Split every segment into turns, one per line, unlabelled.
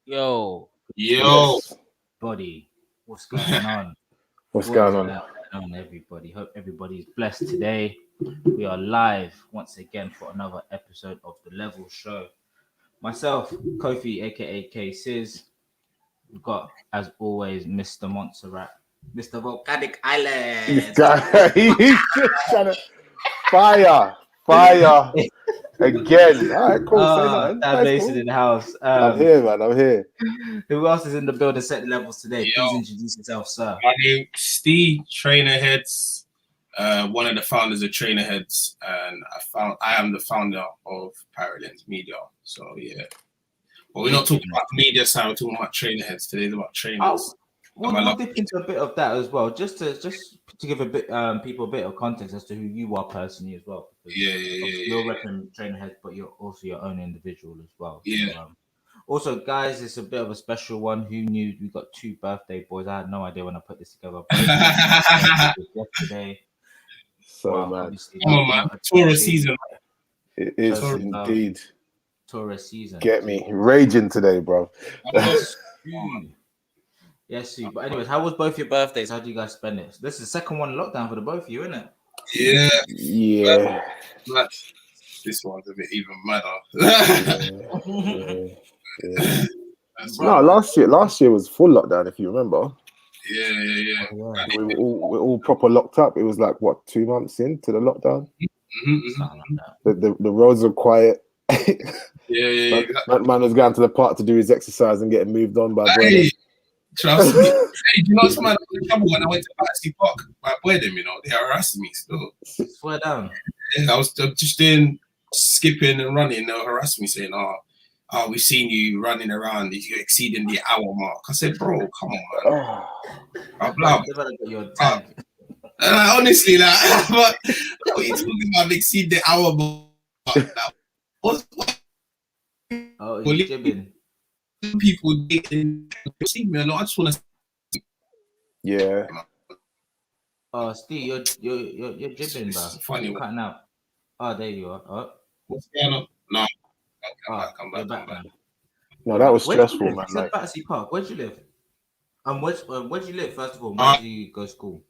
Yo,
Yo,
buddy, what's going on?
What's
What
going
is
on?
going on, everybody? Hope everybody's blessed today. We are live once again for another episode of the Lev3ls Show. Myself, Kofi, aka KSiz. We've got, as always, Mr. Montserrat, Mr. Volcanic Island.
This guy, he's just trying to fire again. All right, cool. Say nothing.
Dan
That's
Mason
cool.
in the house.
I'm here, man. I'm here.
Who else is in the building setting levels today?
Yo.
Please introduce yourself, sir.
my name is Steve, Trainer Headz, one of the founders of Trainer Headz, and I am the founder of Paralens Media. So yeah, but we're not talking about the media side. We're talking about Trainer Headz. Today's about trainers.
We'll dip into a bit of that as well, just to give a bit people a bit of context as to who you are personally as well.
Yeah.
You're repping Trainer Headz, but you're also your own individual as well.
Yeah.
So, also, guys, it's a bit of a special one. Who knew we got two birthday boys? I had no idea when I put this together. Yesterday.
So, man,
obviously,
Come on, man. Taurus season.
it is
So,
indeed.
Taurus season.
Get me raging today, bro.
Yes, but anyways, how was both your birthdays? How do you guys spend it? This is the second one in lockdown for the both of you, isn't it?
Yeah.
Yeah.
This one's a bit even madder.
Yeah. No, last year was full lockdown. If you remember,
Yeah.
we're all proper locked up. It was like what, 2 months into the lockdown.
Something like that.
The roads were quiet.
Yeah.
Man was going to the park to do his exercise and getting moved on by
Hey,
brothers.
trust me. Hey, do you know what's my trouble when I went to Battersea Park? My boy, them, they harassed me still.
Swear down.
Yeah, I was just doing skipping and running. They harassed me saying, "Oh, we've seen you running around. You're exceeding the hour mark." I said, "Bro, come on, man." Blah.
They better get your tag.
Honestly, like, what are you talking about? Exceed the hour mark. What
Oh, you're jibbing.
people dating? See me a lot. I just want to.
Yeah.
Oh, Steve, you're jibbing, bro.
It's funny.
You're cutting out. Oh, there you are. Oh,
What's going on? No, come
you're
back.
now.
No, that was
Where do you
stressful,
live?
man.
You said
Like,
Battersea Park. Where'd you live? Where'd you live, first of all? Where do you go to school?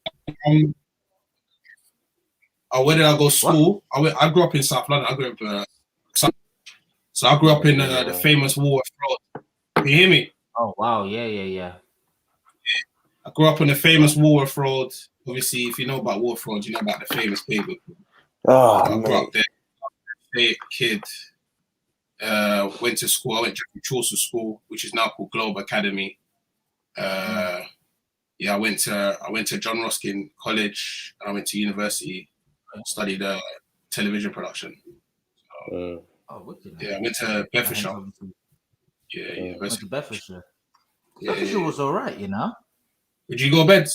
Where did I go to school? I grew up in South London. I grew up so I grew up in the famous Walworth Road. Can you hear me?
Oh, wow. Yeah.
I grew up on the famous Walworth Road. Obviously, if you know about Walworth Road, you know about the famous paper. I grew up there. Kid. Went to school. I went to Chaucer School, which is now called Globe Academy. I went to John Ruskin College, and I went to university. Studied television production.
Wicked.
Yeah, I went to Bedfordshire.
I went to Bedfordshire.
Yeah.
Bedfordshire was all right, you know.
Did you go bed?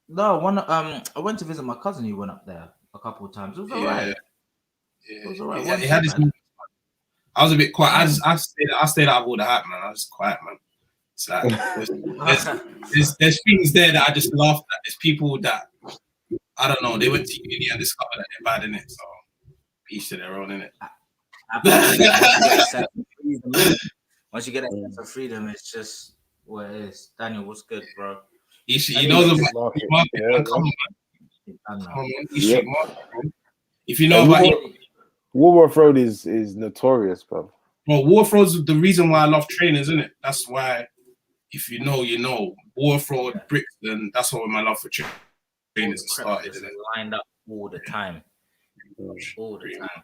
No, I went to visit my cousin who went up there a couple of times. It was all right.
Yeah.
It was all right.
He had his. I was a bit quiet. I stayed out of all the hype, man. I was quiet, man. It's like there's things there that I just laughed at. There's people that I don't know. They went to uni and discovered that they're bad in it. So each to their own, innit?
Once you get that sense of freedom, it's just what it is. Daniel, what's good, bro?
He knows about market. Come on, man. If you know about
Walworth Road is notorious, bro.
Well, Walworth Road's the reason why I love trainers, isn't it? That's why, if you know, you know. Walworth Road, Brixton, that's why my love for trainers started.
Lined up all the time. All the time.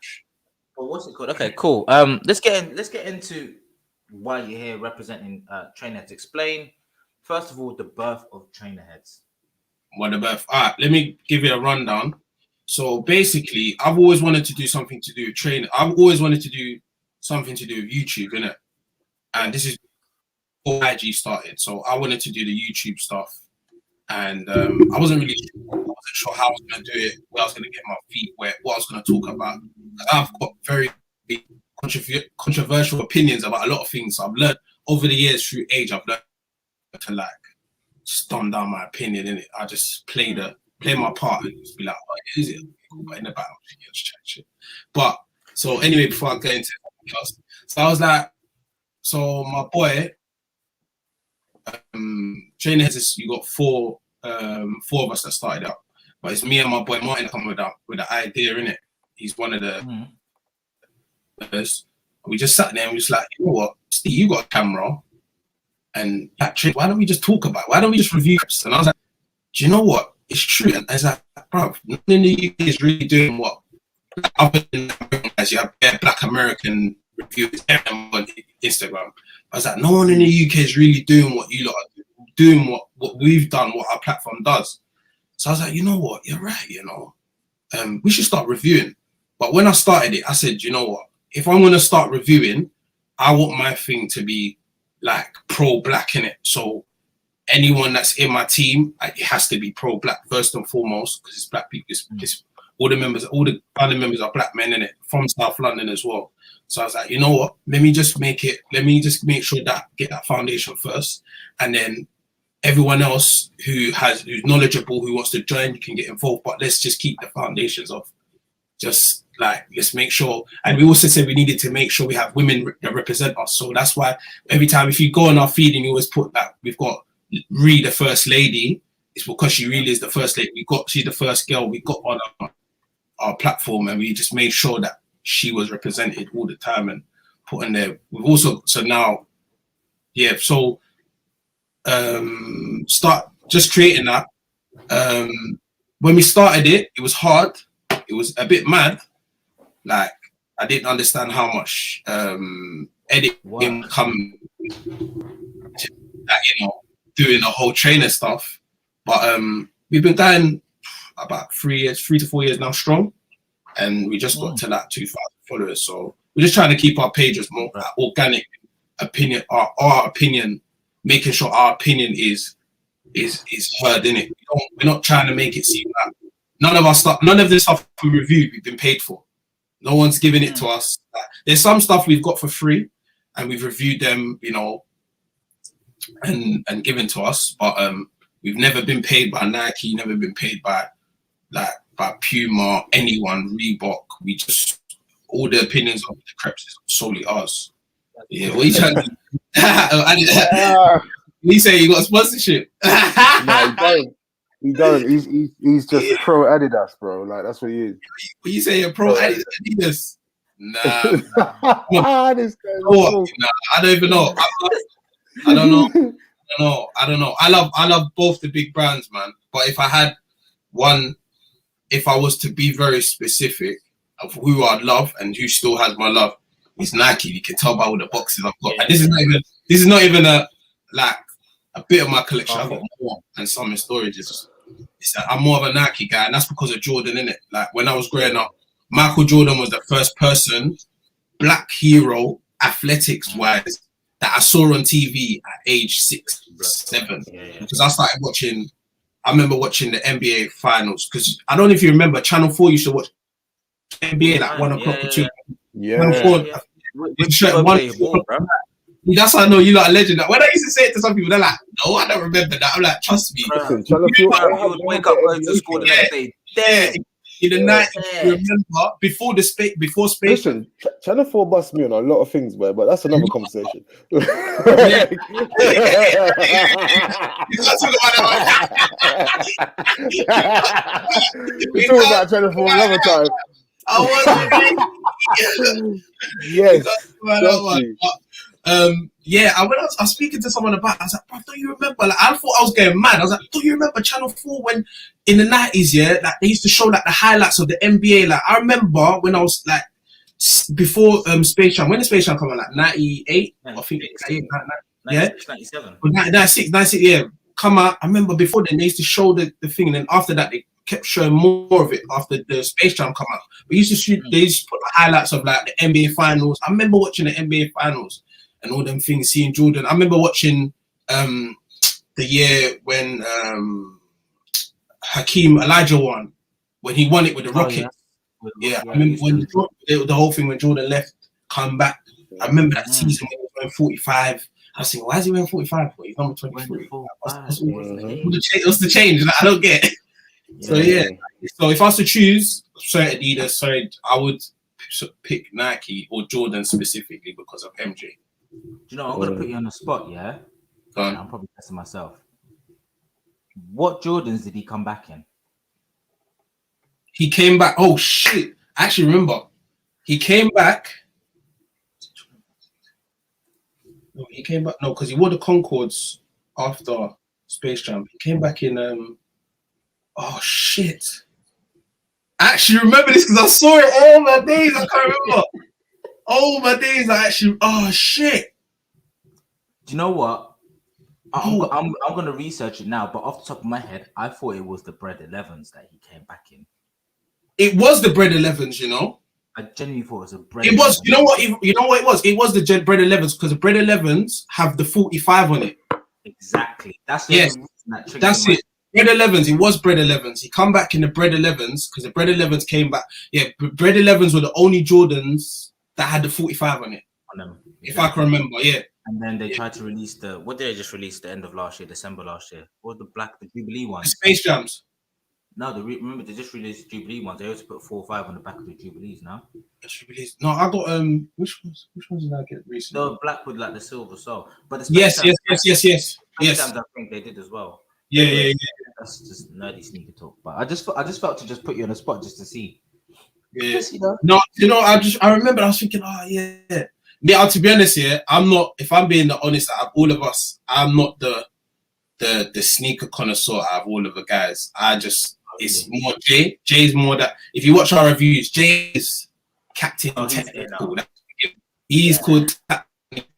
Well, what's it called? Okay, cool. Let's get into why you're here representing Trainer Headz. Explain, first of all, the birth of Trainer Headz.
What the birth? All right, let me give you a rundown. So basically, I've always wanted to do something to do with training. I've always wanted to do something to do with YouTube, innit? And this is before IG started. So I wanted to do the YouTube stuff. And I wasn't really sure. I wasn't sure how I was going to do it, where I was going to get my feet wet, what I was going to talk about. I've got very controversial opinions about a lot of things. So I've learned over the years through age, I've learned to like just dumb down my opinion in it. I just play my part and just be like, "What is it?" But in the battle, just chat shit. But so anyway, before I get into something else, so I was like, So my boy, Trainer Headz, you got four of us that started out, but it's me and my boy Martin that come with the idea in it. He's one of the we just sat there and we was like, you know what, Steve, you got a camera, and why don't we just talk about it? Why don't we just review it? And I was like, do you know what? It's true. And I was like, bro, nothing in the UK is really doing what other than as you have Black American reviewers on Instagram. I was like, no one in the UK is really doing what you lot are doing, what we've done, what our platform does. So I was like, you know what, you're right, you know. We should start reviewing. But when I started it, I said, you know what? If I'm going to start reviewing, I want my thing to be like pro-Black in it. So anyone that's in my team, it has to be pro-Black first and foremost, because it's Black people. It's all the other members are Black men in it, from South London as well. So I was like, you know what? Let me just make sure that get that foundation first, and then everyone else who's knowledgeable, who wants to join, you can get involved. But let's just keep the foundations of just like, let's make sure. And we also said we needed to make sure we have women that represent us. So that's why every time if you go on our feed and you always put that we've got Ree, the first lady, it's because she really is the first lady. She's the first girl we got on our platform, and we just made sure that she was represented all the time and put in there. We've also, so now, yeah, so start just creating that. When we started it, it was hard. It was a bit mad. Like, I didn't understand how much editing come to that, you know, doing the whole trainer stuff. But we've been going about 3 to 4 years now strong, and we just got to like 2,000 followers. So we're just trying to keep our pages more organic opinion, our opinion, making sure our opinion is heard in it. We're not trying to make it seem like none of this stuff we reviewed we've been paid for. No one's giving it to us. There's some stuff we've got for free, and we've reviewed them, you know, and given to us. But we've never been paid by Nike, never been paid by Puma, anyone, Reebok. We just, all the opinions of the Creps is solely ours. Yeah, what are you trying to do? You say you got a sponsorship?
No, he don't. He's just pro Adidas, bro. Like, that's what he is.
What you say, you're pro Adidas? Nah.
This guy,
nah, I don't even know. I don't know. I love both the big brands, man. But if I was to be very specific of who I love and who still has my love, it's Nike. You can tell by all the boxes I've got. And this is not even a bit of my collection. I've got more and some in storage. I'm more of a Nike guy, and that's because of Jordan, innit? Like, when I was growing up, Michael Jordan was the first person, Black hero, athletics-wise, that I saw on TV at age 6, 7. Because I remember watching the NBA finals. Because I don't know if you remember, Channel 4 used to watch NBA like 1 o'clock or 2.
Yeah.
That's how I know you lot a legend. When I used to say it to some people, they're like, no, I don't remember that. I'm like, trust me.
Listen,
you would wake up going to school the next day.
In the night, you remember, before Space.
Listen, Channel 4 busts me on a lot of things, but that's another conversation.
You can't talk about that.
We talk about Channel 4 another time. Yes.
I was speaking to someone about it. I was like, bro, don't you remember? Like, I thought I was going mad. I was like, don't you remember Channel 4 when in the 90s, like they used to show like the highlights of the NBA? Like, I remember when I was like before Space Jam. When did Space Jam come out? Like 98? I think
97.
96, yeah. Come out. I remember before then they used to show the thing, and then after that they kept showing more of it after the Space Jam come out. We used to shoot, they used to put the highlights of like the NBA finals. I remember watching the NBA finals and all them things, seeing Jordan. I remember watching the year when Hakeem Elijah won, when he won it with the Rockets. I remember when the whole thing when Jordan left, come back. I remember that season when he was wearing 45. I was thinking, why is he wearing 45 for? He's number 23. What's the change? I don't get it. So so if I was to choose, Adidas, I would pick Nike or Jordan specifically because of MJ.
Do you know, I'm gonna put you on the spot, yeah?
Go
And
on.
I'm probably testing myself. What Jordans did he come back in?
He came back. Oh shit! I actually remember. He came back. No, he came back. No, because he wore the Concords after Space Jam. He came back in. Oh shit! I actually remember this because I saw it all my days. I can't remember. All my days. I actually. Oh shit!
Do you know what? I'm
Oh.
gonna research it now, but off the top of my head, I thought it was the Bread 11s that he came back in.
It was the Bread 11s, you know.
I genuinely thought it was a Bread.
It was.
11.
You know what? You know what it was? It was the Bread 11s because the Bread 11s have the 45 on it.
Exactly. That's the
Yes.
only reason that
That's it. Bread 11s. It was Bread 11s. He come back in the Bread 11s because the Bread 11s came back. Yeah, Bread 11s were the only Jordans that had the 45 on it.
On them. Exactly.
If I can remember, yeah.
And then they tried to release what did they just release the end of last year, December last year? What was the Jubilee
The
ones?
Space Jams.
No, remember they just released the Jubilee ones. They also put 4 or 5 on the back of the Jubilees now.
No, I got which ones did I get recently?
The black with like the silver sole. But the
Yes.
Space
Jams,
I think they did as well.
Yeah,
Anyway,
yeah.
That's just nerdy sneaker talk. But I just felt to just put you on the spot just to see.
Yeah.
Just, you know.
No, you know, I remember I was thinking, oh yeah. Yeah, to be honest, yeah, I'm not. If I'm being honest, out of all of us, I'm not the sneaker connoisseur out of all of the guys. It's more Jay. Jay's more that. If you watch our reviews, Jay is Captain Technical. He's called.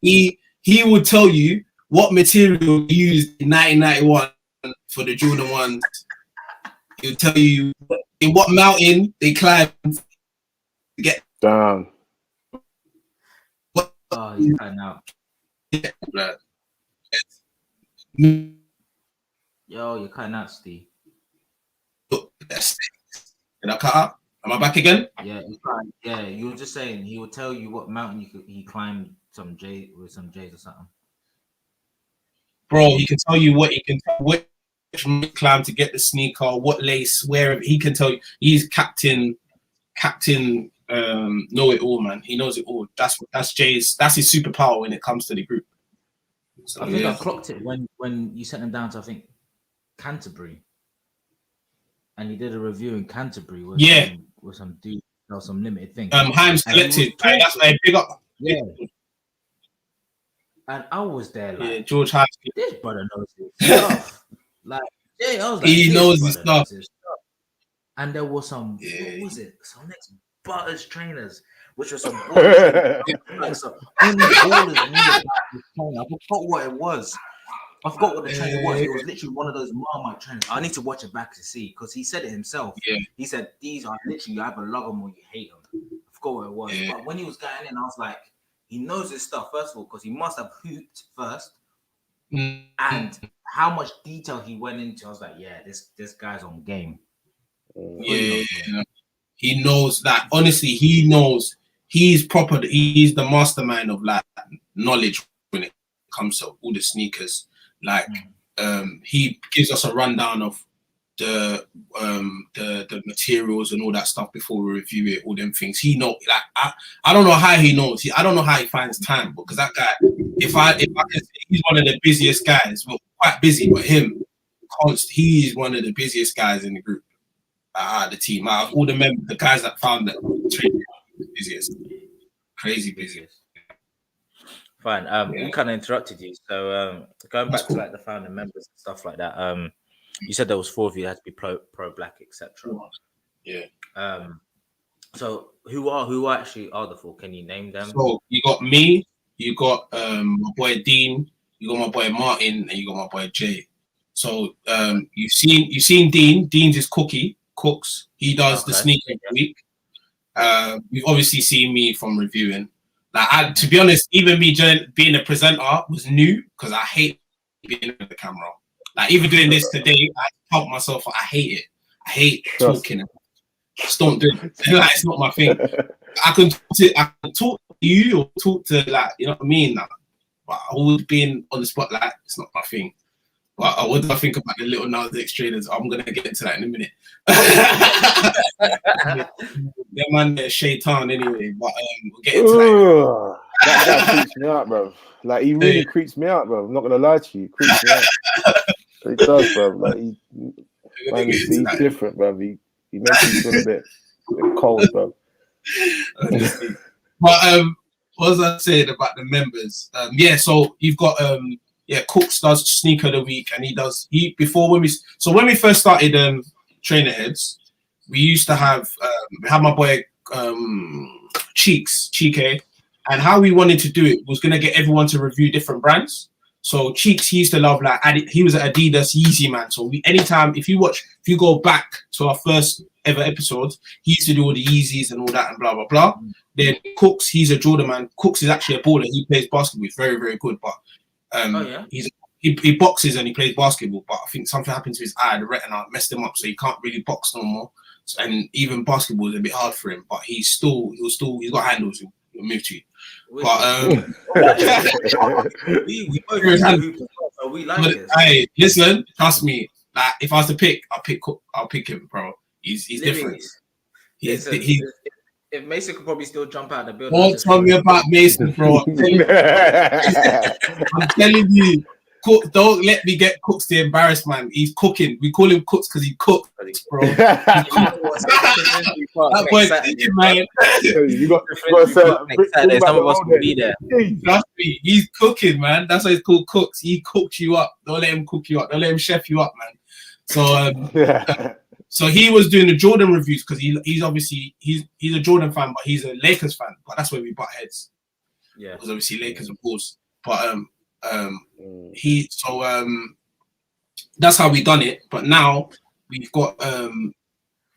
He will tell you what material he used in 1991 for the Jordan ones. He'll tell you in what mountain they climbed to get
down.
Oh, you can't now. Yo, you're cutting out, Steve.
Did I cut out? Am I back again?
Yeah, yeah. You were just saying he will tell you what mountain he climbed some J's or something.
Bro, he can tell you what climb to get the sneaker, what lace, where he can tell you. He's captain. Know it all, man. He knows it all. That's Jay's. That's his superpower when it comes to the group. So,
I think I clocked it when you sent him down to, I think, Canterbury, and he did a review in Canterbury with some dude or some limited thing.
Himes Collective. That's my big up.
Yeah. And I was there like,
George Himes.
This brother knows his stuff. Like, yeah, I was like,
he knows his stuff.
And there was some, what was it? Some next Butters trainers, which was some like some only ballers knew about this trainer. I forgot what it was. I forgot what the trainer was. It was literally one of those Marmite trainers. I need to watch it back to see because he said it himself. Yeah. He said these are literally, you either love them or you hate them. I forgot what it was. Yeah. But when he was going in, I was like, he knows his stuff, first of all, because he must have hooped first. And how much detail he went into, I was like, yeah, this guy's on game.
Yeah. He knows that. Honestly, he knows. He's proper. He's the mastermind of like knowledge when it comes to all the sneakers. Like, he gives us a rundown of the materials and all that stuff before we review it. All them things. He knows. Like, I don't know how he knows. I don't know how he finds time because that guy. If I can say he's one of the busiest guys. Well, quite busy, but he's one of the busiest guys in the group. The team, all the members, the guys that found that busiest, crazy busy.
Fine. We kind of interrupted you, so going back to like the founder members and stuff like that. You said there was 4 of you that had to be pro black, etc.
Yeah.
So who actually are the 4? Can you name them?
So you got me, you got my boy Dean, you got my boy Martin, and you got my boy Jay. So you've seen Dean. Dean's his cooks. He does the sneaker every week. You've obviously seen me from reviewing. Like, to be honest, even me being a presenter was new because I hate being on the camera. Like, even doing this today, I help myself. I hate it. I hate talking. Just don't do it. Like, it's not my thing. I can talk to you or talk to, like, you know what I mean? Like, but I would being on the spotlight, it's not my thing. But what do I think about the little Nas trainers? I'm gonna get into that in a minute. Their man, they're Shaitan anyway. But we'll get into that.
That guy creeps me out, bro. Like he really creeps me out, bro. I'm not gonna lie to you, he creeps me out. He does, bro. Like he's different, bro. He makes me feel a bit cold, bro.
Honestly. But what was I saying about the members? Yeah, so you've got Cooks does sneaker of the week, and when we first started Trainer Headz, we used to have we had my boy Cheek, and how we wanted to do it was gonna get everyone to review different brands. So Cheeks, he used to love he was an Adidas Yeezy man. So anytime if you go back to our first ever episode, he used to do all the Yeezys and all that and blah blah blah. Then Cooks, he's a Jordan man. Cooks is actually a baller. He plays basketball. He's very very good, but he boxes and he plays basketball. But I think something happened to his eye, the retina messed him up, so he can't really box no more. And even basketball is a bit hard for him. But he's got handles. He'll move to you. But
we like this.
Hey, listen, trust me. Like if I was to pick, I'll pick him, bro. He's different.
If Mason could probably still jump out the building.
Don't tell me about Mason, bro. I'm telling you, don't let me get Cooks to embarrass, man. He's cooking. We call him Cooks because he cooks, bro. That boy's cooking, man.
You got to
some of us will be there.
Trust me, he's cooking, man. That's why he's called Cooks. He cooks you up. Don't let him cook you up. Don't let him chef you up, man. So, so he was doing the Jordan reviews because he's obviously he's a Jordan fan, but he's a Lakers fan. But that's where we butt heads. Yeah, because obviously Lakers, of course. But that's how we done it. But now we've got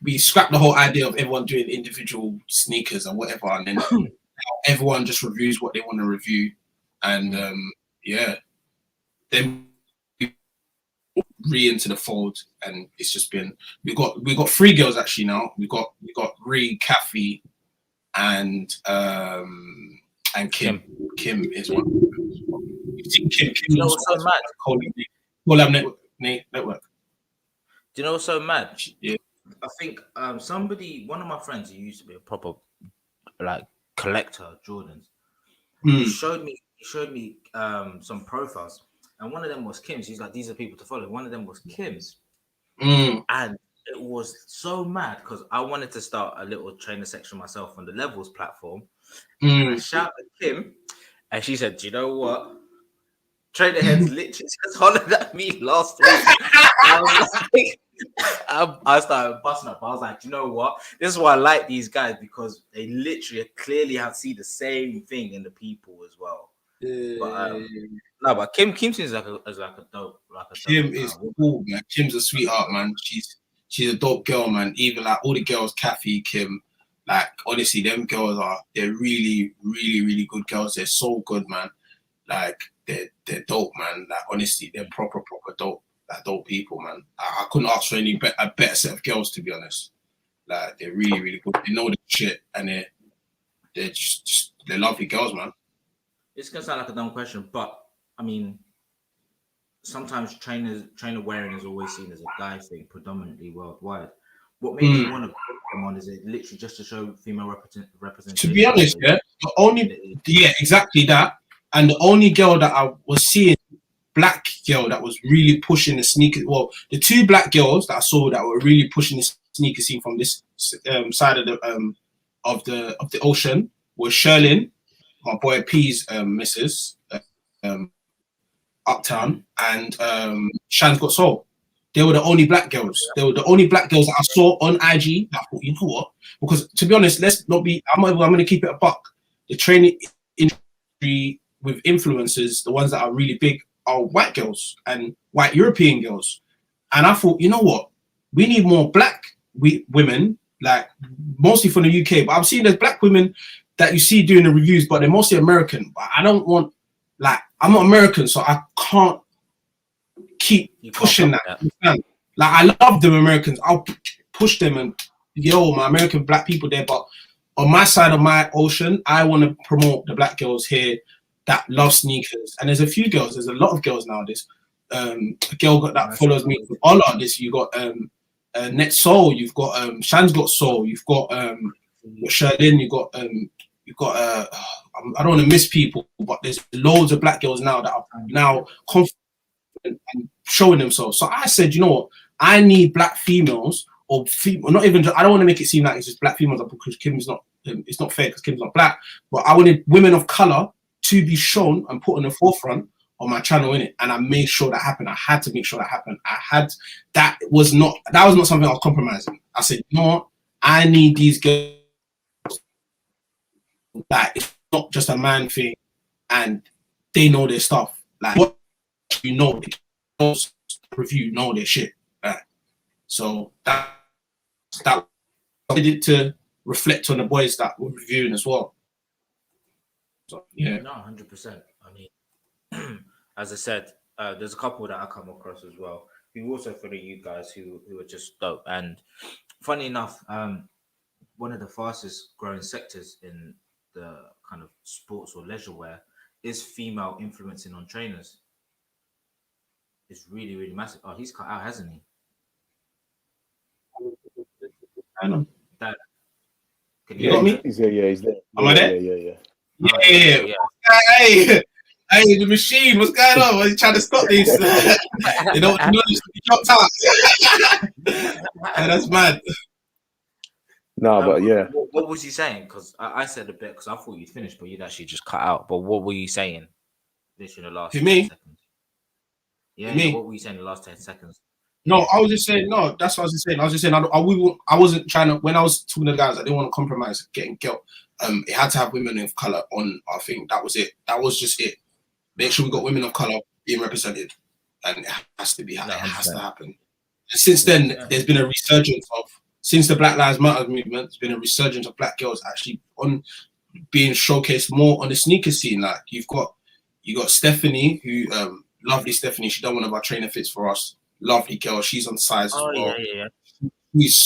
we scrapped the whole idea of everyone doing individual sneakers or whatever, and then now everyone just reviews what they want to review, and then re into the fold, and it's just been we got 3 girls actually now. We got Ree, Kathy, and Kim. Kim is one. You've seen Kim.
You know what's so mad?
Collab network.
Do you know what's so mad?
Yeah.
I think one of my friends who used to be a proper like collector of Jordans, he showed me some profiles, and one of them was Kim's. He's like, these are people to follow. One of them was Kim's, and it was so mad because I wanted to start a little trainer section myself on the Lev3ls platform. And I shouted at Kim, and she said, "Do you know what? Trainer Headz literally just hollered at me last week." I started busting up. I was like, "Do you know what? This is why I like these guys, because they literally clearly see the same thing in the people as well." But Kim seems like a dope.
Kim is cool, man. Kim's a sweetheart, man. She's a dope girl, man. Even like all the girls, Kathy, Kim, like honestly, them girls they're really, really, really good girls. They're so good, man. Like they're dope, man. Like honestly, they're proper dope. Like dope people, man. I couldn't ask for a better set of girls, to be honest. Like they're really, really good. They know the shit, and they're lovely girls, man.
It's gonna sound like a dumb question, but I mean, sometimes trainer wearing is always seen as a guy thing, predominantly worldwide. What made you want to put them on? Is it literally just to show female representation?
To be honest, exactly that. And the only girl that I was seeing, black girl that was really pushing the sneakers. Well, the 2 black girls that I saw that were really pushing the sneaker scene from this side of the ocean was Sherlyn, my boy P's missus, Uptown, and Shan's Got Soul. They were the only black girls. They were the only black girls that I saw on IG. I thought, you know what? Because to be honest, let's not be. I'm going to keep it a buck. The training industry with influencers, the ones that are really big, are white girls and white European girls. And I thought, you know what? We need more black women, like mostly from the UK. But I've seen there's black women that you see doing the reviews, but they're mostly American. But I don't want, like, I'm not American, so I can't keep pushing that. Like, I love them Americans. I'll push them and my American black people there. But on my side of my ocean, I want to promote the black girls here that love sneakers. And there's a few girls. There's a lot of girls nowadays. A girl that follows me with all of this. You got Net Soul. You've got Shan's Got Soul. You've got Sherlyn. You've got you've got I don't want to miss people, but there's loads of black girls now that are now confident and showing themselves. So I said, you know what? I need black females or not even. I don't want to make it seem like it's just black females because Kim's not. It's not fair because Kim's not black. But I wanted women of color to be shown and put on the forefront on my channel, in it, and I made sure that happened. I had to make sure that happened. That was not something I was compromising. I said, you know what? I need these girls. Like, it's not just a man thing, and they know their stuff. Like, what you know, the review know their shit. Right? So that I did it to reflect on the boys that were reviewing as well. So yeah,
no, 100%. I mean, as I said, there's a couple that I come across as well who also follow you guys who are just dope. And funny enough, one of the fastest growing sectors in the kind of sports or leisure wear is female influencing on trainers. It's really, really massive. Oh, he's cut out, hasn't he?
I know.
That, can
you got me?
He's there. Yeah, he's there.
Am I there?
Yeah.
Yeah. Hey, the machine. What's going on? Why are you trying to stop this? You know, you dropped out. And that's mad.
No, but yeah.
What was he saying? Because I said a bit because I thought you'd finished, but you'd actually just cut out. But what were you saying? This in the last 10 seconds. Yeah,
me?
What were you saying in the last 10 seconds?
No, I was just saying. No, that's what I was just saying. I was just saying. I wasn't trying to. When I was talking to the guys, I didn't want to compromise getting guilt. It had to have women of color on our thing. That was it. That was just it. Make sure we got women of color being represented, and it has to be. It has to happen. And since then, there's been a resurgence of. Since the Black Lives Matter movement, there's been a resurgence of black girls actually on being showcased more on the sneaker scene. Like you got Stephanie, who lovely Stephanie. She done one of our trainer fits for us. Lovely girl. She's on size as well.
Yeah.
She's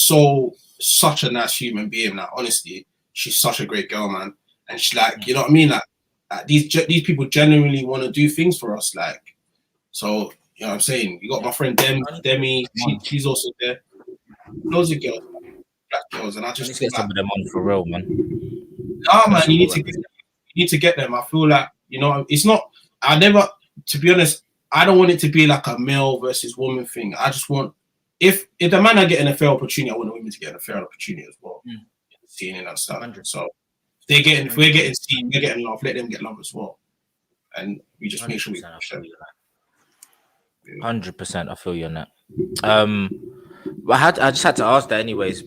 such a nice human being. Like honestly, she's such a great girl, man. And she's like, you know what I mean? Like these people genuinely want to do things for us. Like, so you know what I'm saying? You got my friend Demi. She's also there. Loads of girls, black girls, and I just
get some of them on for real, man.
Nah, man, you need to get them. I feel like, you know, it's not. To be honest, I don't want it to be like a male versus woman thing. I just want, if the man are getting a fair opportunity, I want the women to get a fair opportunity as well. Seeing it and stuff. 100. So if we're getting seen, we're getting love, let them get love as well. And we just make sure we push them.
100%, I feel you on that. I just had to ask that anyways,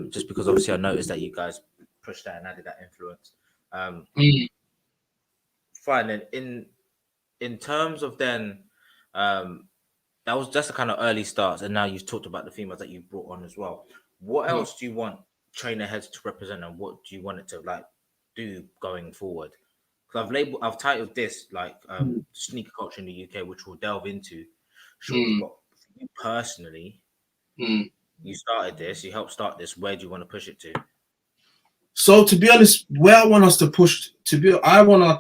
just because obviously I noticed that you guys pushed that and added that influence. Fine. And in terms of then, that was just a kind of early starts, and now you've talked about the females that you brought on as well. What else do you want Trainer Headz to represent, and what do you want it to like do going forward? Because I've titled this like sneaker culture in the UK, which we'll delve into. Sure, but for you personally, you started this, you helped start this. Where do you want to push it to?
So to be honest, where I want us to push I want our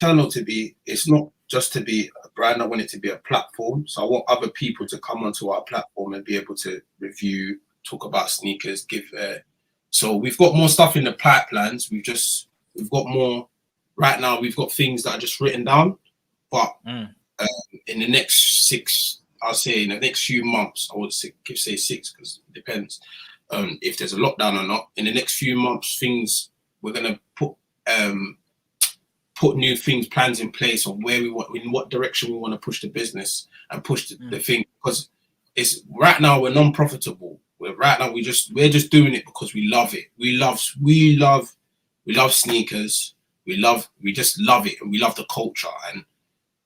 channel to be. It's not just to be a brand. I want it to be a platform. So I want other people to come onto our platform and be able to review, talk about sneakers, give. So we've got more stuff in the pipelines. We've got more. Right now, we've got things that are just written down, but in the next 6. I'll say in the next few months, I would say 6 because it depends if there's a lockdown or not. In the next few months, we're gonna put new plans in place on where we want, in what direction we want to push the business and push the thing. Because it's right now we're non-profitable. We're just doing it because we love it. We love sneakers. We just love it, and we love the culture. And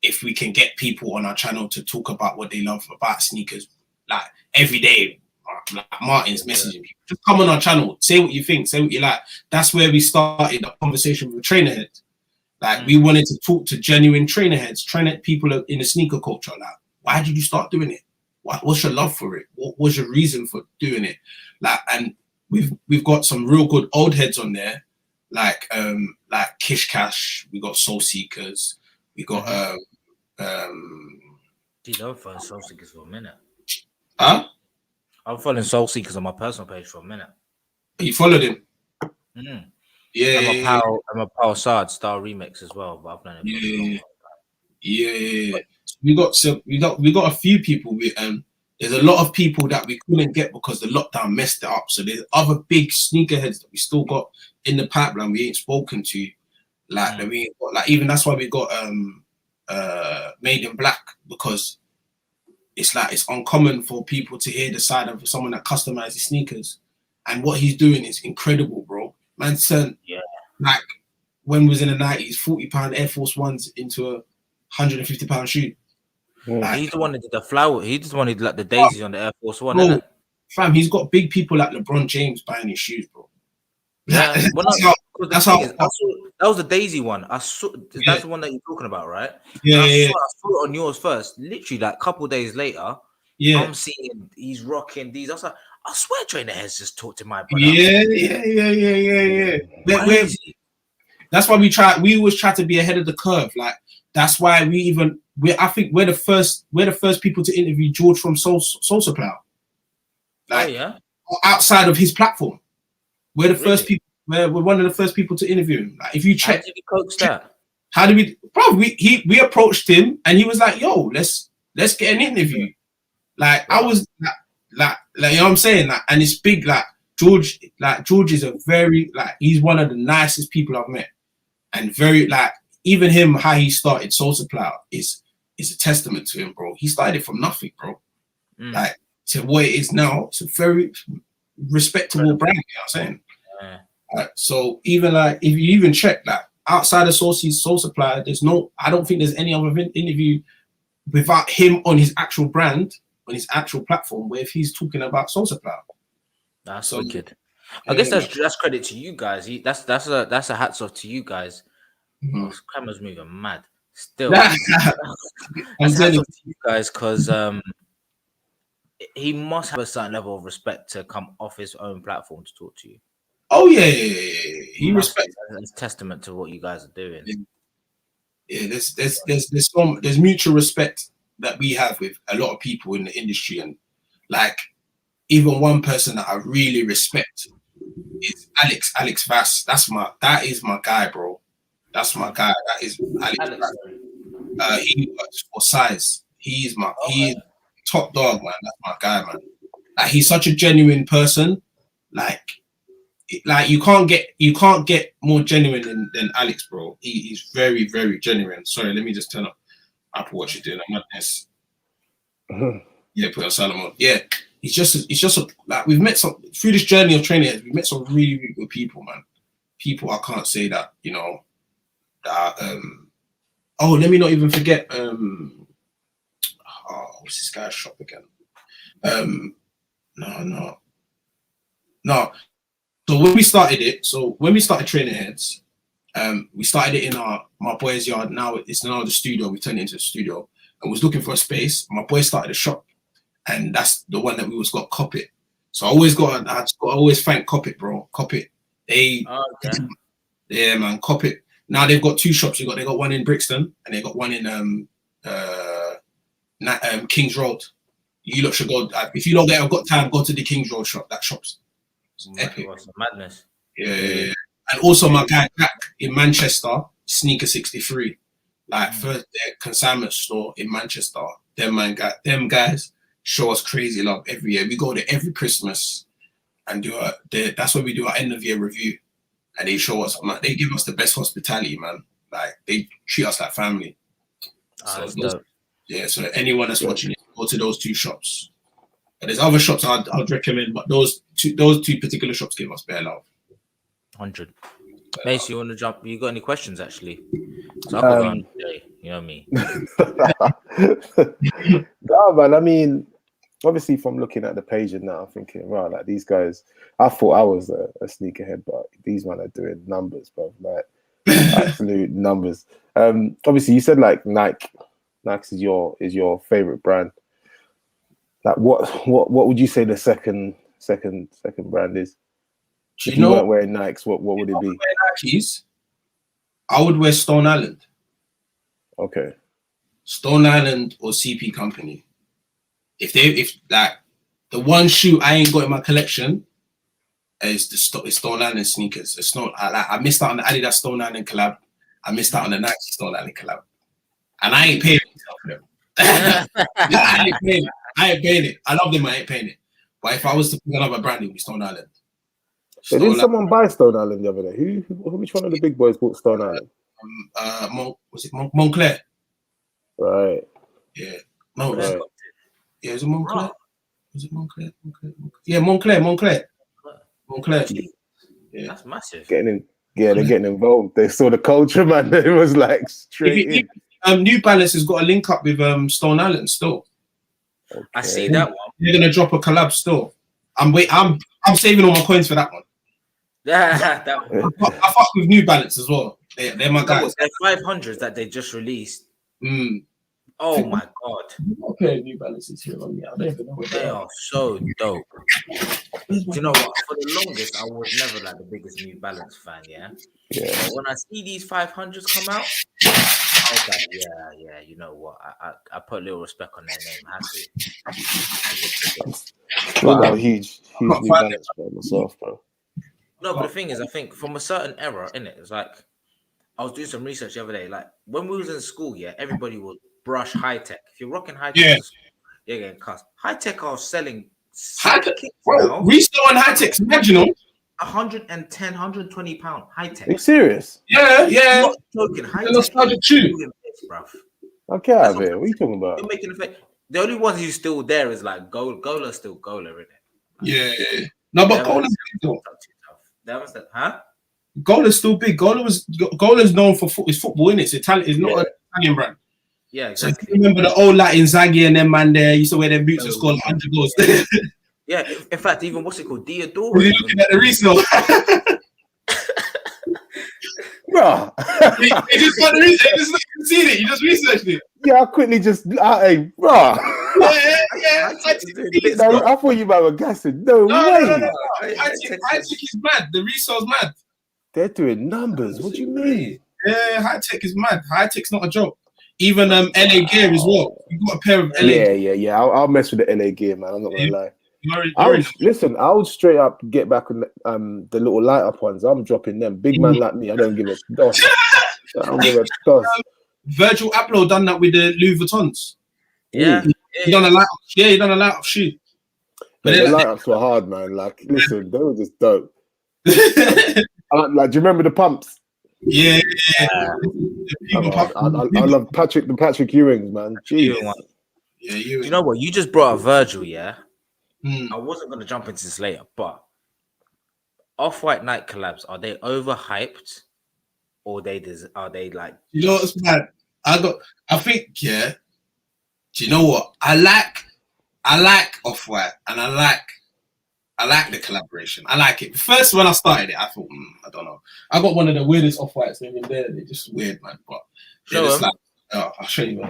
if we can get people on our channel to talk about what they love about sneakers, like every day, like Martin's messaging people, just come on our channel, say what you think, say what you like. That's where we started the conversation with Trainer Headz. Like we wanted to talk to genuine trainer heads, people in the sneaker culture. Like, why did you start doing it? What's your love for it? What was your reason for doing it? Like, and we've got some real good old heads on there, like Kish Cash. We got Soul Seekers. We got
Dude, I'm following Soul Seekers for a minute.
Huh?
I'm following Soul Seekers on my personal page for a minute.
You followed him?
I'm a Power Sard style remix as well, but I've known it for a long time.
Yeah. We got a few people with there's a lot of people that we couldn't get because the lockdown messed it up. So there's other big sneakerheads that we still got in the pipeline we ain't spoken to. Like that we ain't got, like even that's why we got Made in Black, because it's like it's uncommon for people to hear the side of someone that customizes sneakers, and what he's doing is incredible, bro. Man turned like when we was in the 90s, £40 Air Force Ones into a £150 shoe.
Like, he's the one that did the flower. He just wanted like the daisies on the Air Force One.
Bro, fam, he's got big people like LeBron James buying his shoes, bro.
Yeah,
that's how
that was the daisy one. I saw that's the one that you're talking about, right?
I
saw it on yours first. Literally, like a couple days later, I'm seeing he's rocking these. I was like, I swear, Trainer Headz just talked to my brother.
Yeah. That's why we always try to be ahead of the curve. Like that's why I think we're the first people to interview George from Soul Supply. Like outside of his platform. We're the first people. We're one of the first people to interview him. Like, if you check,
how did he coach that?
How did we? Bro, we approached him and he was like, "Yo, let's get an interview." Like I was like you know what I'm saying. Like, and it's big. Like George is a very he's one of the nicest people I've met, and very even him how he started Soul Supply is a testament to him, bro. He started it from nothing, bro. Like to what it is now. It's a very respectable brand. You know what I'm saying? So even if you even check that outside of Soul Supply, I don't think there's any other interview without him on his actual brand, on his actual platform, where if he's talking about Soul Supply.
That's wicked. I guess that's credit to you guys. That's a hats off to you guys. Oh, camera's moving mad. Still, that's hats off to you guys because he must have a certain level of respect to come off his own platform to talk to you.
Oh yeah. He respects.
It's testament to what you guys are doing.
Yeah, there's mutual respect that we have with a lot of people in the industry, and like even one person that I really respect is Alex Vass. That is my guy, bro. That's my guy. That is Alex. He works for Size. He's top dog, man. That's my guy, man. Like he's such a genuine person. Like you can't get more genuine than Alex, bro. He's very, very genuine. Sorry, let me just turn up Apple Watch. You're doing a madness. Yeah, put on silent mode. Yeah, it's just we've met some through this journey of training. We've met some really, really good people, man. People I can't say that that. Oh, let me not even forget. What's this guy's shop again? No. So when we started Trainer Headz, we started it in my boy's yard. Now it's the studio. We turned it into a studio and was looking for a space. My boy started a shop, and that's the one that we always got Cop It. So I always thank Cop It, bro. Cop It. Yeah, man, Cop It. Now they've got two shops. They got one in Brixton and they got one in Kings Road. You lot should go. If you don't got time, go to the Kings Road shop. That shop's epic.
Madness.
Yeah. And also my guy Jack in Manchester, Sneaker 63, first their consignment store in Manchester. Them guys show us crazy love every year. We go there every Christmas and that's when we do our end of year review, and they show us. They give us the best hospitality, man. Like they treat us like family. So anyone that's watching it, go to those two shops. But there's other shops I'd recommend, but those two particular shops give us bare love.
100. Mace, you want to jump? You got any questions actually? So I could go on today, you know me.
No, man. I mean, obviously, from looking at the page and now, I'm thinking, wow, like these guys. I thought I was a sneakerhead, but these men are doing numbers, bro. Like absolute numbers. Obviously, you said like Nike is your favorite brand. Like what would you say the second brand is? If you weren't wearing Nikes, what would it be?
Nikes, I would wear Stone Island.
Okay.
Stone Island or CP Company. If the one shoe I ain't got in my collection It's Stone Island sneakers. I missed out on the Adidas Stone Island collab. I missed out on the Nike Stone Island collab. And I ain't paying for them. I ain't paying it. I love them, I ain't paying it. But if I was to pick another brand, it would be Stone Island.
So didn't someone buy Stone Island the other day? Which one of the big boys bought Stone Island?
Was it Montclair?
Right.
Yeah.
No, right.
Yeah, is it Montclair? Was it Montclair? Yeah, Montclair. Yeah.
That's massive.
They're getting involved. They saw the culture, man. It was like straight in.
New Balance has got a link up with Stone Island still.
Okay. I see that one.
They're gonna drop a collab still. I'm saving all my coins for that one.
That one.
I fuck with New Balance as well. They're my guys.
They're 500s that they just released. Oh my god!
I'm not paying New Balances here on me. I don't even know what
they are so dope. Do you know what? For the longest, I was never like the biggest New Balance fan. Yeah. But when I see these 500s come out, I was like, yeah. You know what? I put a little respect on their name.
I'm a huge New Balance fan myself, bro.
No, but the thing is, I think from a certain era, innit? It's like I was doing some research the other day. Like when we was in school, everybody would brush high tech. If you're rocking high tech, you're getting cussed. High tech are selling
bro. Resale on high tech, imagine
110, 120 pound high tech.
Are you serious?
Yeah.
I'm not joking. High tech, bruv.
Okay, out of here. What are you talking about?
You're making effect. The only ones who's still there is like Gola's still Gola, isn't it?
Yeah. No, but Gola's still.
That was that, huh?
Gola's still big. Gola's known for football, innit? It's Italian. It's not an Italian brand.
Yeah, exactly.
So you remember the old Latin Zaghi and them man there used to wear their boots and score 100 goals.
Yeah, in fact, even what's it called? Diodoro.
You're looking at the resale.
Bro.
You just got the resale. You just seen it. You just researched it.
Yeah, I quickly just, hey, bro.
Yeah.
I thought you were gassing. No way.
I think is mad. The resale's mad.
They're doing numbers. What do you mean?
Yeah, high tech is mad. High tech's not a joke. Even LA gear as well. You got a pair of LA.
Yeah. I'll mess with the LA gear, man. I'm not gonna lie. I would straight up get back on the little light up ones. I'm dropping them. Big man like me, I don't give a toss.
Virgil Abloh done that with the Louis Vuittons.
Yeah.
He done a light up. Yeah, he done a light up shoe.
But the light ups were hard, man. Like, listen, they were just dope. Like, do you remember the pumps?
Yeah.
I love the Patrick Ewings, man. Jeez.
Yeah,
you know what? You just brought up Virgil, yeah? I wasn't going to jump into this later, but Off-White Night collabs, are they overhyped or are they like...
You know what's mad? I think, do you know what? I like Off-White and I like the collaboration. I like it. First, when I started it, I thought, I don't know. I got one of the weirdest Off-Whites in there. They're just weird, man. But they're just like, I'll show you.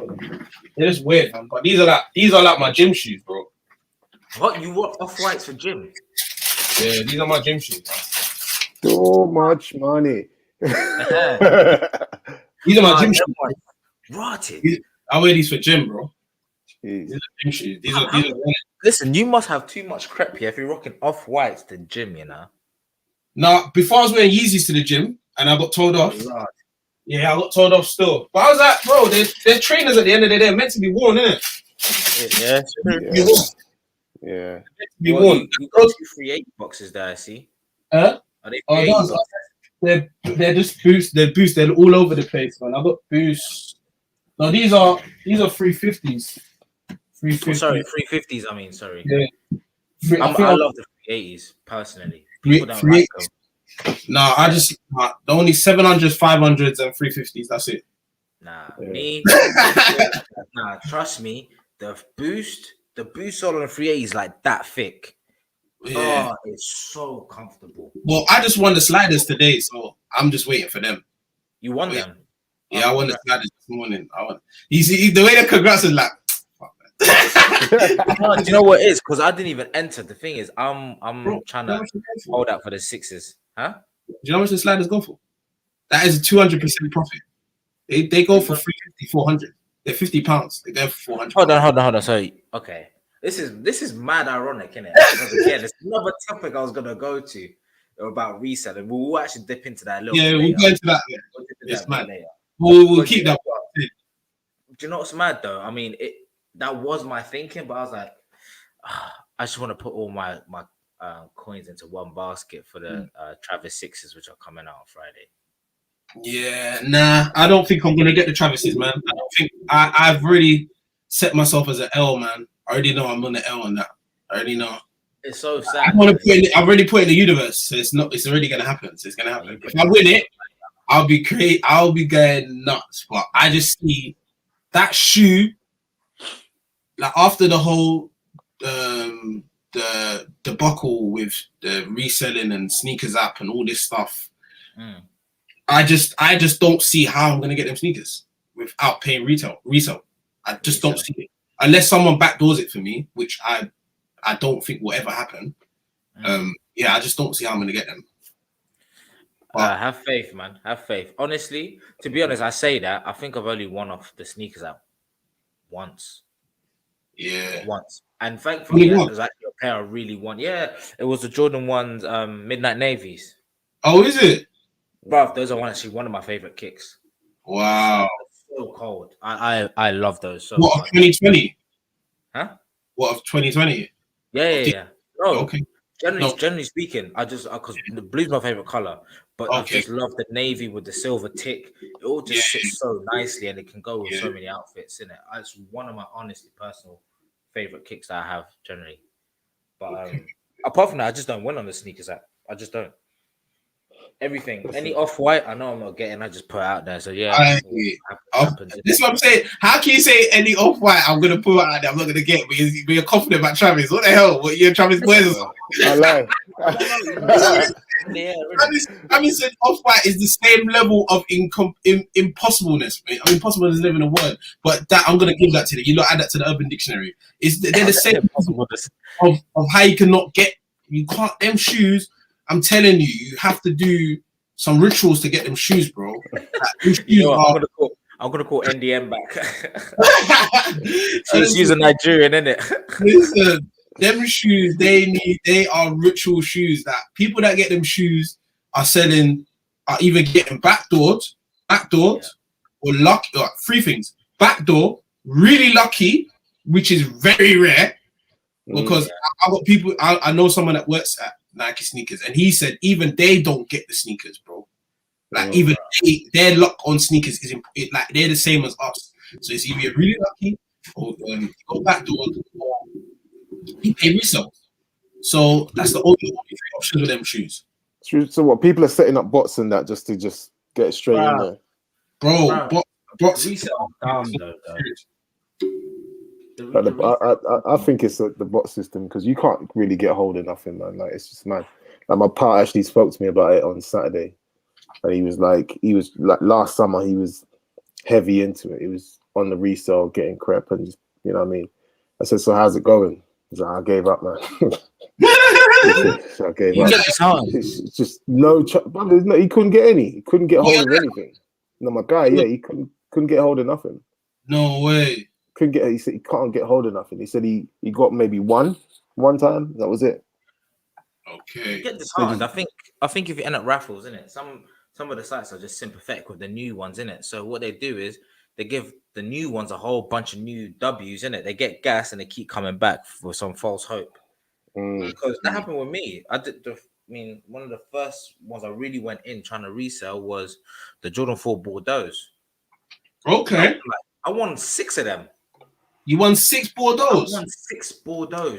They're just weird, man. But these are like my gym shoes, bro.
What? You want Off-Whites for gym?
Yeah, these are my gym shoes.
So much money.
These are my gym shoes.
Rotted.
I wear these for gym, bro.
Jeez.
These are gym shoes. These are
Listen, you must have too much crap here if you're rocking Off-Whites to gym, you know.
No, before I was wearing Yeezys to the gym and I got told off.
Right.
Yeah, I got told off still. But I was like, bro, they're trainers at the end of the day. They're meant to be worn, innit?
Yeah.
Be worn.
You got 2 380 boxes there, I see.
Huh?
Are they 380?
They're just boosts. They're boosts. They're all over the place, man. I got boosts. No, these are 350s. 350s.
Oh, sorry, 350s. I mean, sorry.
Yeah.
I love the 380s personally. People don't like them.
No, I just the only 700s, 500s, and 350s. That's it.
Me. Trust me. The boost all on the 380s is like that thick.
Yeah.
Oh, it's so comfortable.
Well, I just won the sliders today, so I'm just waiting for them.
You won them?
Yeah, I won the sliders this morning. You see the way the congrats is like.
No, do you know what it is? Because I didn't even enter. The thing is, I'm trying to hold out for the 6s. Huh?
Do you know how much the sliders go for? That is a 200% profit. They go for 350, 400. They're £50. They go for 400.
Hold on. Sorry. Okay. This is mad ironic, isn't it? Because again, it's another topic I was gonna go to. or about reselling. We'll actually dip into that a little
Yeah,
bit
we'll
later.
go into that.
We'll dip into
It's
that a bit
mad.
later.
We'll
But
keep that.
Do you know what's mad though? I mean, that was my thinking, but I was like, I just want to put all my coins into one basket for the Travis 6s, which are coming out on Friday.
Yeah, nah, I don't think I'm gonna get the Travis's, man. I don't think I've really set myself as an L, man. I already know I'm on the L on that. I already know.
It's so sad.
I've already put it in the universe, so it's already gonna happen. So it's gonna happen. If I win it, I'll be going nuts. But I just see that shoe, like after the whole the debacle with the reselling and sneakers app and all this stuff. I just don't see how I'm gonna get them sneakers without paying resale. I just don't see it unless someone backdoors it for me, which I don't think will ever happen. Yeah, I just don't see how I'm gonna get them.
Have faith, man. Have faith. Honestly, to be honest, I say that I think I've only won off the sneakers app once.
Yeah,
once, and thankfully, there's actually a pair I really want. Yeah, it was the Jordan 1s, Midnight Navies.
Oh, is it?
Bruv, those are actually one of my favorite kicks.
Wow.
So cold. I love those so
what
much.
Of 2020?
Huh?
What of 2020?
Yeah. No,
okay.
Generally speaking, I just because the blue's my favorite color, but I just love the navy with the silver tick. It all just sits so nicely, and it can go with so many outfits in it. It's one of my honestly personal favorite kicks that I have generally. But apart from that, I just don't win on the sneakers app. I just don't. Everything, any off-white, I know I'm not getting. I just put it out there. So yeah,
this is what I'm saying. How can you say any off-white I'm gonna put out there? I'm not gonna get. But you're confident about Travis. What the hell? What you're Travis wears?
I lie.
Travis said off-white is the same level of impossibleness. I mean, impossible is living a word, but that I'm gonna give that to you. You not add that to the Urban Dictionary. They're the same of how you cannot get. You can't them shoes. I'm telling you, you have to do some rituals to get them shoes, bro.
I'm gonna call NDM back. So just use a Nigerian, innit?
Listen, them shoes, they are ritual shoes that people that get them shoes are either getting backdoored, or lucky. Three things: backdoor, really lucky, which is very rare, because I got people. I know someone that works at Nike sneakers, and he said even they don't get the sneakers, bro. Like even their luck on sneakers is like they're the same as us. So it's either you're really lucky or you go backdoor or you pay resale. So that's the only three options with them shoes.
So what? People are setting up bots and that just to get straight in there,
bro. Bots
resale down though.
I think it's the bot system because you can't really get hold of nothing, man. Like it's just mad. Like my part actually spoke to me about it on Saturday, and he was like last summer he was heavy into it. He was on the resale getting crap and just, you know what I mean. I said, so how's it going? He's like, I gave up, man. So I gave up. It's just he couldn't get any. He couldn't get hold of anything. No, my guy, he couldn't get hold of nothing.
No way.
He said he can't get hold of nothing. He said he got maybe one time. That was it.
Okay.
Get disheartened. I think if you end up raffles, innit? Some of the sites are just sympathetic with the new ones, innit? So what they do is they give the new ones a whole bunch of new W's, innit? They get gas and they keep coming back for some false hope. Because that happened with me. One of the first ones I really went in trying to resell was the Jordan 4 Bordeaux.
Okay.
I won 6 of them.
You won 6 Bordeaux?
I won 6 Bordeaux.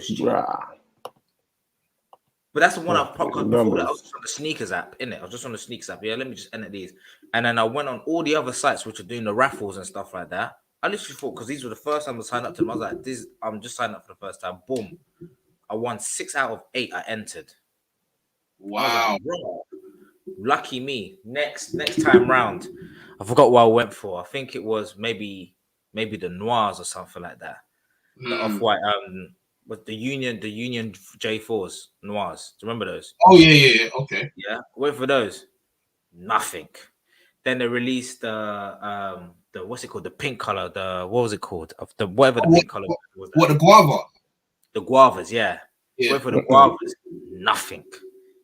But that's the one I've popped before that. I was just on the sneakers app, innit? I was just on the sneakers app. Yeah, let me just enter these. And then I went on all the other sites which are doing the raffles and stuff like that. I literally thought, because these were the first time I signed up to them, I was like, I'm just signing up for the first time. Boom. I won 6 out of 8 I entered.
Wow.
Lucky me. Next time round, I forgot what I went for. I think it was maybe the Noirs or something like that. The off-white, with the Union J4s Noirs. Do you remember those?
Oh yeah. Okay.
Yeah, went for those. Nothing. Then they released the what's it called? The pink color. What was it called? Pink color was.
What, the guava?
The guavas, yeah. Went for the guavas. Nothing.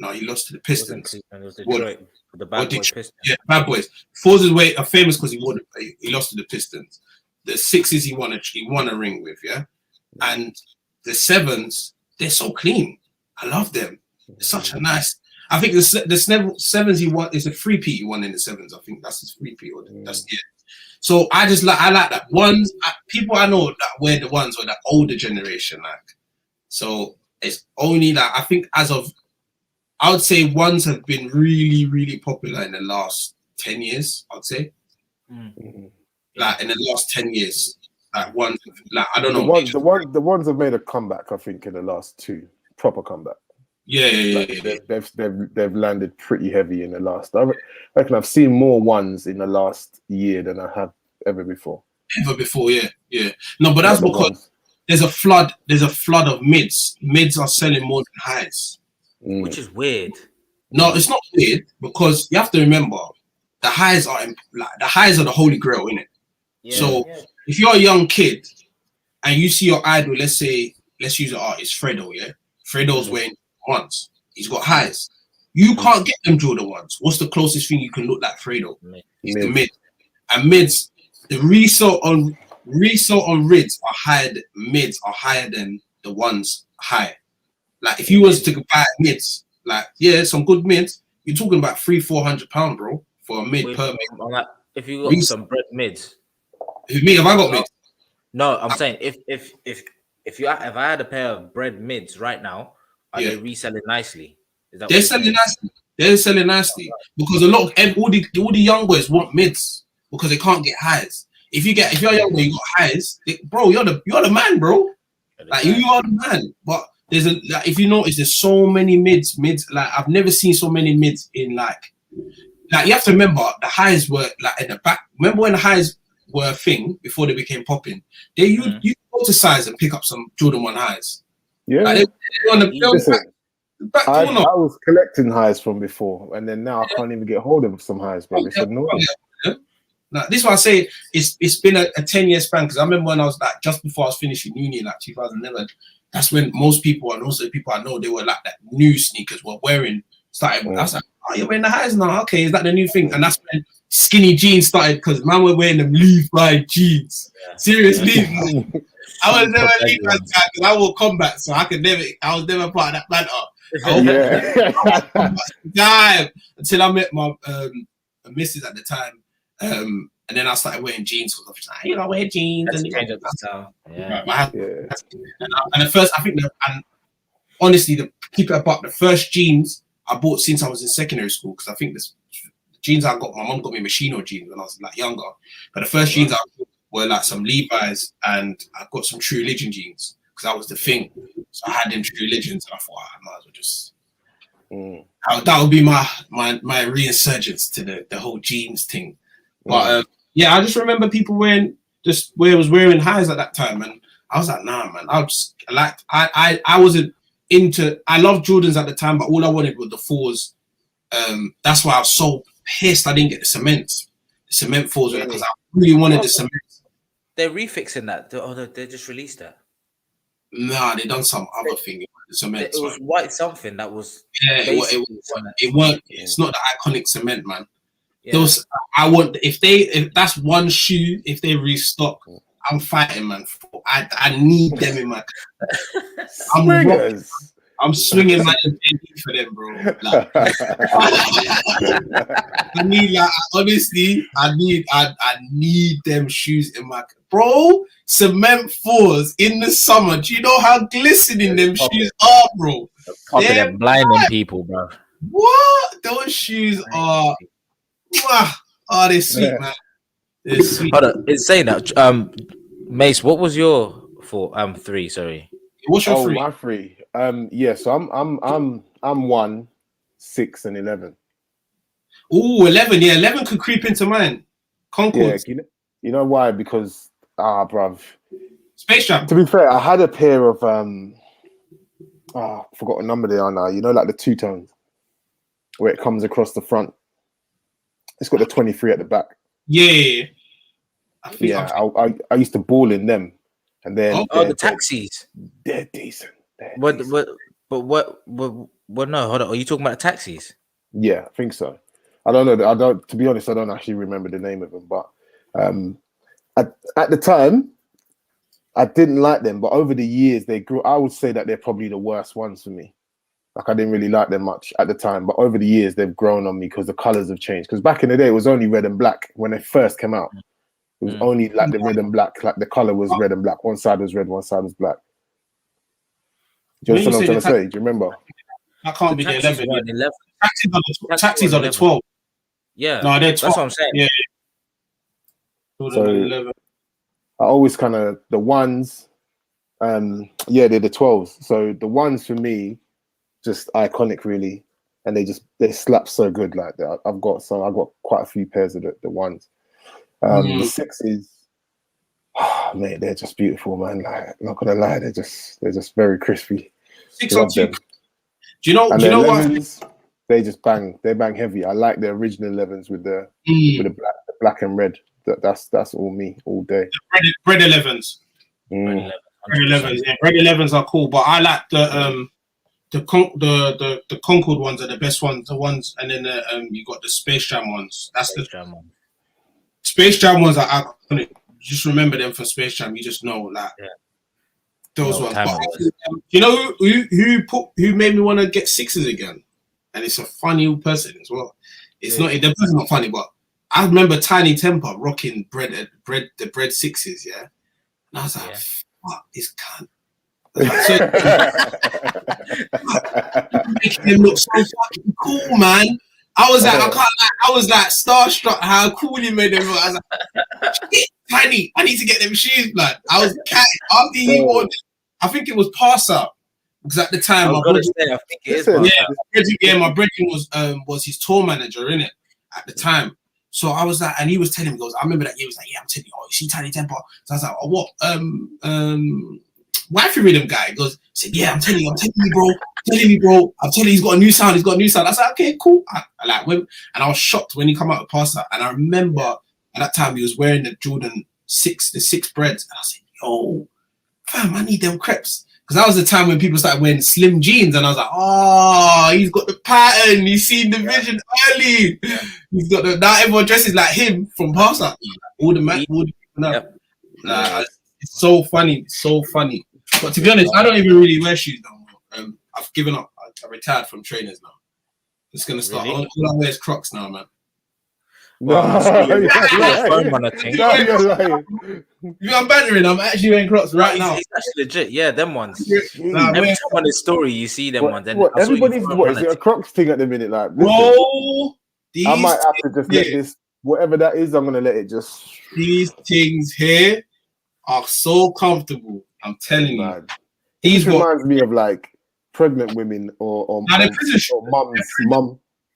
No, he lost to the
It wasn't
Pistons.
Cleveland, it was Detroit. The bad boy Pistons.
Yeah, bad boys. Fours is are famous because he lost to the Pistons. The sixes he won a ring with, yeah. And the sevens, they're so clean. I love them. It's such a nice. I think the sevens he won is a three-peat he won in the sevens. I think that's his three-peat. That's it. So I like that. Ones people I know that wear the ones or the older generation, like. So it's only that I think I would say ones have been really, really popular in the last 10 years, I'd say. Like in the last 10 years. Like ones, like I don't know.
The ones have made a comeback, I think, in the last 2 proper comeback.
Yeah.
They've landed pretty heavy in the last. I reckon I've seen more ones in the last year than I have ever before.
Yeah. No, but that's because there's a flood of mids. Mids are selling more than highs.
Which is weird.
No, it's not weird because you have to remember the highs are the holy grail, innit?
Yeah,
so if you're a young kid and you see your idol, let's use an artist, Fredo, yeah? Fredo's wearing ones. He's got highs. You can't get them Jordan ones. What's the closest thing you can look like Fredo? He's the mid. And mids, the resale on rids are higher. Mids are higher than the ones high. Like if you was to buy mids, like some good mids, you're talking about £300-400, bro, for a mid per mid.
Like, if you got some bread mids.
Me, have I got mids?
No, I'm saying if I had a pair of bread mids right now, are they reselling nicely?
They're selling nicely. They're selling nicely because a lot of all the young boys want mids because they can't get highs. If you're a young boy, you got highs, bro. You're the man, bro. Like you are the man. But if you notice, there's so many mids. Like I've never seen so many mids in like you have to remember the highs were like in the back. Remember when the highs were a thing before they became popping? You go to size and pick up some Jordan 1 highs. Yeah, like they on the back
I was collecting highs from before, and then now I can't even get hold of some highs, bro. It's annoying.
Now, this is why I say it's been a 10-year span, because I remember when I was like just before I was finishing uni in like 2011, that's when most people and also the people I know, they were like that new sneakers were wearing started. I was like, oh, you're wearing the highs now? Okay, is that the new thing? And that's when skinny jeans started, because man were wearing them Levi jeans. Yeah. Seriously. I was never Levi's guy because I wore combat, so I was never part of that banter. Dive until I met my missus at the time. And then I started wearing jeans because I was like, I wear jeans. And at first, I think and honestly, to keep it apart, the first jeans I bought since I was in secondary school, because I think the jeans I got, my mom got me Machino jeans when I was like younger. But the first jeans I bought were like some Levi's, and I got some True Religion jeans because that was the thing. So I had them True Religions, and I thought I might as well just. That would be my reinsurgence to the whole jeans thing. But I just remember people wearing highs at that time, and I was like, nah, man. I wasn't into. I loved Jordans at the time, but all I wanted were the 4s. That's why I was so pissed I didn't get the cement 4s because I really wanted the cement.
They're refixing that. They just released that.
Nah, they done some other thing. The cement.
It was white something that was.
Yeah, it weren't. It's not the iconic cement, man. Yeah. If that's one shoe, if they restock, I'm fighting, man. I need them in my. I'm swinging my MP for them, bro. Like, I need them shoes in my, bro. Cement 4s in the summer. Do you know how glistening them shoes are, bro?
They're blinding people, bro.
What? Those shoes are. Oh, they're sweet, man. They're sweet.
Hold on, it's saying that. Mace, what was your 3? Sorry.
What's your 3?
My 3. So I'm 1, 6, and 11.
Ooh, 11. Yeah, 11 could creep into mine. Concord.
Yeah, you know why? Because bruv.
Space Jam.
To be fair, I had a pair of I forgot what number they are now. You know, like the 2-tones where it comes across the front. It's got the 23 at the back.
Yeah.
I used to ball in them, and then
the taxis.
They're decent.
What But what? No, hold on. Are you talking about taxis?
Yeah, I think so. I don't know. I don't. To be honest, I don't actually remember the name of them. But at the time, I didn't like them. But over the years, they grew. I would say that they're probably the worst ones for me. Like I didn't really like them much at the time. But over the years, they've grown on me because the colors have changed. Because back in the day, it was only red and black when they first came out. It was only like the red and black. Like the color was red and black. One side was red, one side was black. Do you understand what I'm trying to say? Do you remember?
I can't be the 11.
11.
Taxis are the 12.
Yeah,
no, they're 12.
That's what I'm saying.
Yeah.
So 11. I always kind of the ones. Yeah, they're the 12s. So the ones for me, just iconic, really, and they slap so good like that. I've got quite a few pairs of the ones. The 6s. Oh, mate, they're just beautiful, man. Like, I'm not gonna lie, they're just very crispy.
6 on 2. Do you know what?
They just bang. They bang heavy. I like the original 11s with the black and red. That's all me all day.
The red 11s. Red 11s. Yeah, red 11s are cool, but I like the Concord ones are the best ones. The ones, and then you got the Space Jam ones. That's the Space Jam ones are iconic. Just remember them for Space Jam. You just know those ones. But, you know who made me want to get 6s again, and it's a funny person as well. It's not the person's not funny, but I remember Tiny Temper rocking the bread 6s, yeah. And I was like, fuck this cunt. Making him look so fucking cool, man. I was like, I was like starstruck how cool he made them look. I was like, shit, Tiny, I need to get them shoes, blood. I was catting after he wore them. I think it was pass up because at the time my brother,
I think it is.
My brother was his tour manager in it at the time. So I was like, and he was telling me, he goes, I remember that he was like, yeah, I'm telling you, you see Tiny Temper. So I was like, oh, what? Wifey rhythm guy. He goes, said, yeah, I'm telling you, bro. I'm telling you, he's got a new sound. I was like, okay, cool. I went, and I was shocked when he come out with Pasta. And I remember at that time he was wearing the Jordan 6, the 6 breads. And I said, yo, fam, I need them crepes. Because that was the time when people started wearing slim jeans, and I was like, oh, he's got the pattern. He's seen the vision early. He's got now everyone dresses like him from Pasta. All the people now. It's so funny, But to be honest, I don't even really wear shoes no more. I've given up. I retired from trainers now. It's gonna start. Really? All I wear is Crocs now, man.
You're lying.
I'm bantering. I'm actually wearing Crocs right now.
It's actually legit. Yeah, them ones. Every time on the story, you see them ones.
Everybody's is it a Crocs thing at the minute? Like,
bro,
I might have to just let this, whatever that is. I'm gonna let it just.
These things here are so comfortable. I'm telling you.
These reminds me of like pregnant women or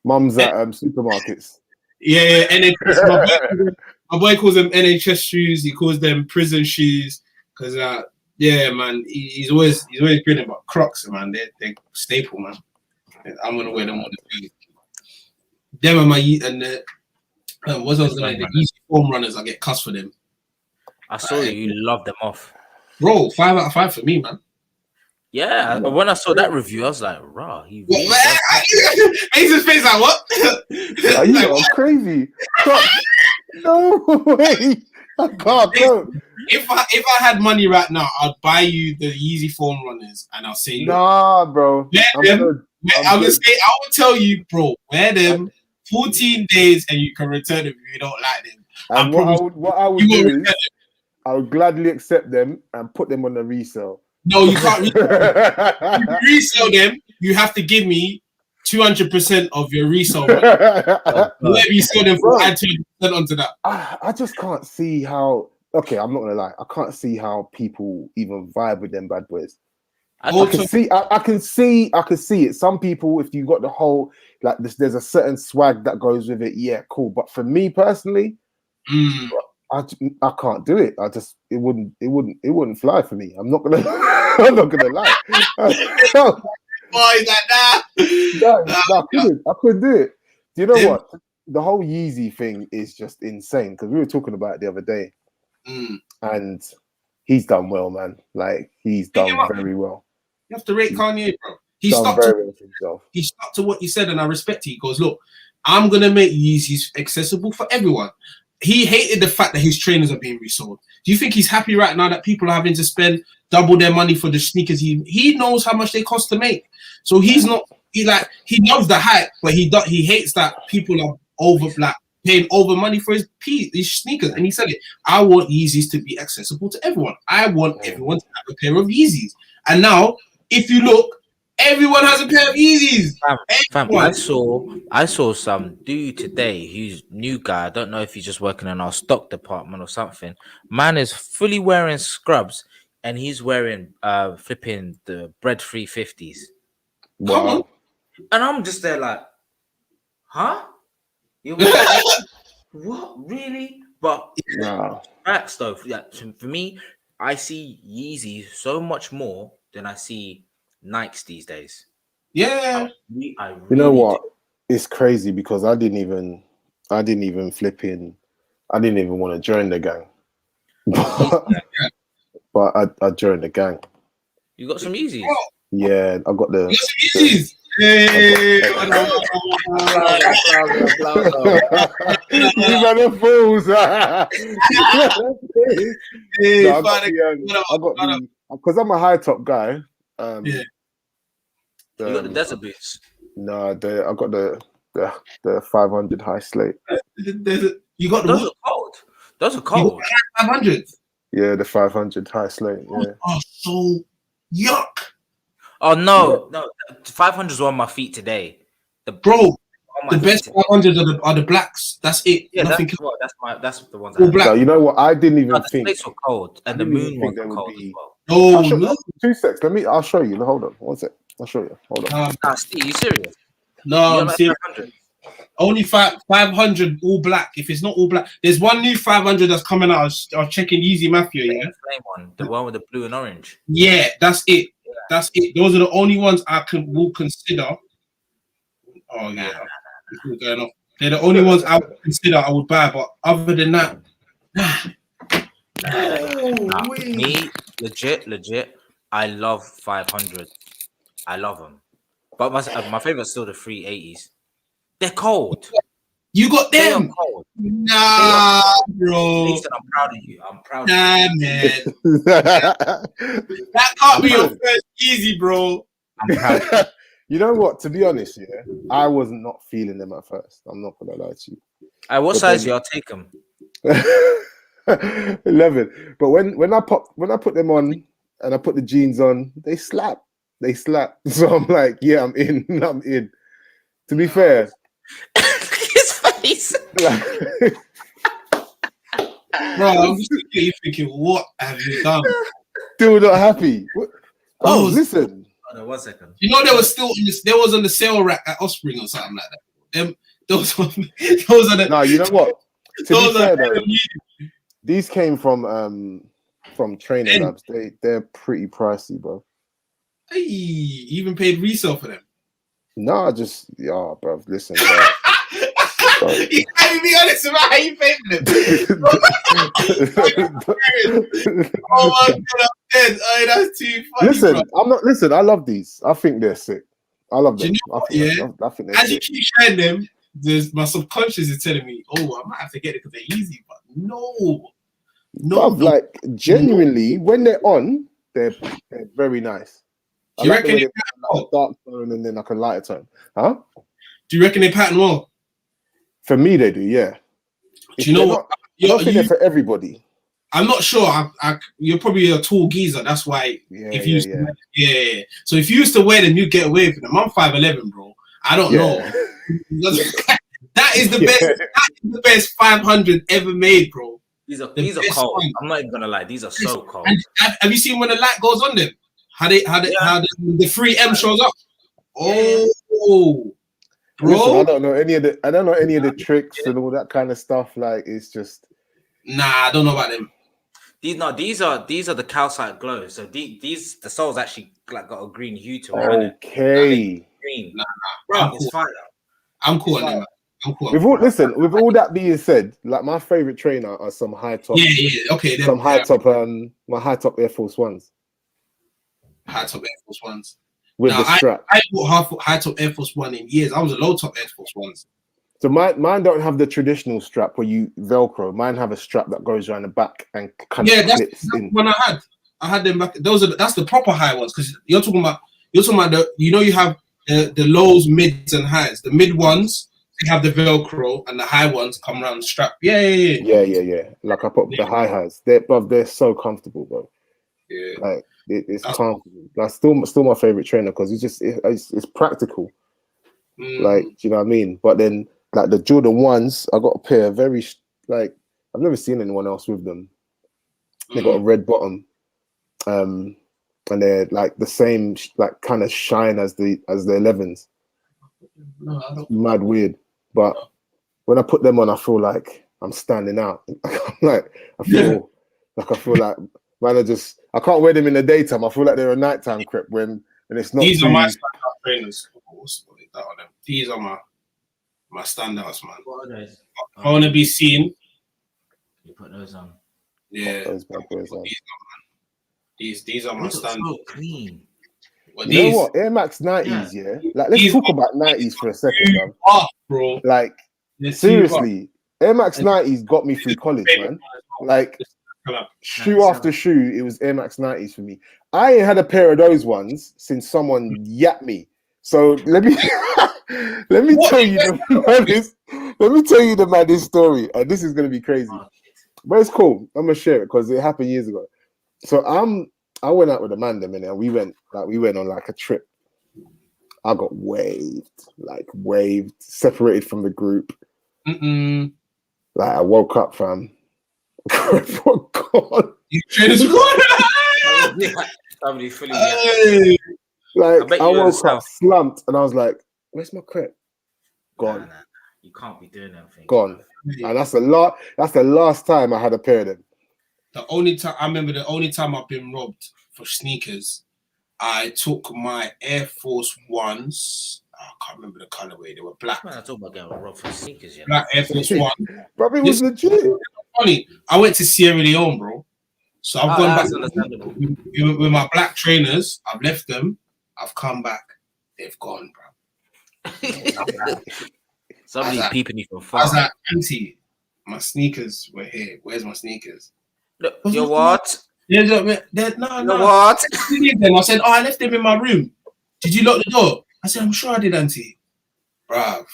mums at supermarkets.
Yeah, NHS. My boy calls them NHS shoes. He calls them prison shoes because, man, he's always grinning about Crocs, man. They're staple, man. I'm gonna wear them on the field. Them and the easy foam runners. I get cussed for them.
I saw you love them off,
bro. 5 out of 5 for me, man.
Yeah, when I saw that review, I was like, "Raw." He's
his face like, what?
Are you like, crazy? No way! I can't go.
If I had money right now, I'd buy you the Yeezy foam runners, and I'll say,
nah, bro.
I would tell you, bro, wear them 14 days, and you can return them if you don't like them.
And what I would do is, I would gladly accept them and put them on the resale.
No, you can't resell them. You have to give me 200% of your resale money. Whatever you sell them for, add 200% onto that.
I just can't see how. Okay, I'm not gonna lie. I can't see how people even vibe with them bad boys. I can see it. Some people, if you got the whole like this, there's a certain swag that goes with it. Yeah, cool. But for me personally, I can't do it. It wouldn't fly for me. I'm not gonna lie.
Boy,
I couldn't do it. Do you know what? The whole Yeezy thing is just insane because we were talking about it the other day, and he's done well, man. Like he's done very well.
You have to rate Kanye, bro. He stuck to what he said, and I respect it. He goes, look, I'm gonna make Yeezys accessible for everyone. He hated the fact that his trainers are being resold. Do you think he's happy right now that people are having to spend double their money for the sneakers? He knows how much they cost to make. So he's not he loves the hype, but he hates that people are paying over money for his sneakers. And he said it. I want Yeezys to be accessible to everyone. I want everyone to have a pair of Yeezys. And now, if you look, everyone has a pair of Yeezys.
Fam, I saw some dude today who's new guy. I don't know if he's just working in our stock department or something. Man is fully wearing scrubs and he's wearing flipping the bread 350s.
Wow.
And I'm just there like, huh? You what really? But facts though, for me, I see Yeezy so much more than I see Nikes these days.
Yeah,
I really you know what? It's crazy because I didn't even want to join the gang, but I joined the gang.
You got some Yeezys?
Yeah, I got the.
Yeezys. Hey,
you man are fools. I got because I'm a high top guy.
You got the desert boots.
No, I got the 500 high slate.
You got
those are cold. Those are cold.
500.
Yeah, the 500 high slate. Yeah.
Oh, so yuck.
Oh no, 500s were on my feet today.
The best 500s are the blacks. That's it.
Yeah,
nothing.
That's the ones.
All black. No, you know what? I didn't even think.
The were cold, and the moon ones were cold as well.
Oh, 2 seconds. I'll show you. Hold on, 1 sec. I'll show you. Hold on.
Steve, you serious?
No, I'm serious. Only 500 all black. If it's not all black, there's one new 500 that's coming out. I was checking Yeezy Mafia. Yeah,
the one with the blue and orange.
Yeah, that's it. That's it. Those are the only ones I will consider. Oh yeah, they're the only ones I would consider I would buy. But other than that,
me legit. I love 500. I love them, but my favorite is still the 380s. They're cold.
You got them?
They are cold.
Nah, bro.
Listen, I'm proud of you. I'm proud
of you. Man. That can't be your first Yeezy, bro.
I'm proud of you.
You know what? To be honest, yeah, I was not feeling them at first. I'm not gonna lie to you.
What size? I'll take them.
11. But when I put them on and I put the jeans on, they slap. So I'm like, yeah, I'm in. To be fair.
His face.
Bro, I'm just thinking, what have you done?
Still not happy. Oh, listen.
Oh, no, 1 second.
You know, there was on the sale rack at Offspring or something like that. Those are the.
No, you know what? To be fair, though, these came from Trainer Headz. They're pretty pricey, bro.
Hey, you even paid resale for them?
No, bro. Listen, bro.
You can't even be honest about how you paid for them. Oh my god, I'm dead. Oh, that's too funny.
Listen, I love these. I think they're sick. I love them.
I think they're sick. You keep sharing them, my subconscious is telling me, I might have to get it because they're easy, but no.
Like genuinely, when they're on, they're very nice.
Do you reckon
they like a dark tone and then like a lighter tone? Huh?
Do you reckon they pattern well?
For me, they do. Yeah.
Do you know what?
I don't think they're for everybody.
I'm not sure. You're probably a tall geezer. That's why. Yeah. So if you used to wear them, you get away with them. I'm 5'11", bro. I don't know. That is the best. That is the best 500 ever made, bro.
These are cold. One. I'm not even gonna lie. These are so cold.
And have you seen when the light goes on them? How the 3M shows up? Oh, bro.
Listen, I don't know any of the tricks and all that kind of stuff. Like it's just.
Nah, I don't know about them.
These are the calcite glow. So the soles actually like got a green hue to it.
Okay.
Green.
Nah,
bro, it's fire.
I'm cool on them.
With all that being said, like my favorite trainer are some high top.
Yeah. Okay.
High top. My high top Air Force Ones.
High top Air Force Ones.
with the strap.
I bought high top Air Force One in years. I was a low top Air Force Ones.
So mine don't have the traditional strap where you Velcro. Mine have a strap that goes around the back and kind of clips in.
When I had them back. That's the proper high ones, because you're talking about the, you have the lows, mids, and highs. The mid ones, they have the Velcro, and the high ones come around the strap. Yeah.
Like I put the highs. They're so comfortable, bro.
Yeah.
Like it's comfortable. That's still my favorite trainer because it's practical. Like, do you know what I mean? But then like the Jordan 1s, I got a pair very like I've never seen anyone else with them. They got a red bottom, and they're like the same like kind of shine as the 11s. Mad weird, but when I put them on, I feel like I'm standing out. I feel like man, I can't wear them in the daytime. I feel like they're a nighttime crep when it's not.
These are my standout trainers. These are my standouts, man.
What are those?
I want to be seen.
You put those on.
Yeah. These are my standouts.
So clean.
Well,
you know what? Air Max 90s, yeah. Like let's talk about 90s for a second,
bro.
Like seriously, Air Max 90s got me through college, man. Like shoe after shoe, it was Air Max 90s for me. I ain't had a pair of those ones since someone yapped me. So let me tell you the maddest story. And this is gonna be crazy, but it's cool. I'm gonna share it because it happened years ago. So I went out with Amanda, man, and we went on like a trip. I got waved, separated from the group. Like I woke up, fam. God.
You trainers gone.
Somebody fully.
Like I woke up slumped, and I was like, "Where's my crep?" Gone.
Nah. You can't be doing that thing.
Gone. And that's the last time I had a pair of them.
The only time I've been robbed for sneakers, I took my Air Force Ones. I can't remember the colorway. They were black.
Man, I talk about getting robbed for sneakers. Yeah.
Black Air Force One.
Probably was legit.
Funny. I went to Sierra Leone, bro. So I've gone back with my black trainers. I've left them. I've come back. They've gone, bro.
Somebody's peeping you from far.
I was like, Auntie, my sneakers were here. Where's my sneakers?
Look, you what?
No.
What?
I said, I left them in my room. Did you lock the door? I said, I'm sure I did, Auntie. Bruv,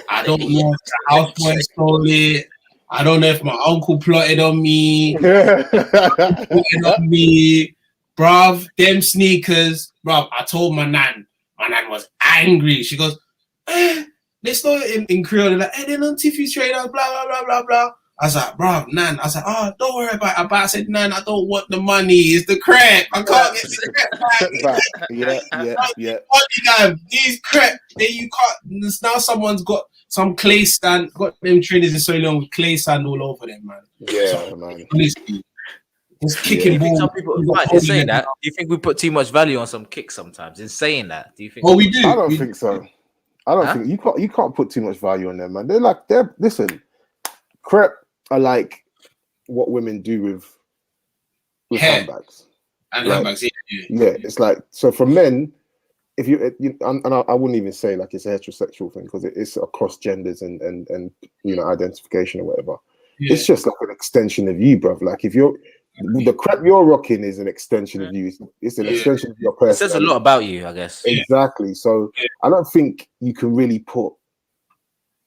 I don't know if the houseboy stole it. I don't know if my uncle plotted on me. Bruv, them sneakers. Bruv, I told my nan. My nan was angry. She goes, they stole it in Creole. They're like, they're on Tiffy trainers, blah, blah, blah, blah, blah. I was like, bruv, nan. I was like, don't worry about it. But I said, nan, I don't want the money. It's the crap. I can't get the crap. Yeah. These crap. Then you can't. Now someone's got some clay sand, got them trainers in so long with clay sand all over them, man.
Yeah, man.
Honestly, just kicking balls.
Some people, in saying that, do you think we put too much value on some kicks sometimes? In saying that, do you think?
Oh, we do.
I don't think so. I don't think you can't put too much value on them, man. Listen, crep are like what women do with handbags.
And handbags,
yeah. It's like, so for men, if I wouldn't even say like it's a heterosexual thing because it's across genders and identification or whatever. Yeah. It's just like an extension of you, bruv. Like if the crap you're rocking is an extension of you. It's an extension of your person.
It says a lot about you, I guess.
Exactly. So I don't think you can really put.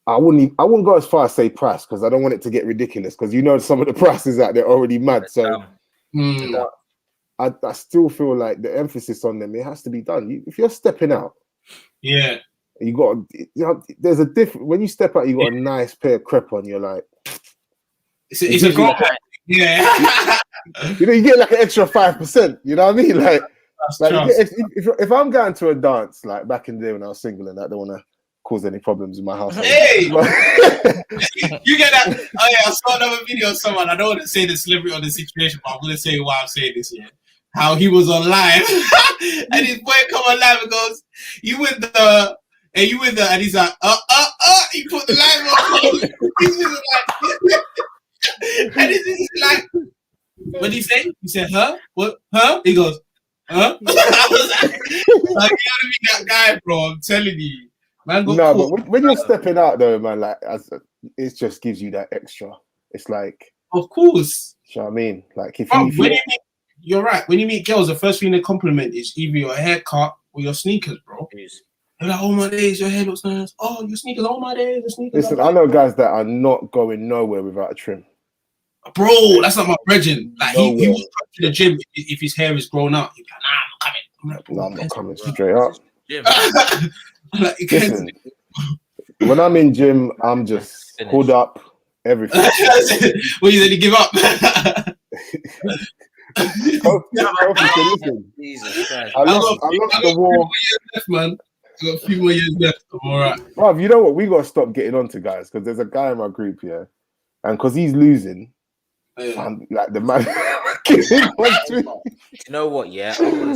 I wouldn't go as far as say price because I don't want it to get ridiculous because some of the prices out there are already mad. So I still feel like the emphasis on them, it has to be done. If you're stepping out, you got there's a different when you step out, you got a nice pair of crep on. You're like,
it's a goal. Yeah,
you get like an extra 5%. You know what I mean? Like if I'm going to a dance like back in the day when I was single and I don't want to cause any problems in my house.
Hey, you get that? Oh yeah, I saw another video of someone. I don't want to say the celebrity or the situation, but I'm gonna say why I'm saying this here. How he was on live and his boy come on live and goes, you with the, and he's like, he put the live on. He's like, and he's like, what did he say? He said, huh? What? Huh? He goes, Huh? I was like, you gotta be that guy, bro. I'm telling you. Man got caught.
But when you're stepping out though, man, like it just gives you that extra. It's like,
of course.
You know what I mean? Like if
you're right. When you meet girls, the first thing they compliment is either your haircut or your sneakers, bro. They're like, oh my days, your hair looks nice. Oh, your sneakers, oh my days, your sneakers.
Listen, I know guys that are not going nowhere without a trim.
Bro, that's not my brethren. Like he will come to the gym if his hair is grown out. He'll be like, nah, I'm not coming. I'm like,
no, I'm not coming straight up.
I'm like,
listen, when I'm in gym, I'm just hood up, everything.
Well, you said you give up.
Listen,
Jesus Christ.
I lost the war.
Left, man. I got a few more years left. I'm all right.
Bruv, you know what? We got to stop getting on to guys because there's a guy in my group here, and because he's losing, I'm like the man.
You know what? Yeah,
getting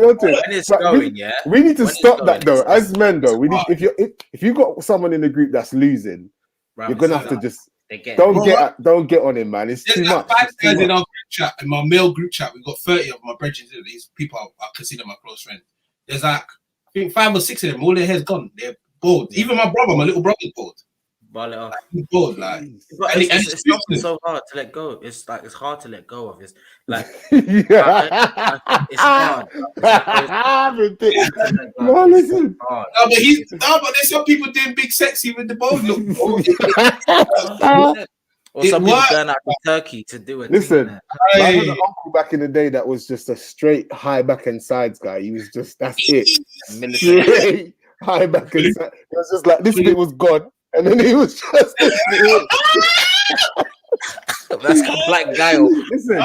onto it.
When it's going,
we need to stop that though. As men, though, we need if you got someone in the group that's losing, you're gonna have to just don't get on him, man. It's too much.
5 guys in our group chat, in my male group chat. We've got 30 of my brethren. These people I consider my close friends. There's like I think 5 or 6 of them. All their hair's gone. They're bald. Even my brother, my little brother's bald. He's bald, like.
It's so hard to let go. It's hard to let go of. It's like
it's
hard.
No, listen.
No, but there's some people doing big sexy with the bald look.
Or some people going out to Turkey to do it.
Listen, I had an uncle back in the day that was just a straight high back and sides guy. He was just that's it. Straight high back and sides. It was just like this bit was gone. And then he was just
that's a black guy.
Listen,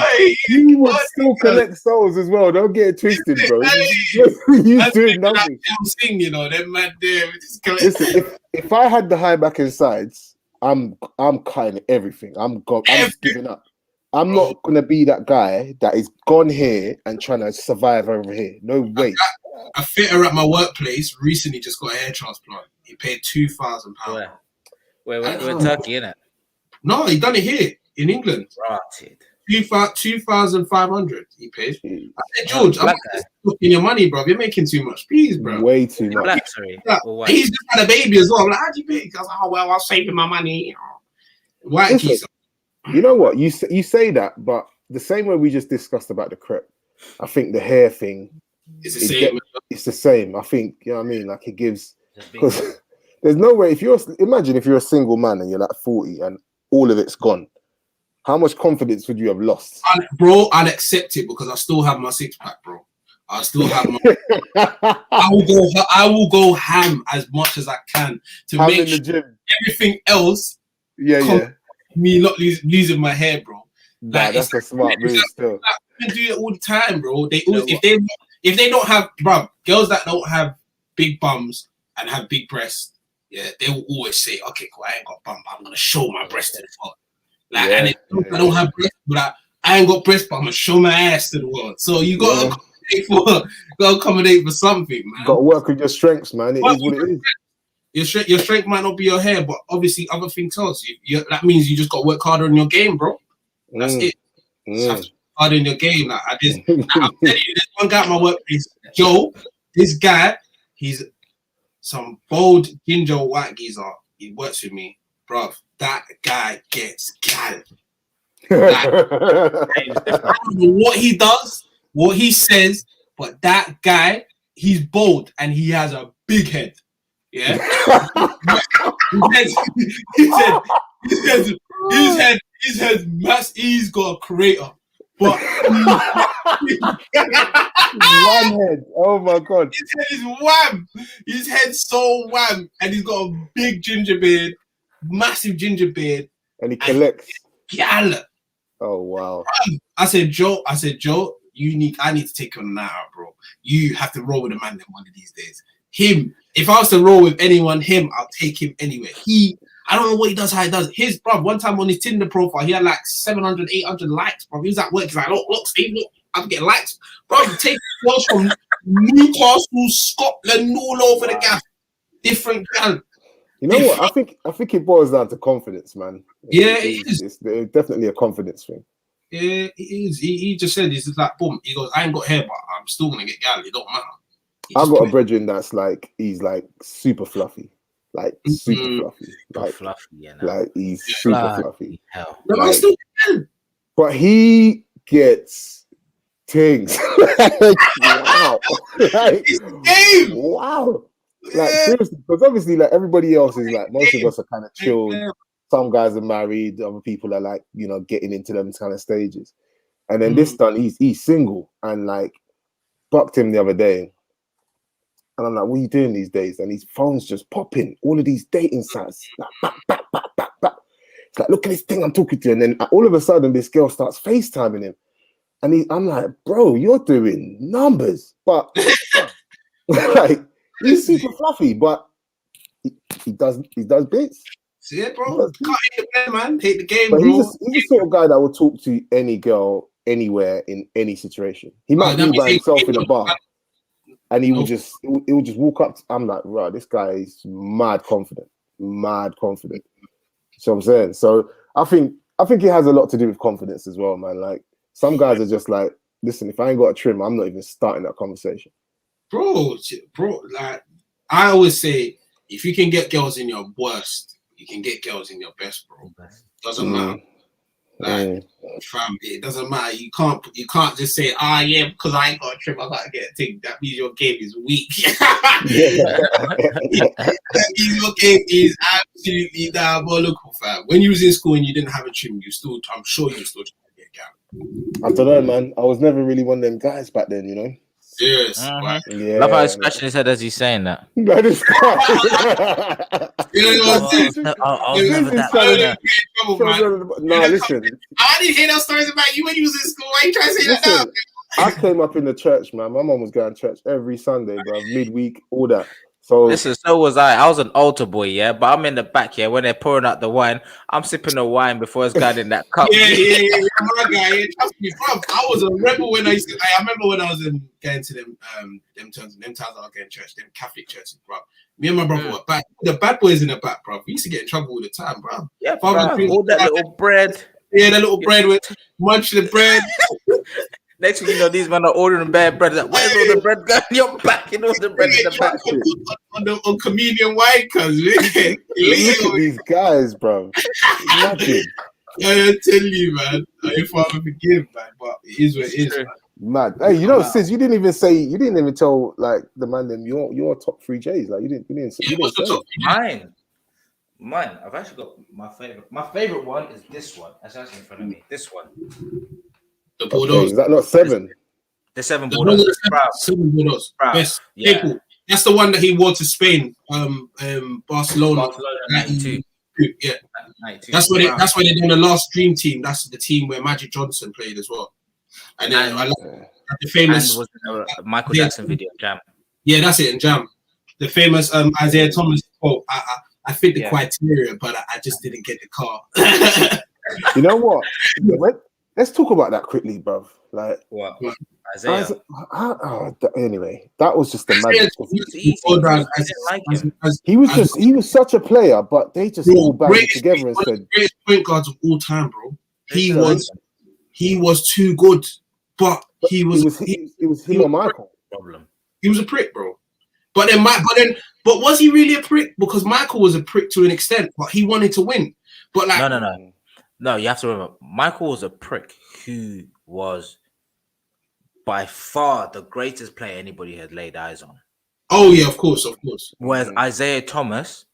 he would still collect souls as well. Don't get it twisted, bro. He's doing nothing.
You know, that man there.
Listen, if I had the high back and sides, I'm cutting everything. I'm just giving up. I'm not gonna be that guy that is gone here and trying to survive over here. No way.
A fitter at my workplace recently just got a hair transplant. He paid £2,000.
We're Turkey, innit?
No, he done it here in England.
Rotted.
2,500 he paid. I said, George, I'm looking your money, bro. You're making too much. Please, bro.
Way too much.
Black, sorry.
He's just had a baby as well. I'm like, how'd you pay? I was like, oh, well, I'm saving my money. White keys.
You know what? You say that, but the same way we just discussed about the crep, I think the hair thing,
it's the same.
It's the same. I think, you know what I mean? Like it gives, because there's no way, imagine if you're a single man and you're like 40 and all of it's gone. How much confidence would you have lost?
Bro, I'll accept it because I still have my 6-pack, bro. I still have my. I will go ham as much as I can to make sure everything else. Me not losing my hair, bro.
Like, that's a smart move. Still,
I do it all the time, bro. They always, if they don't have, bro, girls that don't have big bums and have big breasts, they will always say, "Okay, cool, I ain't got bum, but I'm gonna show my breast to the world." Like, and I don't have breasts, but I ain't got breasts, but I'm gonna show my ass to the world. So you gotta accommodate for something, man.
Got to work with your strengths, man. It is what it is.
Your strength might not be your hair, but obviously other things else. That means you just got to work harder in your game, bro. That's it. You have to work harder in your game. Like, I'm telling you, there's one guy at my workplace, Joe. This guy, he's some bold ginger white geezer. He works with me, bro. That guy gets gal. Like, I don't know what he does, what he says, but that guy, he's bold and he has a big head. Yeah, his head mass. He's got a crater, but
one head. Oh my god,
his head is wham. His head's so wham, and he's got a big ginger beard, massive ginger beard,
and he collects.
Gal.
Oh wow.
I said, Joe. I need to take you on that out, bro. You have to roll with a man then one of these days. Him. If I was to roll with anyone, I'll take him anywhere. I don't know what he does, how he does. His, bro, one time on his Tinder profile, he had like 700, 800 likes, bro. He was at work, he's like, look, Steve, look, I'm getting likes. Bro, take girls from Newcastle, Scotland, all over the gaff. Different gal.
You know what? I think it boils down to confidence, man.
Yeah, it is.
It's definitely a confidence thing.
Yeah, it is. He just said, he's just like, boom. He goes, I ain't got hair, but I'm still gonna get gal. It don't matter.
I've got a brethren that's like, he's like super fluffy. Like super fluffy. Like
fluffy, yeah.
Like he's super fluffy.
Hell.
Like, but he gets things. Wow. Like, wow. Like seriously, because obviously, like everybody else is like, most of us are kind of chilled. Some guys are married, other people are like, you know, getting into them kind of stages. And then this done, he's single, and like bucked him the other day. And I'm like, what are you doing these days? And his phone's just popping, all of these dating sites, like back. It's like, look at this thing I'm talking to. And then all of a sudden, this girl starts FaceTiming him. And I'm like, bro, you're doing numbers. But like, he's super fluffy, but he does bits.
See it, bro? Can't hate the game, man. Hate the game,
but
bro.
He's the sort of guy that will talk to any girl, anywhere, in any situation. He might be by himself in a bar. And he will just walk up. I'm like, right, this guy is mad confident. You know what I'm saying? So I think it has a lot to do with confidence as well, man. Like some guys are just like, listen, if I ain't got a trim, I'm not even starting that conversation.
Bro, like I always say, if you can get girls in your worst, you can get girls in your best, bro. Doesn't matter. Like, fam, it doesn't matter. You can't just say, yeah, because I ain't got a trim, I gotta get a thing. That means your game is weak. That means your game is absolutely diabolical, fam. When you was in school and you didn't have a trim, I'm sure you still trying to get gal.
I don't know, man. I was never really one of them guys back then, you know.
Serious.
Yeah. Love how he's scratching his head as he's saying that.
That is
I didn't hear those stories about you when you was in school. Why you trying to say that now?
I came up in the church, man. My mom was going to church every Sunday, bro. Midweek, all that. So
listen, so was I. I was an altar boy, yeah, but I'm in the back here when they're pouring out the wine. I'm sipping the wine before it's got in that cup.
Yeah, my guy. Yeah, trust me, bro. I was a rebel when I remember when I was going to them times I was going to church, them Catholic churches, bro. Me and my brother were back. The bad boys in the back, bro. We used to get in trouble all the time, bro.
Yeah, bro. All that little bread.
Yeah, that little bread with munching the bread.
Next thing you know, these men are ordering bad bread. Like, where's all the bread going? You're backing all the bread in the back.
On comedian wine, cuz.
Look at these guys, bro. Imagine.
I tell you, man. If I forgive, man. But it is what it is,
man. Hey, you know, Sis, you didn't even tell like the man them your top 3 J's. Like you didn't say.
Mine. I've actually got my favorite. My favorite one is this one. That's actually in front of me. This one.
The Bordeaux.
Is that not 7?
The 7 Bordeaux.
7 Bordeaux. Best. Yeah. That's the one that he wore to Spain. Barcelona
92.
Yeah. 92. That's where they're doing the last dream team. That's the team where Magic Johnson played as well. And then I like the famous
Michael Jackson video, Jam.
Yeah, that's it in Jam. The famous Isaiah Thomas quote. I fit the criteria, but I just didn't get the car.
You know what? Let's talk about that quickly, bruv. Like
what? Isaiah.
Anyway, that was just the magic.
He
was such a player, but they just all banded together and said,
greatest point guards of all time, bro. He was too good, but it was him or Michael.
Problem.
He was a prick, bro. But was he really a prick? Because Michael was a prick to an extent, but he wanted to win. But like,
no, you have to remember, Michael was a prick who was by far the greatest player anybody had laid eyes on.
Oh yeah, of course.
Whereas Isaiah Thomas,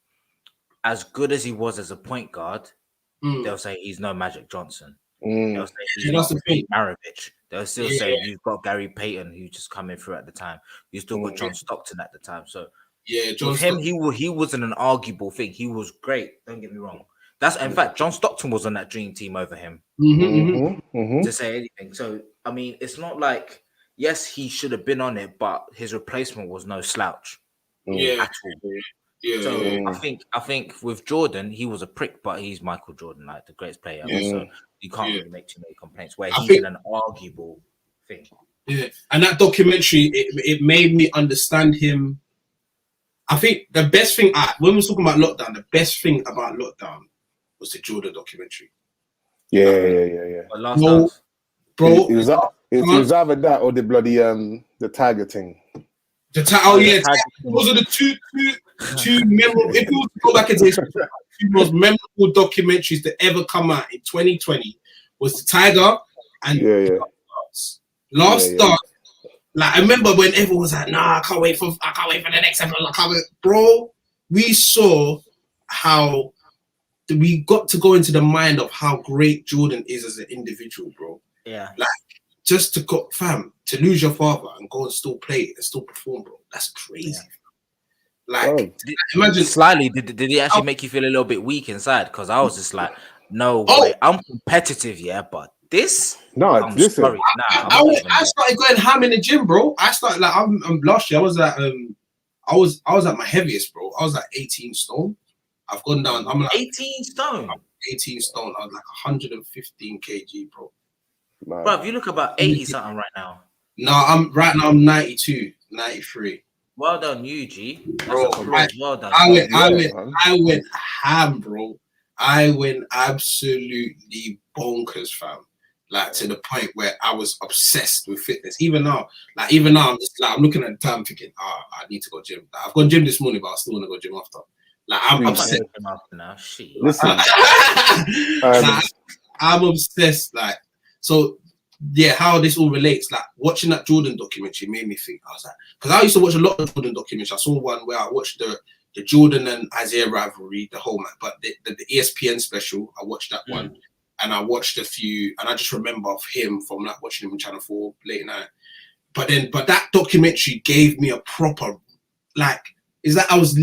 as good as he was as a point guard, they'll say he's no Magic Johnson. They'll say he's not Maravich. They'll still say you've got Gary Payton who just coming through at the time. You still got John Stockton at the time. So with him, he wasn't an arguable thing. He was great. Don't get me wrong. In fact, John Stockton was on that dream team over him. To say anything. So I mean, it's not like, yes, he should have been on it, but his replacement was no slouch. At all. I think with Jordan, he was a prick, but he's Michael Jordan, like the greatest player ever. So you can't really make too many complaints. Where he's in an arguable thing.
Yeah, and that documentary, it made me understand him. I think the best thing when we were talking about lockdown, the best thing about lockdown was the Jordan documentary.
Yeah.
bro.
It was either that or the bloody the Tiger thing.
Those are the two memorable. If you go back into history, the most memorable documentaries that ever come out in 2020 was the Tiger and Last Stars. Like I remember when everyone was like, "Nah, I can't wait for the next episode." Bro, we saw how we got to go into the mind of how great Jordan is as an individual, bro.
Yeah.
Like just to go, fam, to lose your father and go and still play and still perform, bro. That's crazy. Yeah. Like, imagine.
Slightly, did it actually make you feel a little bit weak inside? Because I was just like, no way. I'm competitive, yeah, but this.
No, listen.
Sorry.
I started going ham in the gym, bro. I started like I'm last year. I was at I was at my heaviest, bro. I was like 18 stone. I've gone down. I'm like
18 stone.
18 stone. I was like 115 kg, bro.
Man.
Bro, if you look about 80 something right now.
No, I'm 92, 93.
Well done, you G.
Bro,
well done.
I went ham, bro. I went absolutely bonkers, fam. Like to the point where I was obsessed with fitness. Even now, I'm just like I'm looking at the time thinking, I need to go gym. Like, I've gone gym this morning, but I still want to go gym after. Like I'm obsessed.
Now. Listen,
I'm obsessed. Like so, yeah. How this all relates? Like watching that Jordan documentary made me think. I was like, because I used to watch a lot of Jordan documentaries. I saw one where I watched the Jordan and Isaiah rivalry, the whole match, but the ESPN special. I watched that one. And I watched a few, and I just remember of him from like watching him on Channel 4 late night. But that documentary gave me a proper, like, is that I was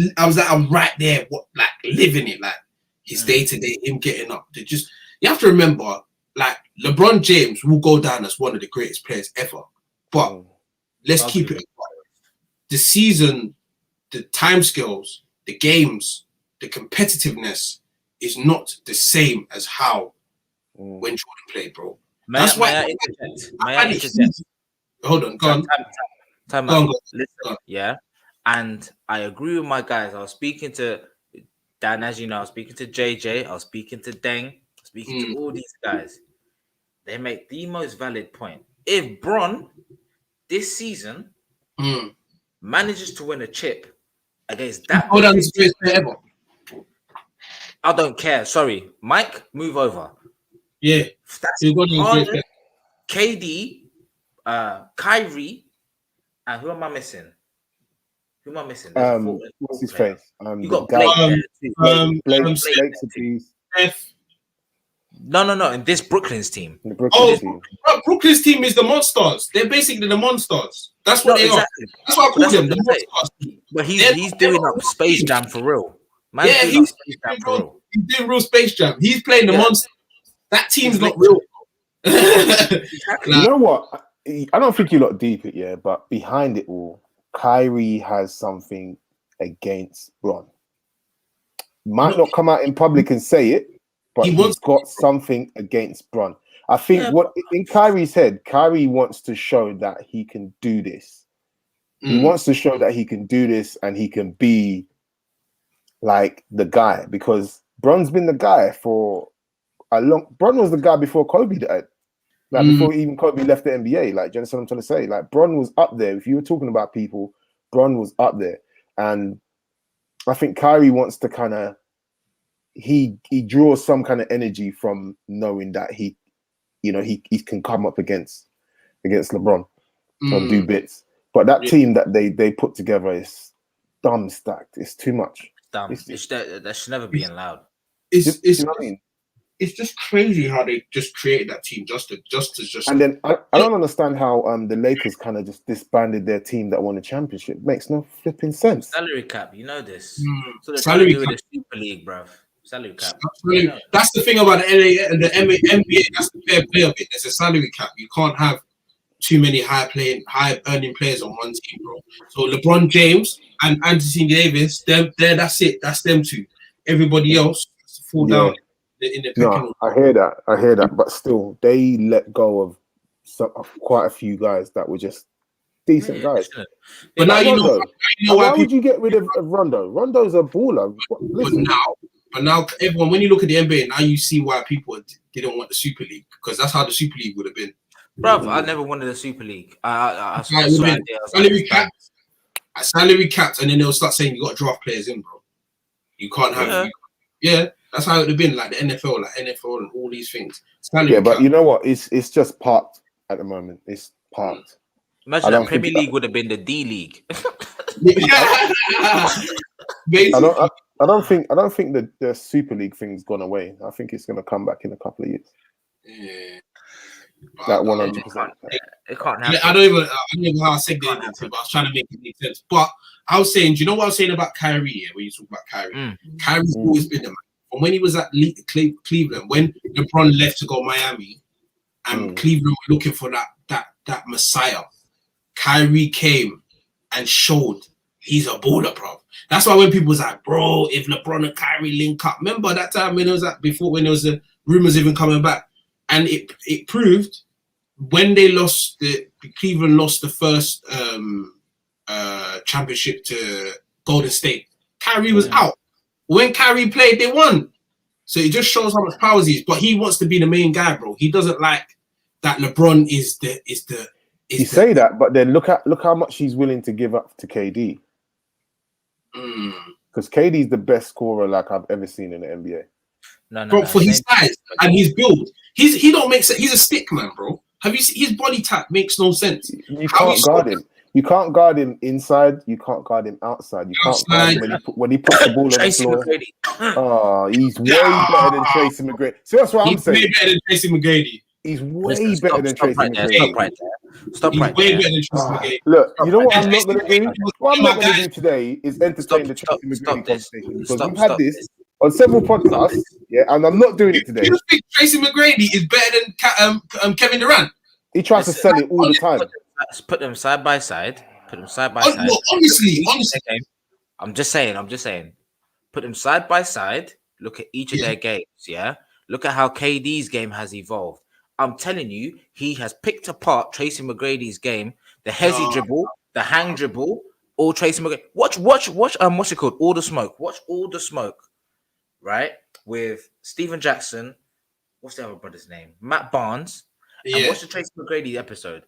right there, like living it, like his day to day, him getting up. You have to remember, like LeBron James will go down as one of the greatest players ever. But let's keep it. The season, the timescales, the games, the competitiveness is not the same as how. When Jordan played, bro. That's why
I interject?
Hold on, go on.
Time out. Listen, yeah. And I agree with my guys. I was speaking to Dan, as you know, I was speaking to JJ, I was speaking to Deng, speaking to all these guys. They make the most valid point. If Bron this season manages to win a chip against that,
ever.
I don't care. Sorry, Mike, move over.
Yeah,
that's KD, Kyrie, and who am I missing?
What's his face?
You got Blake. No. In this Brooklyn's team.
Brooklyn's team is the Monsters. They're basically the Monsters. That's what they are. That's what I call them. The Monsters.
But he's doing up Space Jam for real.
He's doing real Space Jam. He's playing the Monsters. That team's not real.
You know what? I don't think you lot deep it, yeah, but behind it all, Kyrie has something against Bron. Might not come out in public and say it, but he's got something against Bron. I think what in Kyrie's head, Kyrie wants to show that he can do this. He wants to show that he can do this and he can be like the guy, because Bron's been the guy for Bron was the guy before Kobe died. Like before even Kobe left the NBA. Like, do you understand what I'm trying to say? Like, Bron was up there. If you were talking about people, Bron was up there. And I think Kyrie wants to kind of he draws some kind of energy from knowing that he can come up against LeBron and do bits. But that team that they put together is dumb stacked. It's too much.
Dumb. That should never be allowed.
It's
you know what I mean?
It's just crazy how they just created that team just.
And then I don't understand how the Lakers kind of just disbanded their team that won the championship. Makes no flipping sense.
Salary cap, you know this. So they're trying to do the Super League, bruv. Salary cap.
That's the thing about the LA and the NBA. That's the fair play of it. There's a salary cap. You can't have too many high earning players on one team, bro. So LeBron James and Anthony Davis, that's it. That's them two. Everybody else fall down.
No, I hear that, but still, they let go of quite a few guys that were just decent guys.
But now you know
why would you get rid of Rondo? Rondo's a baller.
But now, everyone, when you look at the NBA, now you see why people didn't want the Super League, because that's how the Super League would have been.
Bruv, I never wanted a Super League. I
salary capped, and then they'll start saying you got to draft players in, bro. You can't have that's how it would have been, like the NFL, and all these things. Salary
but
capped.
you know what? It's just parked at the moment. It's parked.
Imagine that Premier League would have been the D League.
I don't think that the Super League thing's gone away. I think it's going to come back in a couple of years.
Yeah.
That 100%.
It can't happen.
I don't even know how I said that, but I was trying to make it make sense. But I was saying, do you know what I was saying about Kyrie? When you talk about Kyrie, Kyrie's always been the man. From when he was at Cleveland, when LeBron left to go Miami, and Cleveland were looking for that Messiah, Kyrie came and showed he's a baller, bro. That's why when people was like, bro, if LeBron and Kyrie link up, remember that time when it was when there was the rumors even coming back, and it proved when they Cleveland lost the first championship to Golden State. Kyrie was out. When Kyrie played, they won. So it just shows how much power he is. But he wants to be the main guy, bro. He doesn't like that LeBron is the. You
say that, but then look how much he's willing to give up to KD. Because KD's the best scorer like I've ever seen in the NBA.
No, for his size and his build, he don't make sense. He's a stick man, bro. Have you seen his body type? Makes no sense.
You can't guard him. You can't guard him inside. You can't guard him outside. You can't guard him when he puts the ball on the floor. Oh, he's way better than Tracy McGrady. So that's what I'm saying.
He's way better than Tracy McGrady.
He's way better than Tracy McGrady.
Stop right there. Way better than Tracy McGrady.
Look, you know what I'm not going to do? What I'm not going to do today is entertain the Tracy McGrady conversation because we've had this on several podcasts, and I'm not doing it today.
You think Tracy McGrady is better than Kevin Durant?
He tries to sell it all the time.
Let's put them side by side.
No, honestly,
I'm just saying. Put them side by side. Look at each of their games. Yeah. Look at how KD's game has evolved. I'm telling you, he has picked apart Tracy McGrady's game. The hezzy dribble, the hang dribble, all Tracy McGrady. Watch. What's it called? All the Smoke. Watch All the Smoke. Right, with Steven Jackson. What's the other brother's name? Matt Barnes. And watch the Tracy McGrady episode.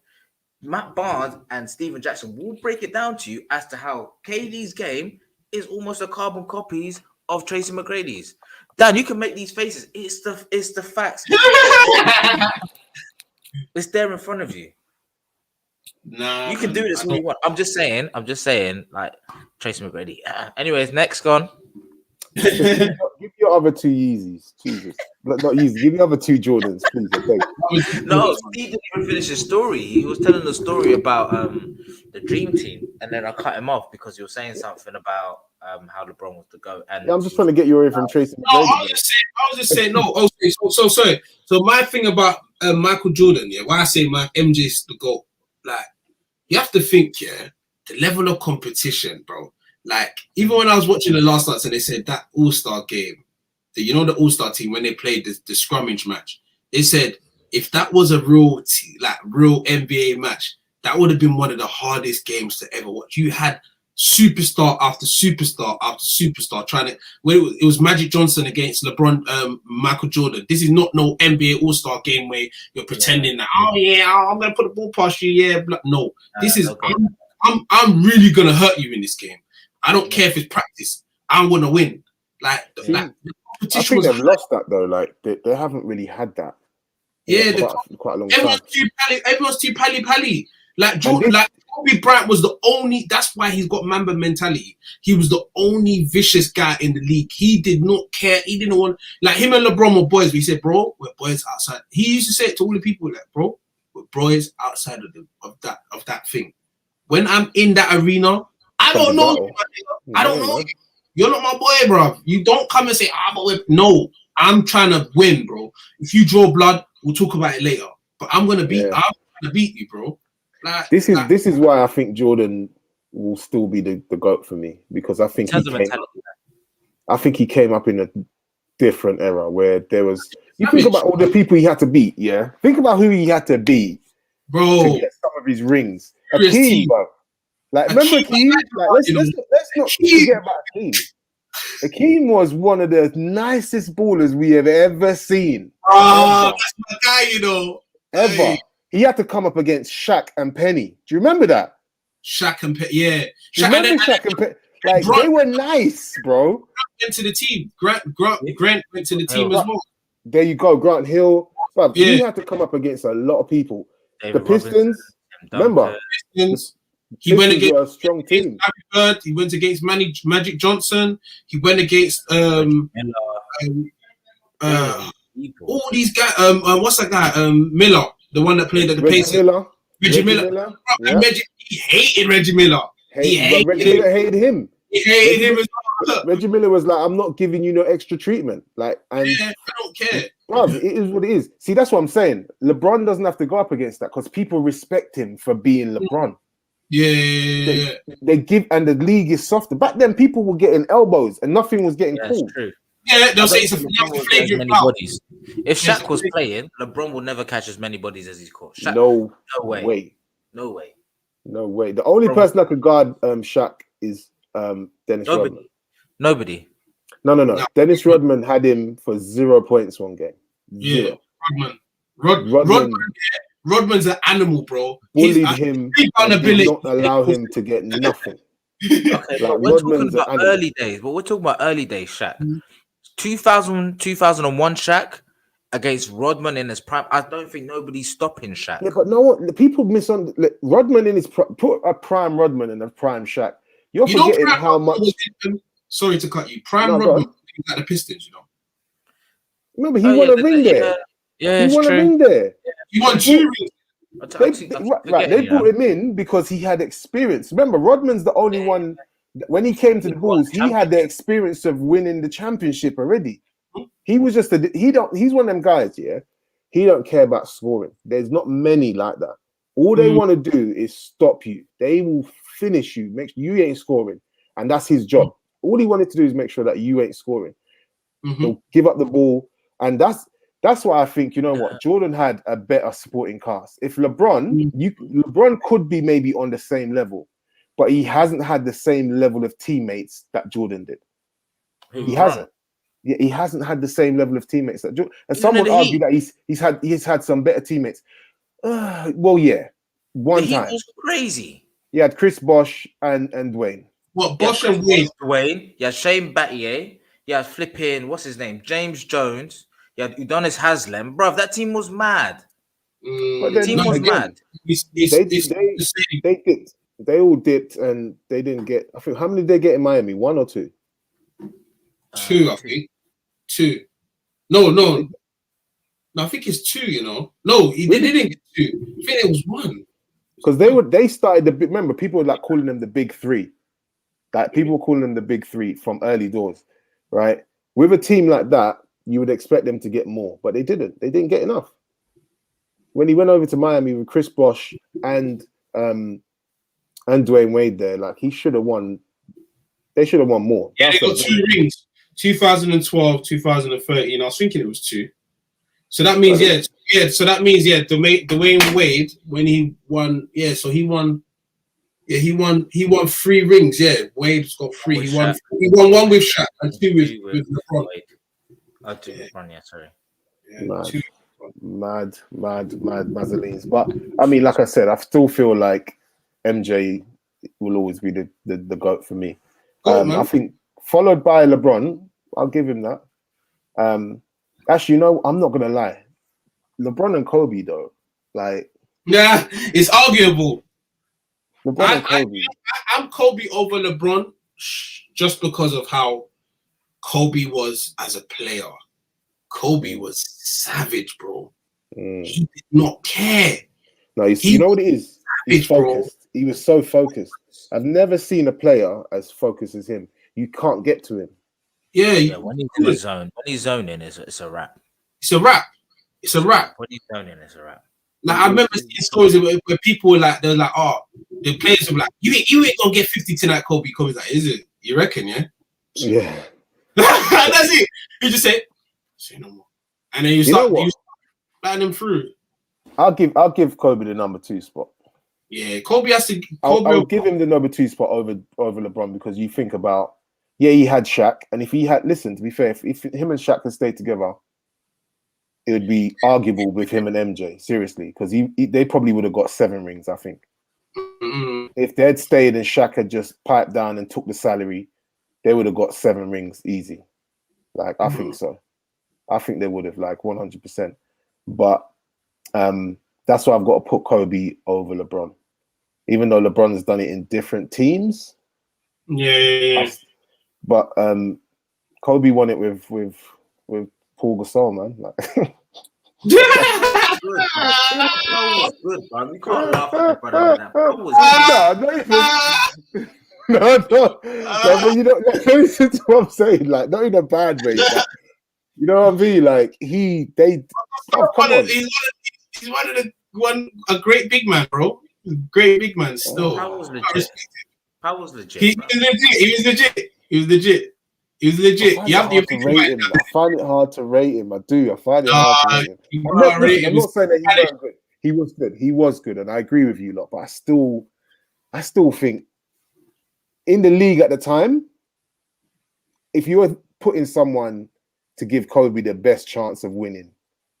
Matt Barnes and Steven Jackson will break it down to you as to how KD's game is almost a carbon copies of Tracy McGrady's. Dan, you can make these faces. It's the facts. It's there in front of you.
Nah,
you can do this when you want. I'm just saying, like Tracy McGrady. Anyways, next gone.
Give your other two Yeezys, Jesus. Not Yeezys. Give the other two Jordans, please. Okay.
No, Steve didn't even finish his story. He was telling the story about the Dream Team, and then I cut him off because he was saying something about how LeBron was to go. And
I'm just trying to get you away from Tracy.
No, I was just saying. No, okay. So sorry. So my thing about Michael Jordan, why I say my MJ's the GOAT, like you have to think, the level of competition, bro. Like, even when I was watching the last night and they said that All-Star game, the All-Star team, when they played the scrummage match, they said if that was a real NBA match, that would have been one of the hardest games to ever watch. You had superstar after superstar after superstar trying to. It was Magic Johnson against LeBron, Michael Jordan. This is not no NBA All-Star game where you're pretending that I'm gonna put the ball past you. No, this is okay. I'm really gonna hurt you in this game. I don't care if it's practice. I want to win.
I think they've lost that though. Like they haven't really had that. Quite a long time.
Everyone's too pally. Like Jordan, like Kobe Bryant was the only. That's why he's got Mamba mentality. He was the only vicious guy in the league. He did not care. He didn't want like him and LeBron were boys. He said, "Bro, we're boys outside." He used to say it to all the people, like, "Bro, we're boys outside of that thing." When I'm in that arena. I don't know you. I don't know you. You're not my boy, bro. You don't come and say, but no, I'm trying to win, bro. If you draw blood, we'll talk about it later. But I'm gonna beat you, bro. Like, this
is why I think Jordan will still be the GOAT for me, because I think he came up in a different era where there was think about all the people he had to beat, Think about who he had to beat,
bro,
to get some of his rings. Akeem, bro. Like, remember Akeem? Like, let's not forget about Akeem. Akeem was one of the nicest ballers we have ever seen.
That's my guy,
Ever. he had to come up against Shaq and Penny. Do you remember that?
Shaq and Penny, yeah.
Remember Shaq and Penny? Like, they were nice, bro.
Grant went to the team. Grant went to the team as well.
There you go, Grant Hill. But he had to come up against a lot of people.
David
the Pistons, remember?
Pistons.
He went against a strong team.
Larry Bird. He went against Magic Johnson. He went against all these guys. What's that guy? Miller, the one that played at the Pacers. Reggie Miller.
Yeah.
He hated Reggie Miller.
Reggie Miller hated him.
He hated him as well.
Reggie Miller was like, "I'm not giving you no extra treatment." Like, and
I don't care.
Bruv, it is what it is. See, that's what I'm saying. LeBron doesn't have to go up against that because people respect him for being LeBron.
Yeah.
They give, and the league is softer. Back then, people were getting elbows and nothing was getting called.
True.
Yeah, they'll say it's a flagrant foul.
If Shaq was playing, LeBron would never catch as many bodies as he's caught. Shaq,
no
way.
No way.
No way.
The only person that could guard Shaq is Dennis Rodman.
Nobody.
No. Dennis Rodman had him for 0 points one game.
Yeah, Rodman's an animal, bro.
Bullied him. Did not allow him to get nothing.
Okay, like, we're talking about early days. But we're talking about early days, Shaq. 2000, 2001 Shaq against Rodman in his prime. I don't think nobody's stopping Shaq.
Yeah, but no one. People misunderstand Rodman in his put a prime Rodman in a prime Shaq. You're forgetting how much.
Sorry to cut you. Prime Rodman was at the Pistons, you know.
Remember, he won a ring there.
Yeah,
he won a ring there.
He won 2 rings.
They brought him in because he had experience. Remember, Rodman's the only one. When he came to the Bulls, he had the experience of winning the championship already. He was just he's one of them guys, yeah. He don't care about scoring. There's not many like that. All they want to do is stop you. They will finish you, make sure you ain't scoring, and that's his job. All he wanted to do is make sure that you ain't scoring. He'll give up the ball, and that's why I think, you know what, Jordan had a better supporting cast. If LeBron could be maybe on the same level, but he hasn't had the same level of teammates that Jordan did. He hasn't. Yeah, he hasn't had the same level of teammates that Jordan. And some would argue that he's had some better teammates. Well, yeah, one time.
He was crazy.
He had Chris Bosh and Dwayne.
What, Bosh and Wade?
Dwayne. You had Shane Battier. You had flipping, what's his name? James Jones. You had Udonis Haslem. Bruv, that team was mad. The team was mad.
They all dipped and they didn't get. I think, how many did they get in Miami? 1 or 2?
2, I think. 2. No. I think it's 2. You know, no, they didn't get 2. I think it was 1. Because
they started the big. Remember, people were like calling them the big 3. Like people were calling them the big 3 from early doors, right? With a team like that, you would expect them to get more, but they didn't. They didn't get enough. When he went over to Miami with Chris Bosh and Dwayne Wade there, like he should have won. They should have won more.
Yeah, they got 2 rings. 2012, 2013. I was thinking it was 2. So that means Dwayne Wade when he won. Yeah, so he won. Yeah, he won 3 rings. Yeah, Wade's got 3. He won 1 with Shaq and 2 with LeBron.
Sorry.
Yeah,
mad Mazzelines. But I mean, like I said, I still feel like MJ will always be the GOAT for me. I think followed by LeBron. I'll give him that. Actually, you know, I'm not gonna lie. LeBron and Kobe, though, like,
yeah, it's arguable.
LeBron and Kobe.
I'm Kobe over LeBron just because of how Kobe was as a player. Kobe was savage, bro. He did not care.
No, you know what it is? He's focused. Bro. He was so focused. I've never seen a player as focused as him. You can't get to him.
Yeah, when he's in the zone, when he's zoning, it's a wrap.
It's a wrap.
When he's zoning, it's a wrap.
Like I remember seeing stories where people were like, they're like, oh, the players were like, you ain't gonna get 50 tonight, Kobe. Kobe's like, is it? You reckon? Yeah.
Yeah.
That's it. You just say no more, and then you start batting them through.
I'll give Kobe the number 2 spot.
Yeah, Kobe has to.
I'll give him the number 2 spot over LeBron because you think about, he had Shaq, and if he had, listen, to be fair, if him and Shaq had stayed together, it would be arguable with him and MJ, seriously, because they probably would have got 7 rings, I think. If they'd stayed and Shaq had just piped down and took the salary, they would have got 7 rings easy. Like, I think so. I think they would have, like, 100%. But that's why I've got to put Kobe over LeBron. Even though LeBron has done it in different teams.
Yeah.
But Kobe won it with Paul Gasol, man. Like,
That was good, man. You can't laugh at the brother like that. That was
no, but you know, listen to what I'm saying. Like, not in a bad way. But, you know what I mean? Like,
He's a great big man, bro. Great big man still.
That was legit. That was legit.
He was legit. You have to
rate him. I find it hard to rate him. I do. I find it hard to rate him. I'm not saying that he wasn't good. He was good. He was good, and I agree with you lot. But I still think in the league at the time, if you were putting someone to give Kobe the best chance of winning,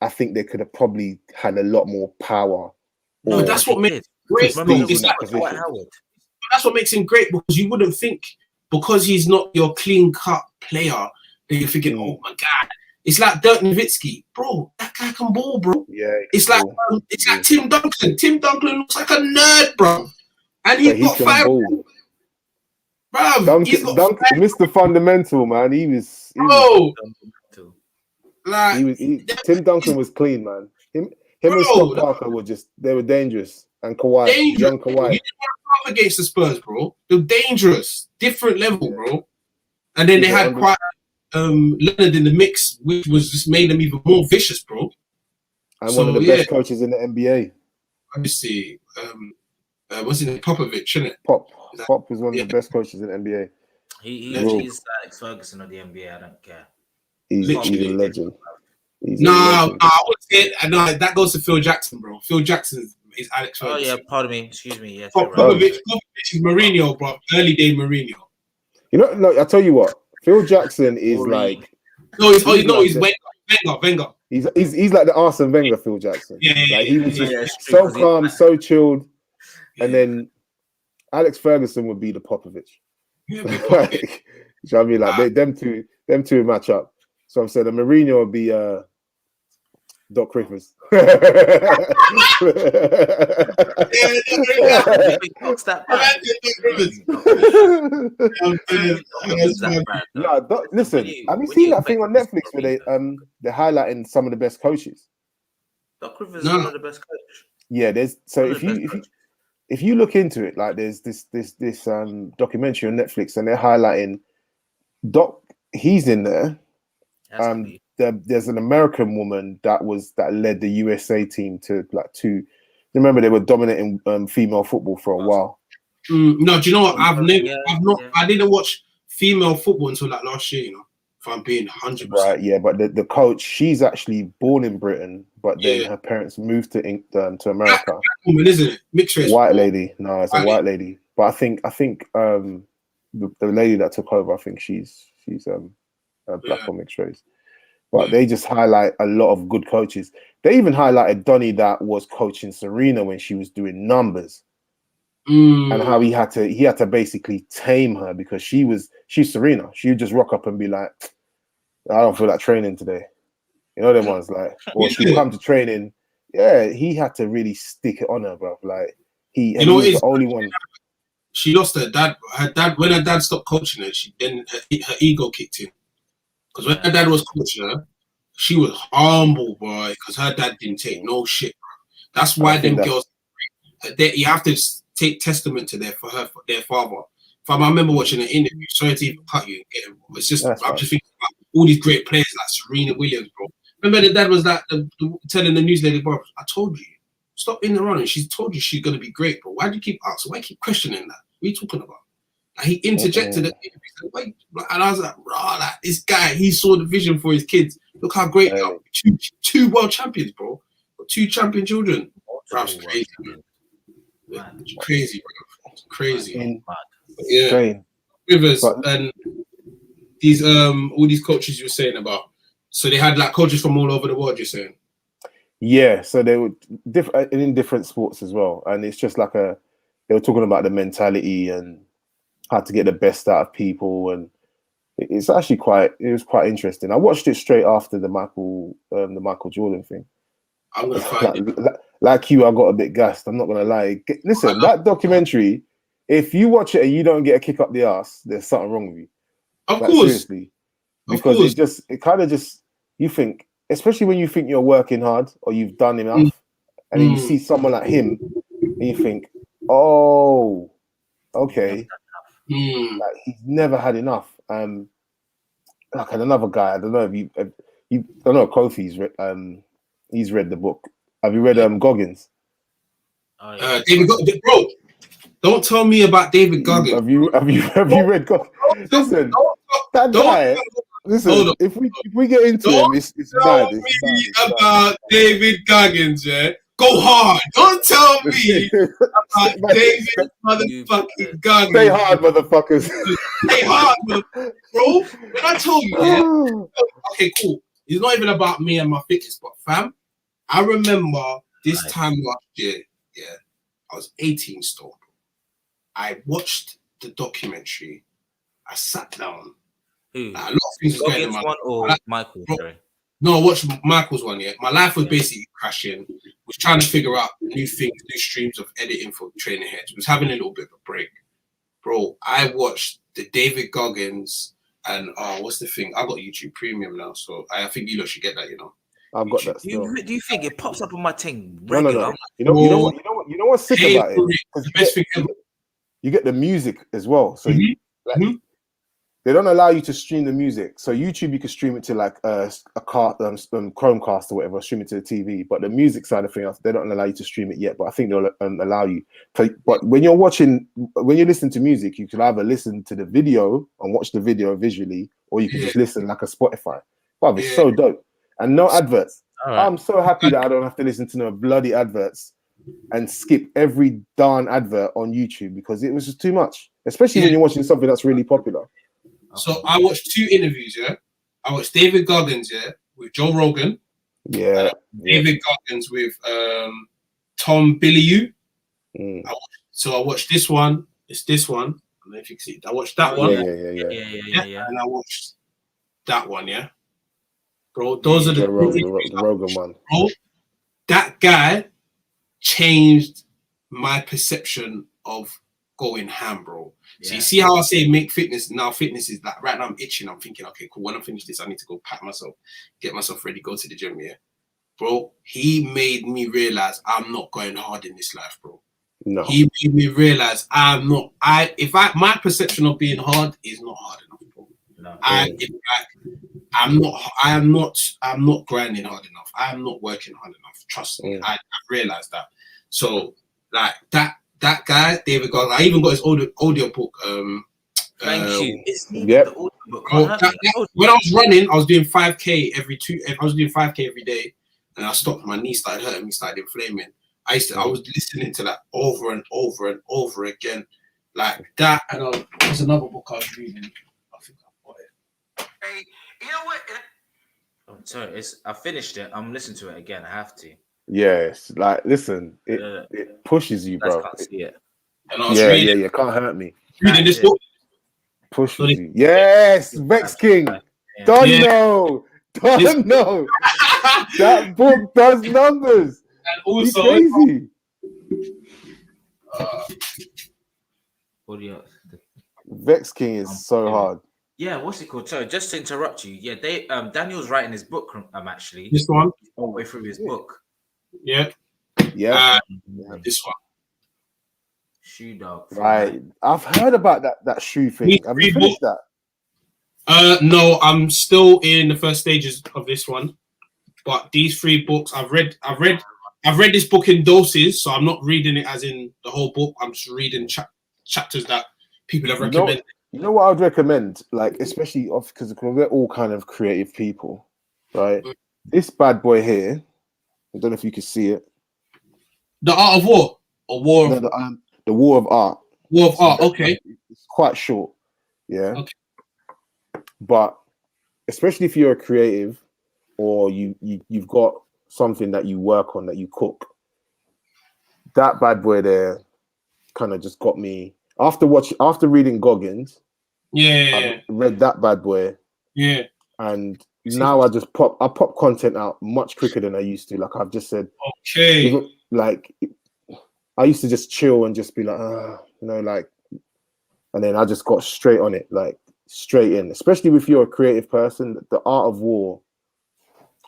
I think they could have probably had a lot more power.
No, that's what makes great. That's what makes him great, because you wouldn't think, because he's not your clean cut player, that you're thinking, oh my God. It's like Dirk Nowitzki, bro. That guy can ball, bro.
Yeah.
It's like Tim Duncan. Tim Duncan looks like a nerd, bro. And he's got 5. Bro,
Duncan, Mr. Fundamental, man. He was Tim Duncan was clean, man. Him and Scott Parker were they were dangerous. And Kawhi, young Kawhi.
You didn't want to against the Spurs, bro. They're dangerous, different level, bro. And then they had quite Leonard in the mix, which was just made them even more vicious, bro.
And one of the best coaches in the NBA.
Let me see. What's his name? Popovich, isn't it?
Pop was one of the best coaches in the NBA.
He's Alex Ferguson of the NBA. I don't care.
He's a legend.
No, that goes to Phil Jackson, bro. Phil Jackson is Alex Ferguson.
Oh yeah, pardon me. Excuse me. Yes,
Popovich is Mourinho, bro. Early day Mourinho.
You know, no, I tell you what. Phil Jackson is like.
He's Wenger.
He's like the Arsene Wenger, Phil Jackson.
Yeah.
Like, he was just so calm, so chilled, and then Alex Ferguson would be the Popovich.
Yeah,
you know what I mean? Like them two match up. So I'm saying the Mourinho would be Doc Rivers. Listen, have you seen that thing on Netflix where they're highlighting some of the best coaches?
Doc Rivers is one of the best coaches.
Yeah, if you look into it, like there's this documentary on Netflix, and they're highlighting Doc. He's in there. There's an American woman that led the USA team to like 2. Remember, they were dominating female football for a while.
No, do you know what? I didn't watch female football until like last year. You know, if I'm being 100%.
Right, yeah, but the coach, she's actually born in Britain, but then her parents moved to America.
Black woman, isn't it? Mixed race.
White lady. No, it's a white lady. But I think the lady that took over, I think she's black or mixed race. But they just highlight a lot of good coaches. They even highlighted Donnie that was coaching Serena when she was doing numbers, and how he had to basically tame her, because she's Serena. She would just rock up and be like, "I don't feel like training today." You know them ones, like, or she'd come to training. Yeah, he had to really stick it on her, bro. Like he was the only one.
She lost her dad. When her dad stopped coaching her, her ego kicked in. Because when her dad was coaching her, she was humble, boy, because her dad didn't take no shit, bro. That's why them girls, you have to take testament to their father. If I remember watching an interview, sorry to even cut you, it's just, I'm just thinking about all these great players like Serena Williams, bro. Remember the dad was like telling the news lady, bro, I told you, stop in the running. She's told you she's going to be great, bro. Why do you keep asking? Why keep questioning that? What are you talking about? Like, he interjected it. And I was like, bro, like, this guy, he saw the vision for his kids. Look how great they are. Two world champions, bro. 2 champion children. Bro, it's crazy, man. It's crazy, bro. It's crazy. Yeah. Rivers and these all these coaches you were saying about. So they had like coaches from all over the world. You're saying?
Yeah, so they were in different sports as well, and it's just like they were talking about the mentality and how to get the best out of people, and it was quite interesting. I watched it straight after the Michael Jordan thing.
I'm gonna find it.
Like you, I got a bit gassed. I'm not gonna lie. Listen, that documentary, if you watch it and you don't get a kick up the ass, there's something wrong with you.
Of course,
seriously, because it kind of you think, especially when you think you're working hard or you've done enough, and then you see someone like him, and you think, oh, okay, like he's never had enough. Like another guy, I don't know if you I don't know, Kofi's he's read the book. Have you read Goggins?
David Goggins, bro. Don't tell me about David Goggins.
Have you read Goggins? Listen, that guy. Listen, if we get into him, it's bad.
Don't tell me about David Goggins, yeah. Go hard. Don't tell me about David motherfucking Goggins.
Stay hard, motherfuckers.
Stay hard, bro. When I told you, yeah. Okay, cool. It's not even about me and my fitness, but fam, I remember this time last year, yeah, I was 18 still. I watched the documentary. I sat down.
Who?
Like, a lot of things was going in my
one or Michael? Sorry.
No, I watched Michael's one, yeah. My life was basically crashing. Was trying to figure out new things, new streams of editing for Trainer Headz. Was having a little bit of a break. Bro, I watched the David Goggins and what's the thing? I got YouTube Premium now, so I think you lot should get that, you know.
I've got that still.
Do you think it pops up on my thing regular?
No. You know what's sick about it?
The best thing ever.
You get the music as well. So they don't allow you to stream the music. So YouTube, you can stream it to like a Chromecast or whatever, stream it to the TV. But the music side of things, they don't allow you to stream it yet. But I think they'll allow you. But when you're listening to music, you can either listen to the video and watch the video visually, or you can just listen like a Spotify. Wow, it's so dope. And no adverts. Right. I'm so happy that I don't have to listen to no bloody adverts and skip every darn advert on YouTube, because it was just too much, especially when you're watching something that's really popular.
So I watched 2 interviews, yeah. I watched David Goggins, yeah, with Joe Rogan.
Yeah.
David Goggins with Tom Bilyeu. I watched this one. It's this one. I don't know if you can see it. I watched that one.
Yeah.
And I watched that one, yeah. Bro, those are the
Rogan one.
Bro, that guy changed my perception of going ham, bro. So you see how I say make fitness now? Fitness is like right now I'm itching. I'm thinking, okay, cool. When I finish this, I need to go pack myself, get myself ready, go to the gym. Yeah, bro. He made me realize I'm not going hard in this life, bro.
No.
He made me realize I'm not. My perception of being hard is not hard enough, bro.
No.
I'm not grinding hard enough. I'm not working hard enough. Trust me. I realized that. So like that guy, David Goggins, I even got his audio book.
Thank you.
The audio book. When I was running, I was doing 5K every day, and I stopped. My knee started hurting me, started inflaming. I was listening to that over and over and over again, like that. And there's another book I was reading. I think I got it.
Hey, you know what?
I'm sorry, I finished it. I'm listening to it again. I have to.
Yes, like listen, it pushes you, bro.
Can't see it.
And I was reading,
can't hurt me.
Reading this book.
Pushes you. Yes, Vex King. Don't know. That book does numbers.
And also,
crazy. Vex King is so hard.
Yeah, what's it called? Sorry, just to interrupt you. Yeah, Daniel's writing his book. Actually,
this one,
all the way through his book.
Yeah. This one.
Shoe Dog.
Right. I've heard about that shoe thing. Have you finished that?
No, I'm still in the first stages of this one. But these 3 books I've read this book in doses, so I'm not reading it as in the whole book. I'm just reading chapters that people have recommended.
You know what I'd recommend? Like, especially because we're all kind of creative people, right? This bad boy here, I don't know if you can see it.
The Art of War or War of
the War of Art.
War of Art, okay.
It's quite short, yeah.
Okay.
But especially if you're a creative, or you've got something that you work on, that you cook. That bad boy there kind of just got me after reading Goggins.
Yeah.
I read that bad boy.
Yeah.
And now I pop content out much quicker than I used to. Like I've just said,
okay.
Even, like I used to just chill and just be like, like, and then I just got straight on it, like straight in. Especially if you're a creative person, the art of war.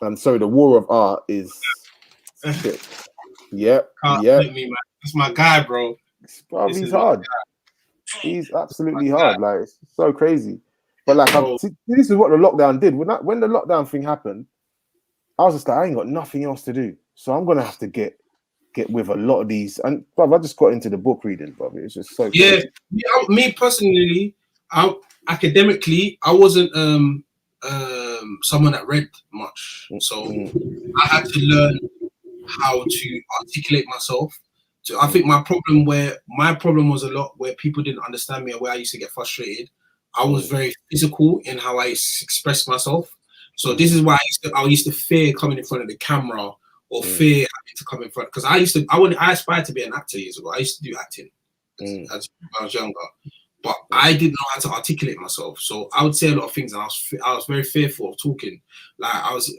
The war of art is shit. Yep.
Me, man. That's my guy, bro.
He's hard. He's absolutely hard. Like it's so crazy. But like, this is what the lockdown did. When the lockdown thing happened, I was just like, I ain't got nothing else to do, so I'm gonna have to get with a lot of these. And bruv, I just got into the book reading, bruv. It's just so crazy.
Yeah. Me personally, academically, I wasn't someone that read much, so I had to learn how to articulate myself. So I think my problem was a lot where people didn't understand me and where I used to get frustrated. I was very physical in how I expressed myself. So this is why I used to fear coming in front of the camera or fear having to come in front, because I aspired to be an actor years ago. I used to do acting as I was younger, but I didn't know how to articulate myself. So I would say a lot of things, and I was very fearful of talking. Like I was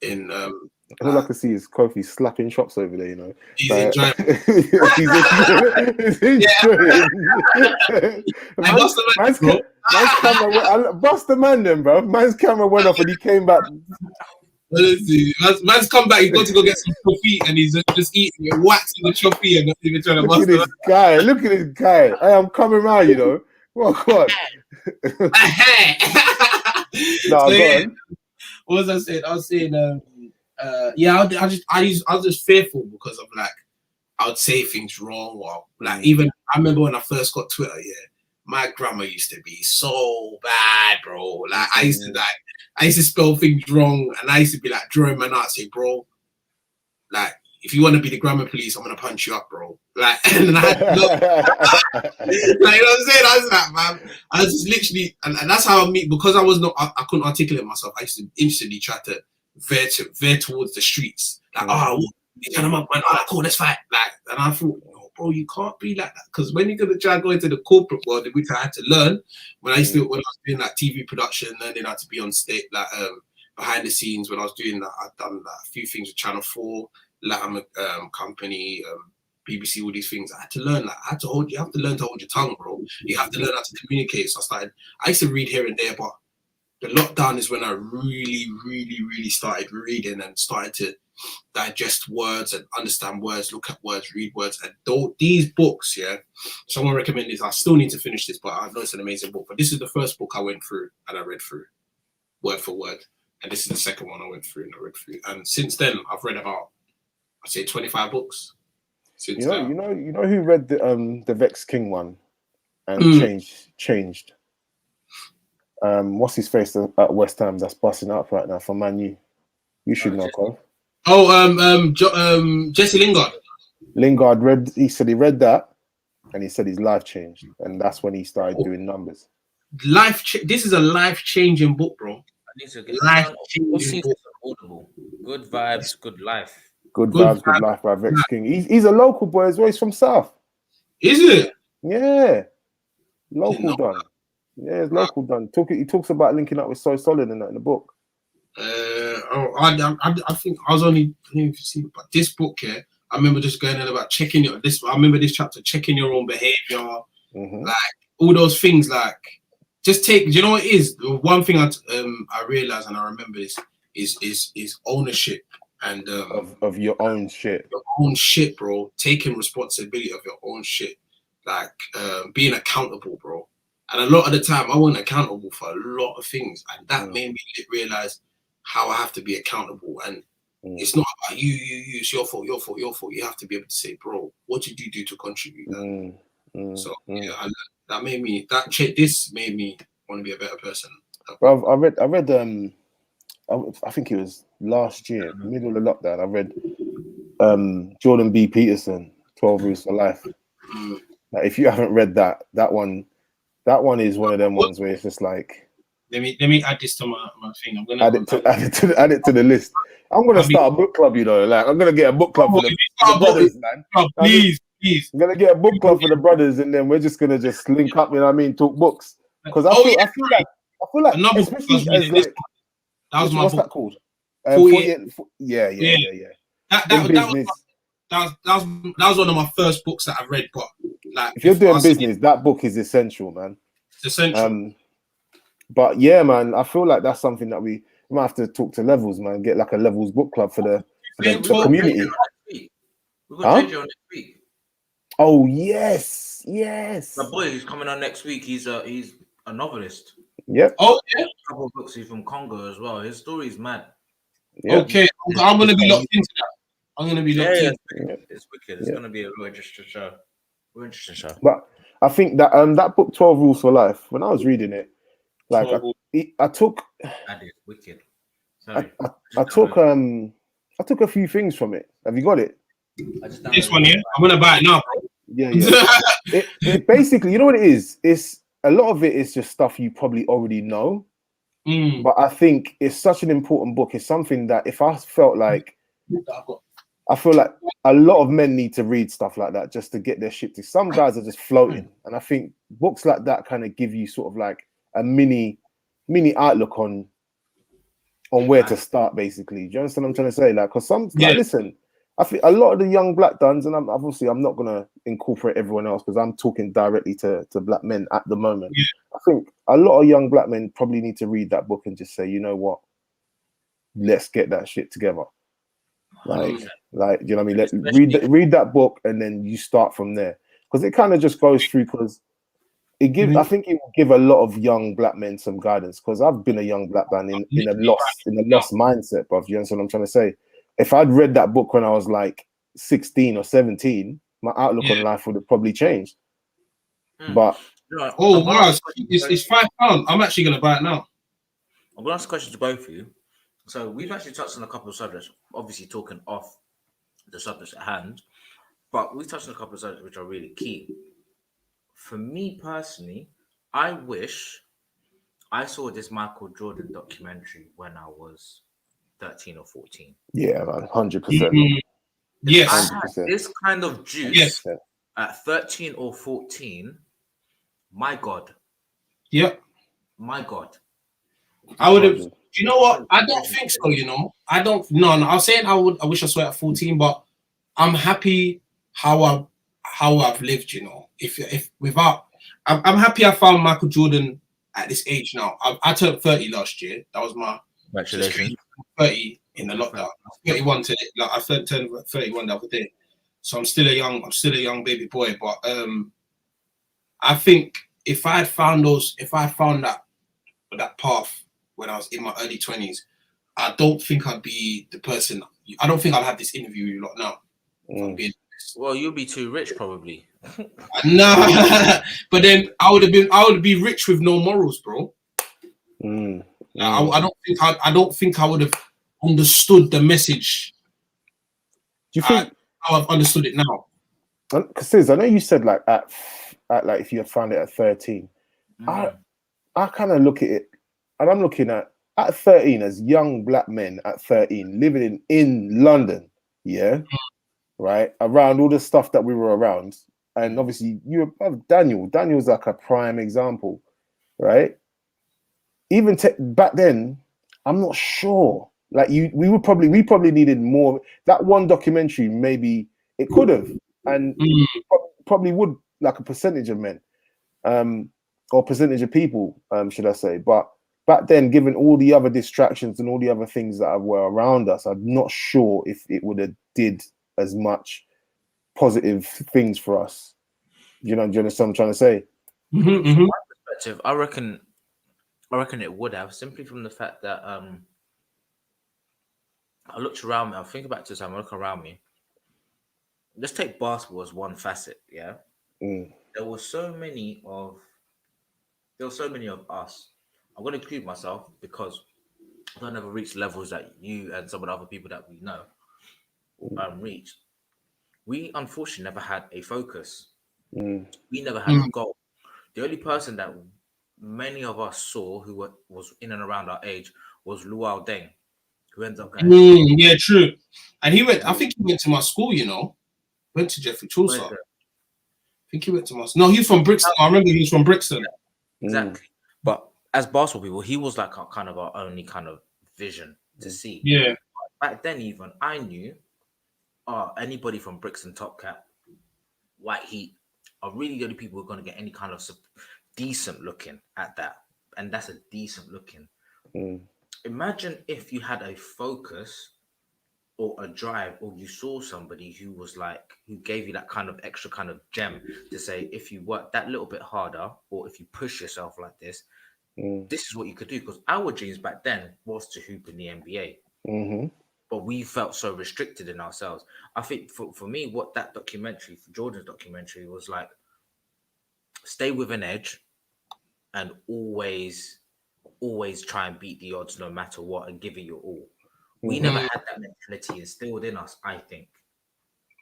in
all I can see is Kofi slapping shops over there, you know.
He's enjoying.
Bust the man then, bro. Man's camera went off and he came back.
Man's come back. He's got to go get some coffee, and he's just eating it, waxing the choppy, and not even trying to bust it.
Look at this guy. Hey, I'm coming around, you know. What?
Go on. What was I saying? I was saying, I was just fearful because of like I would say things wrong, or like even I remember when I first got Twitter. Yeah, my grammar used to be so bad, bro. Like I used to spell things wrong, and I used to be like drawing man out, say, bro, like if you want to be the grammar police, I'm gonna punch you up, bro. Like, and then I had to look, like, you know what I'm saying? I was like, man, I was just literally, and that's how because I couldn't articulate myself. I used to instantly try to veer towards the streets, like, you turn them up, man. Oh, cool, let's fight. Like, and I thought, no, bro, you can't be like that, because when you're gonna try to go into the corporate world, which I had to learn when I was doing like TV production, learning how to be on stage, like behind the scenes. When I was doing that, I'd done like, a few things with Channel 4, Latin company, BBC, all these things. I had to learn. Like, you have to learn to hold your tongue, bro. You have to learn how to communicate. So I used to read here and there, but the lockdown is when I really, really, really started reading and started to digest words and understand words, look at words, read words. And these books, someone recommended this. I still need to finish this, but I know it's an amazing book. But this is the first book I went through and I read through word for word. And this is the second one I went through and I read through. And since then, I've read about, I'd say 25 books. Since
you know who read the Vex King one and changed. What's his face at West Ham that's busting up right now for Man U? You should know, Cole.
Jesse Lingard.
Lingard he said he read that and he said his life changed, and that's when he started doing numbers.
This is a life-changing book, bro.
Life-changing book. Audible. Good vibes, good life.
Good vibes, good life by Vex King. He's a local boy as well. He's from South.
Is it?
Yeah. Local done. Yeah, it's local done. He talks about linking up with So Solid in the book.
I think I was only but this book here, I remember just going in about checking I remember this chapter, checking your own behavior, like all those things, like just take, do you know what it is? The one thing I realized and I remember this is ownership and
of your own shit.
Your own shit, bro. Taking responsibility of your own shit. Like being accountable, bro. And a lot of the time I wasn't accountable for a lot of things. And that made me realize how I have to be accountable. And it's not about you, it's your fault. You have to be able to say, bro, what did you do to contribute? So that made me this made me want to be a better person.
Bro, I read I think it was last year, middle of lockdown, I read Jordan B. Peterson, 12 Rules for Life. Like, if you haven't read that one is one of them ones where it's just like,
Let me add this to my thing. I'm gonna
add it to the list. I'm gonna start a book club, you know. Like I'm gonna get a book club for the brothers, man.
Please.
I'm gonna get a book club for the brothers, and then we're just gonna link up. You know what I mean? Talk books. Because I feel like,
another
especially as like,
that was my
what's
book.
that called?
48.
Yeah.
That
business.
That was one of my first books that I read. But like,
if you're doing business, that book is essential, man.
It's essential.
But yeah, man, I feel like that's something that we might have to talk to Levels, man. Get like a Levels book club for the community.
We've got JJ on next week.
Oh yes.
My boy who's coming on next week. He's a novelist.
Yep.
Oh yeah.
A couple of books. He's from Congo as well. His story is mad.
Yep.
Okay, I'm gonna be locked into that. I'm gonna be locked in.
It's wicked. It's gonna be a real interesting show.
But I think that that book 12 Rules for Life, when I was reading it, like I took
that is wicked. Sorry.
I took a few things from it. Have you got it?
This one, yeah. I'm gonna buy it now.
Yeah. it basically, you know what it is? It's a lot of it is just stuff you probably already know. But I think it's such an important book. It's something that if I felt like I feel like a lot of men need to read stuff like that just to get their shit to. Some guys are just floating, and I think books like that kind of give you sort of like a mini outlook on where to start. Basically, do you understand what I'm trying to say? Like, because listen, I think a lot of the young black duns, and I'm not gonna incorporate everyone else because I'm talking directly to black men at the moment.
Yeah.
I think a lot of young black men probably need to read that book and just say, you know what, let's get that shit together. Like, you know what I mean? Read that book and then you start from there, because it kind of just goes through. Because it gives, I think, it will give a lot of young black men some guidance. Because I've been a young black man in a lost mindset, bruv. You understand what I'm trying to say? If I'd read that book when I was like 16 or 17, my outlook on life would have probably changed. But
wow, it's £5. I'm actually gonna buy it now.
I'm gonna ask a question to both of you. So we've actually touched on a couple of subjects, obviously talking off the subjects at hand, but we've touched on a couple of subjects which are really key. For me personally, I wish I saw this Michael Jordan documentary when I was 13 or 14.
Yeah, man, 100%.
Yes,
I had this kind of juice at 13 or 14. My God.
Yep.
My God.
I would have. You know what? I don't think so. You know, I don't. No. I was saying I wish I saw it at 14, but I'm happy how I've lived. You know, if without, I'm happy I found Michael Jordan at this age now. I turned 30 last year. That was my
congratulations.
30 in the lockdown. 31 today. Like I turned 31 the other day. So I'm still a young baby boy. But I think if I had found that path when I was in my early 20s, I don't think I'd be the person. I don't think I'll have this interview with you lot now.
Well, you'll be too rich, probably.
Nah, but then I would be rich with no morals, bro. I don't think I would have understood the message.
Do you think
how I've understood it now?
Because I know you said like at like if you had found it at 13, I kind of look at it, and I'm looking at 13 as young black men at 13 living in London, right, around all the stuff that we were around, and obviously you have Daniel's like a prime example, right? Even back then, I'm not sure. Like we probably needed more. That one documentary, maybe it could have, and probably would, like a percentage of men, or percentage of people, should I say? But back then, given all the other distractions and all the other things that were around us, I'm not sure if it would have did as much positive things for us. Do you understand what I'm trying to say?
From my perspective, I reckon it would have, simply from the fact that I looked around me. I'm thinking back to the time I look around me. Let's take basketball as one facet. Yeah, there were so many of us. I'm going to include myself because I don't ever reach levels that you and some of the other people that we know reached. We unfortunately never had a focus. We never had a goal. The only person that many of us saw who was in and around our age was Luau Deng, who ends up going.
Yeah, true. And he went. I think he went to my school. Went to Jeffrey Chaucer. I think he went to my. No, he's from Brixton. I remember he was from Brixton.
Yeah, exactly. But as basketball people, he was like kind of our only kind of vision to see.
Yeah.
Back then, even I knew, anybody from Brixton, Top Cap, White Heat are really the only people who are going to get any kind of decent looking at that, and that's a decent looking. Imagine if you had a focus or a drive, or you saw somebody who was like, who gave you that kind of extra kind of gem to say, if you work that little bit harder, or if you push yourself like this, this is what you could do. Because our dreams back then was to hoop in the NBA. But we felt so restricted in ourselves. I think for me, what that documentary, for Jordan's documentary, was like, stay with an edge and always try and beat the odds no matter what and give it your all. We never had that mentality instilled in us, I think,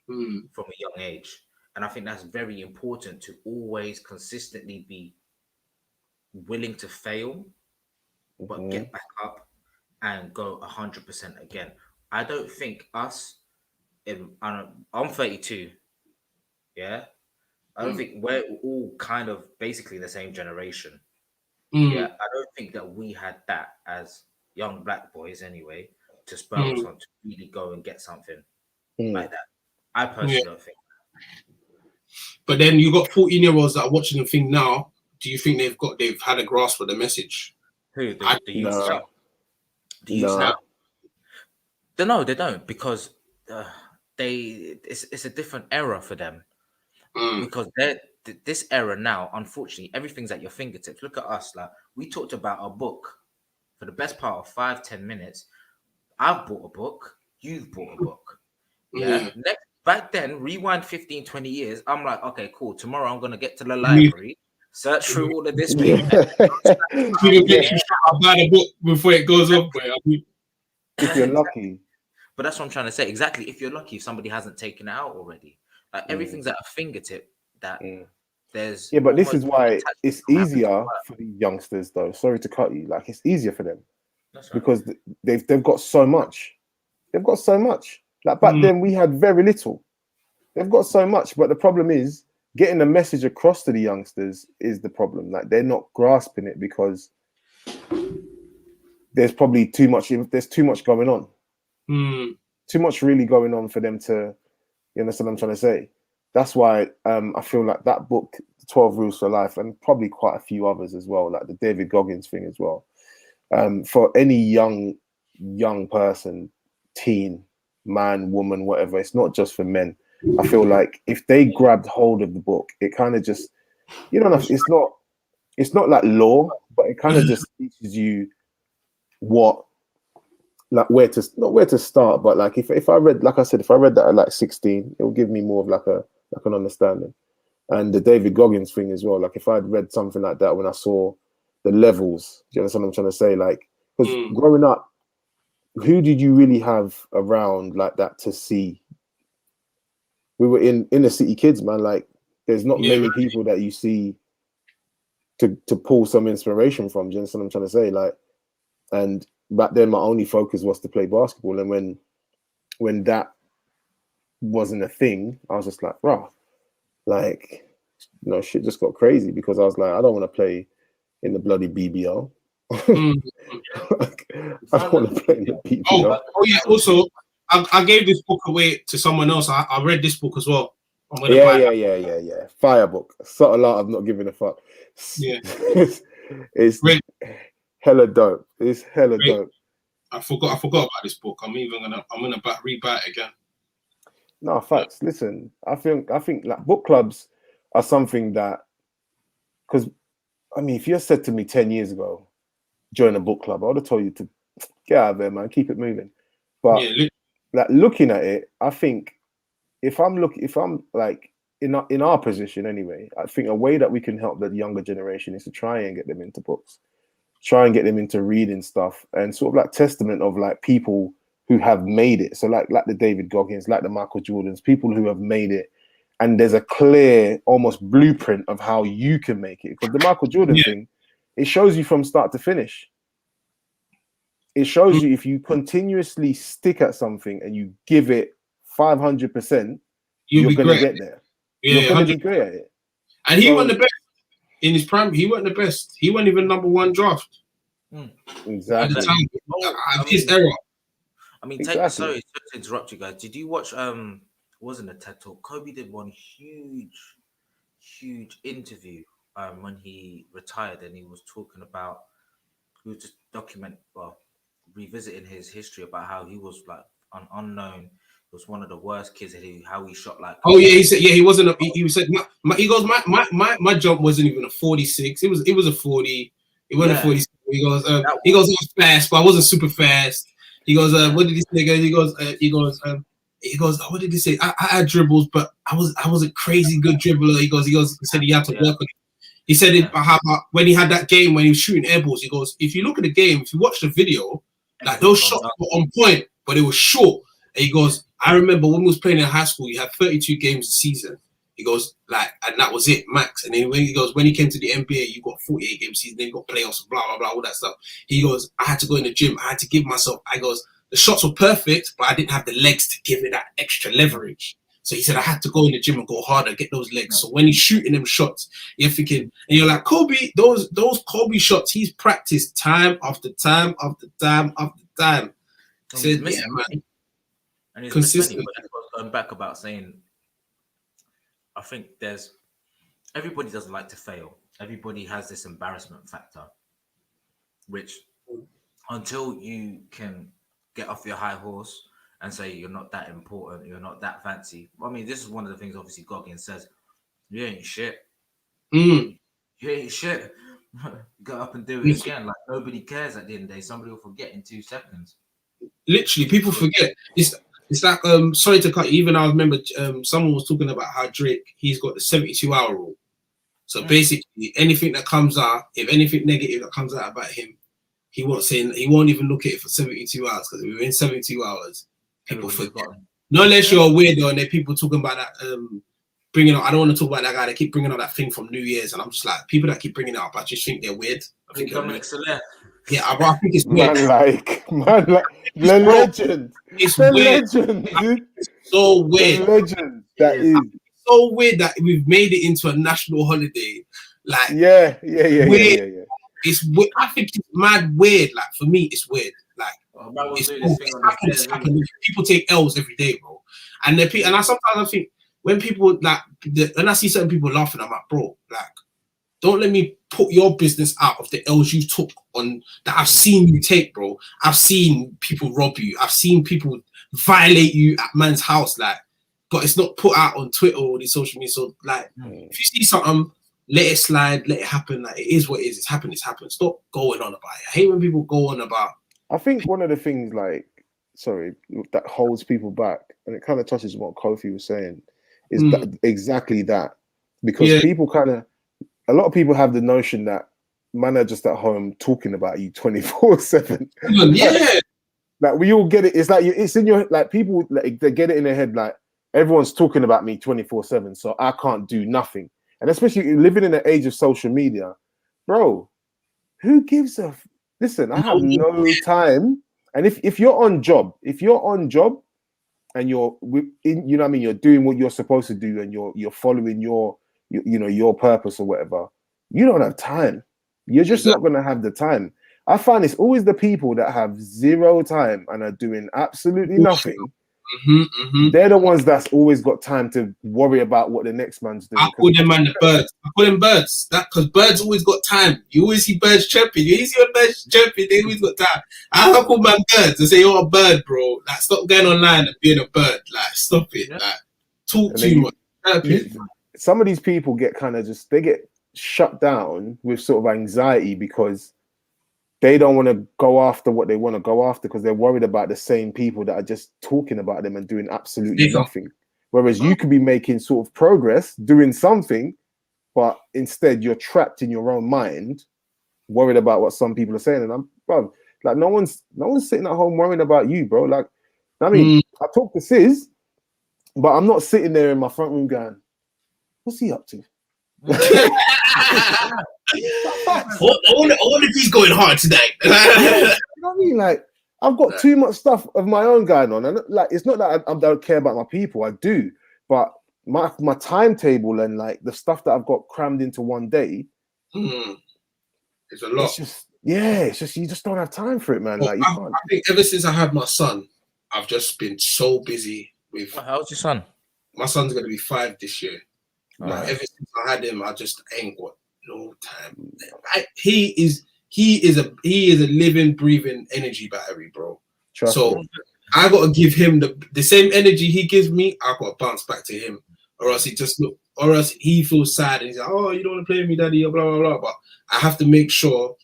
from a young age. And I think that's very important, to always consistently be willing to fail, but get back up and go 100% again. I don't think us, I'm 32, yeah? I don't think we're all kind of basically the same generation. Yeah, I don't think that we had that as young black boys anyway, to spur us on to really go and get something like that. I personally don't think that.
But then you got 14-year-olds that are watching the thing now. Do you think they've had a grasp of the message?
Who? The youth now? The youth now? No, they don't, because it's a different era for them. Because this era now, unfortunately, everything's at your fingertips. Look at us. Like, we talked about a book for the best part of 5-10 minutes. I've bought a book. You've bought a book. Yeah. Back then, rewind 15-20 years. I'm like, okay, cool. Tomorrow I'm gonna get to the library, search through all of this.
I'll buy the book before it goes up.
If you're lucky.
But that's what I'm trying to say. Exactly. If you're lucky, if somebody hasn't taken it out already, like everything's at a fingertip. That there's
but this is why it's easier for the youngsters, though. Sorry to cut you. Like, it's easier for them because they've got so much. They've got so much. Like back then, we had very little. They've got so much, but the problem is getting the message across to the youngsters is the problem. Like, they're not grasping it because there's probably too much. There's too much going on. Too much really going on for them to. You understand what I'm trying to say? That's why I feel like that book, 12 Rules for Life, and probably quite a few others as well, like the David Goggins thing as well. For any young person, teen, man, woman, whatever, it's not just for men. I feel like if they grabbed hold of the book, it kind of just, it's not like law, but it kind of just teaches you what, like not where to start, but like if I read, like I said, if I read that at like 16, it will give me more of like an understanding. And the David Goggins thing as well. Like if I'd read something like that when I saw the levels, do you understand what I'm trying to say? Like, because growing up, who did you really have around like that to see? We were in the city kids, man. Like, there's not many people that you see to pull some inspiration from. Do you understand what I'm trying to say? Like, and back then my only focus was to play basketball, and when that wasn't a thing, I was just like, bro, like, shit just got crazy, because I was like, I don't want to play in the bloody BBL. Like, I don't want to play in the BBL.
Oh yeah, also I gave this book away to someone else. I read this book as well.
Yeah. Fire book. Subtle art of not giving a fuck.
Yeah.
It's hella dope. It's hella dope.
I forgot about this book. I'm gonna rebuy it again.
No, facts. Listen, I think like book clubs are something that, because I mean, if you had said to me 10 years ago, join a book club, I would have told you to get out of there, man, keep it moving. But like looking at it, I think if I'm like in our position anyway, I think a way that we can help the younger generation is to try and get them into books, try and get them into reading stuff, and sort of like testament of like people who have made it. So like the David Goggins, like the Michael Jordans, people who have made it, and there's a clear almost blueprint of how you can make it. Because the Michael Jordan thing, it shows you from start to finish. It shows you if you continuously stick at something and you give it 500%, you're going to get there.
Yeah,
you're going to be great at it.
And he wasn't the best in his prime. He wasn't the best. He wasn't even at draft.
Exactly.
At the time, his era.
I mean,
exactly.
Sorry to interrupt you guys. Did you watch? Wasn't a TED Talk. Kobe did one huge interview when he retired, and he was talking about, he was just revisiting his history about how he was like an unknown. He was one of the worst kids. How he shot like.
Oh yeah, he said he wasn't. He said he goes my jump wasn't even a 46. It was a 40. It wasn't a 46. He goes I was fast, but I wasn't super fast. He goes what did he say? He goes what did he say? I had dribbles, but I was a crazy good dribbler. He said he had to work on it. He said when he had that game when he was shooting air balls, he goes, if you look at the game, if you watch the video, like those shots were on point, but it was short. And he goes, I remember when we was playing in high school, you had 32 games a season. He goes, and that was it, max. And then when he came to the NBA, you got 48 game season, then you got playoffs, blah, blah, blah, all that stuff. He goes, I had to go in the gym. I had to give myself, the shots were perfect, but I didn't have the legs to give it that extra leverage. So he said, I had to go in the gym and go harder, get those legs. So when he's shooting them shots, you're thinking, and you're like, Kobe, those Kobe shots, he's practiced time after time after time after time. He said, yeah, man.
And he's consistent. But that's what's going back about saying, I think everybody doesn't like to fail. Everybody has this embarrassment factor, which until you can get off your high horse and say you're not that important, you're not that fancy. I mean, this is one of the things obviously Goggins says, you ain't shit. You ain't shit. Go up and do it again. Like nobody cares at the end of the day. Somebody will forget in 2 seconds.
Literally, people forget. It's like sorry to cut you. Even I remember someone was talking about how Drake, he's got the 72-hour rule. So basically, anything that comes out, if anything negative that comes out about him, he won't even look at it for 72 hours, because within 72 hours, people forget. Not unless you're a weirdo and then people talking about that, bringing up. I don't want to talk about that guy. They keep bringing up that thing from New Year's, and I'm just like, people that keep bringing it up, I just think they're weird. I think yeah, I think it's weird.
The legend.
It's
the
weird.
Legend, dude.
It's so weird.
The legend. That is
so weird that we've made it into a national holiday. Like
yeah.
It's weird. I think it's mad weird. Like for me, it's weird. Like people take L's every day, bro. And I sometimes think when people when I see certain people laughing, I'm like, bro, like, don't let me put your business out of the L's you took on that I've seen you take, bro. I've seen people rob you. I've seen people violate you at man's house, like, but it's not put out on Twitter or the social media. So, like, if you see something, let it slide, let it happen. Like, it is what it is. It's happened. Stop going on about it. I hate when people go on about.
I think one of the things, that holds people back, and it kind of touches what Kofi was saying, is exactly that. Because people a lot of people have the notion that man are just at home talking about you 24/7.
Yeah.
Like we all get it. It's like it's in your, like, people, like, they get it in their head, like everyone's talking about me 24/7, so I can't do nothing. And especially living in the age of social media, bro, who gives a listen? I have no time. And if you're on job, and you're you know what I mean, you're doing what you're supposed to do, and you're following your purpose or whatever, you don't have time. You're just not going to have the time. I find it's always the people that have zero time and are doing absolutely nothing. They're the ones that's always got time to worry about what the next man's doing.
I call them the birds. I call them birds. That because birds always got time. You always see birds chirping. You always see a bird chirping. They always got time. I call my birds and say, "You're a bird, bro. Like, stop going online and being a bird. Like, stop it. Like, talk too much."
Some of these people get they get shut down with sort of anxiety because they don't want to go after what they want to go after, because they're worried about the same people that are just talking about them and doing absolutely nothing. Whereas you could be making sort of progress, doing something, but instead you're trapped in your own mind, worried about what some people are saying. And no one's sitting at home worrying about you, bro. Like, I mean, I talk to Sis, but I'm not sitting there in my front room going, what's he up to?
All of these going hard tonight.
You know what I mean? Like, I've got too much stuff of my own going on, and like, it's not that I don't care about my people. I do, but my timetable and like the stuff that I've got crammed into one day,
it's a lot.
It's just you just don't have time for it, man.
Well,
like, you can't.
I think ever since I had my son, I've just been so busy with.
How's your son?
My son's gonna be 5 this year.
Right.
Ever since I had him, I just ain't got no time. He is a living, breathing energy battery, bro.
Trust me.
I gotta give him the same energy he gives me. I gotta bounce back to him, or else he feels sad and he's like, "Oh, you don't want to play with me, daddy," blah blah blah. But I have to make sure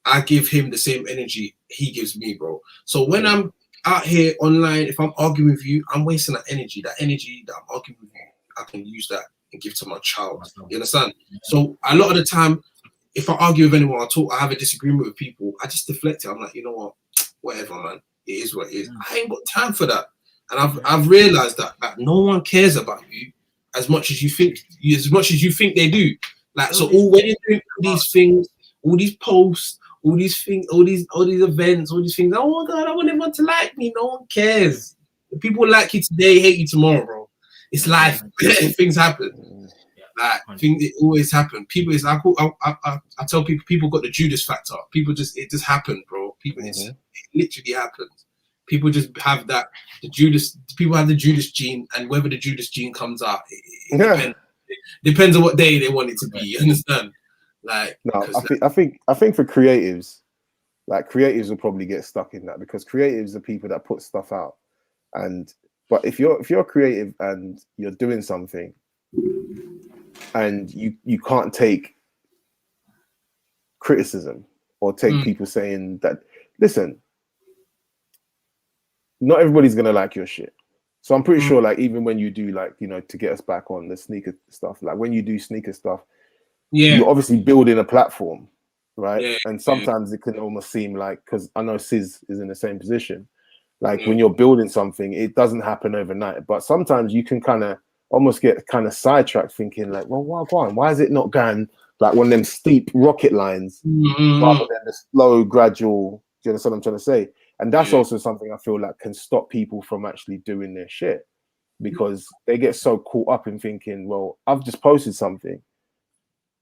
I give him the same energy he gives me, bro. So when I'm out here online, if I'm arguing with you, I'm wasting that energy. That energy that I'm arguing with you, I can use that and give to my child. You understand? So a lot of the time, if I argue with anyone, I have a disagreement with people, I just deflect it. I'm like, you know what? Whatever, man. It is what it is. I ain't got time for that. And I've realized that no one cares about you as much as you think they do. Like, so when you're doing these things, all these posts, all these things, all these events, all these things, oh my God, I want everyone to like me. No one cares. The people like you today, hate you tomorrow, bro. It's life. Things happen. Like, it always happen. People is I tell people got the Judas factor. It just happened, bro. It literally happens. People just have people have the Judas gene, and whether the Judas gene comes out, it depends on what day they want it to be. You understand? Like,
no, I think for creatives, like, creatives will probably get stuck in that, because creatives are people that put stuff out. But if you're creative and you're doing something and you can't take criticism or take people saying that, listen, not everybody's gonna like your shit. So I'm pretty sure, like, even when you do, like, you know, to get us back on the sneaker stuff, like when you do sneaker stuff, you're obviously building a platform, right? And sometimes it can almost seem like, because I know Sis is in the same position, like when you're building something, it doesn't happen overnight. But sometimes you can kind of almost get kind of sidetracked thinking like, well, why is it not going like one of them steep rocket lines rather than the slow, gradual? Do you understand what I'm trying to say? And that's also something I feel like can stop people from actually doing their shit, because they get so caught up in thinking, well, I've just posted something,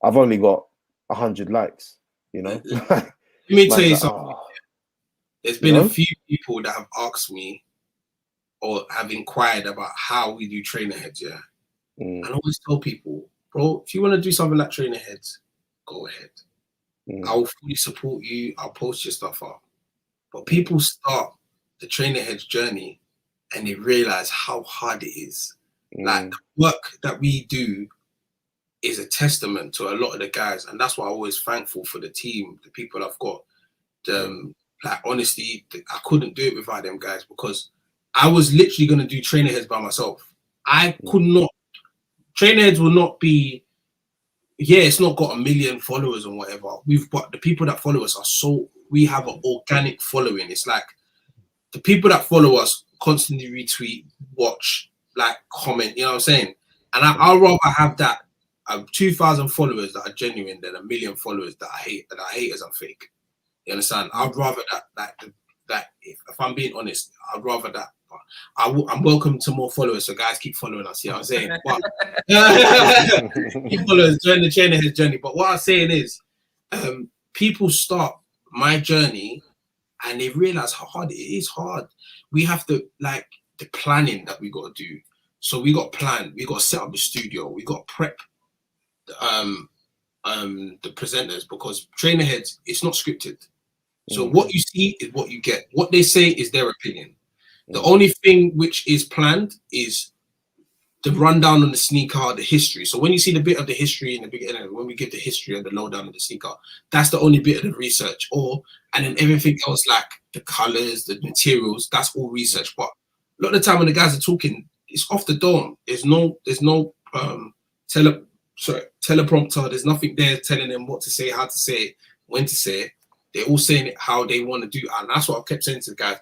I've only got 100 likes, you know.
Let me tell you something. There's been a few people that have asked me or have inquired about how we do Trainer Headz, and I always tell people, bro, if you want to do something like Trainer Headz, go ahead. I will fully support you. I'll post your stuff up. But people start the Trainer Headz journey and they realize how hard it is. Like, the work that we do is a testament to a lot of the guys, and that's why I'm always thankful for the team, the people I've got. Like, honestly, I couldn't do it without them guys, because I was literally going to do Trainer Headz by myself. I could not. Trainer Headz will not be, it's not got 1 million followers or whatever. We've got the people that follow us we have an organic following. It's like the people that follow us constantly retweet, watch, like, comment, you know what I'm saying? And I'd rather have that 2,000 followers that are genuine than 1 million followers that I hate as I'm fake. You understand? I'd rather that if I'm being honest, I'd rather that. But I'm welcome to more followers, so guys, keep following us. You know what I'm saying? But keep followers, join the Trainer Headz journey. But what I'm saying is, people start my journey and they realize how hard it is. Hard. We have to, like, the planning that we got to do. So we got to plan. We got to set up the studio. We got to prep the presenters, because Trainer Headz, it's not scripted. So what you see is what you get. What they say is their opinion. The only thing which is planned is the rundown on the sneaker, the history. So when you see the bit of the history in the beginning, when we give the history and the lowdown of the sneaker, that's the only bit of the research. And then everything else, like the colors, the materials, that's all research. But a lot of the time when the guys are talking, it's off the dome. There's no teleprompter. There's nothing there telling them what to say, how to say it, when to say it. They're all saying it how they want to do it. And that's what I kept saying to the guys.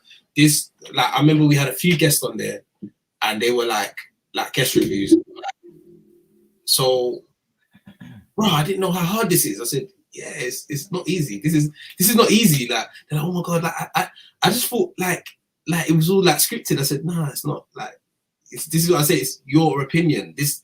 I remember we had a few guests on there and they were like guest reviews. So bro, I didn't know how hard this is. I said, yeah, it's not easy. This is not easy. Like, they're like, oh my God, like I just thought like it was all like scripted. I said, nah, it's not. Like, this is what I say. It's your opinion. This.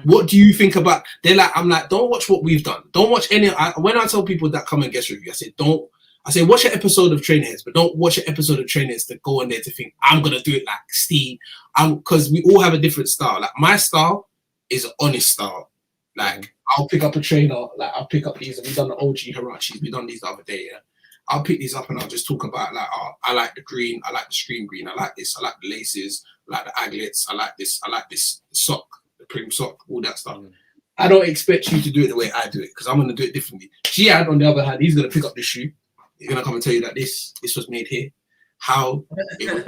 What do you think about? They're like, I'm like, don't watch what we've done. Don't watch any. When I tell people that come and guest review, I say, don't. I say, watch an episode of Trainer Headz, but don't watch an episode of Trainer Headz to go on there to think I'm gonna do it like Steve. Because we all have a different style. Like, my style is an honest style. Like, I'll pick up a trainer. Like, I'll pick up these. We've done the OG Hirachis. We've done these the other day. Yeah, I'll pick these up and I'll just talk about like, oh, I like the green. I like the screen green. I like this. I like the laces. I like the aglets. I like this. I like this sock, the prim sock, all that stuff. I don't expect you to do it the way I do it because I'm gonna do it differently. Jihad, on the other hand, he's gonna pick up this shoe. He's gonna come and tell you that this was made here. How it was,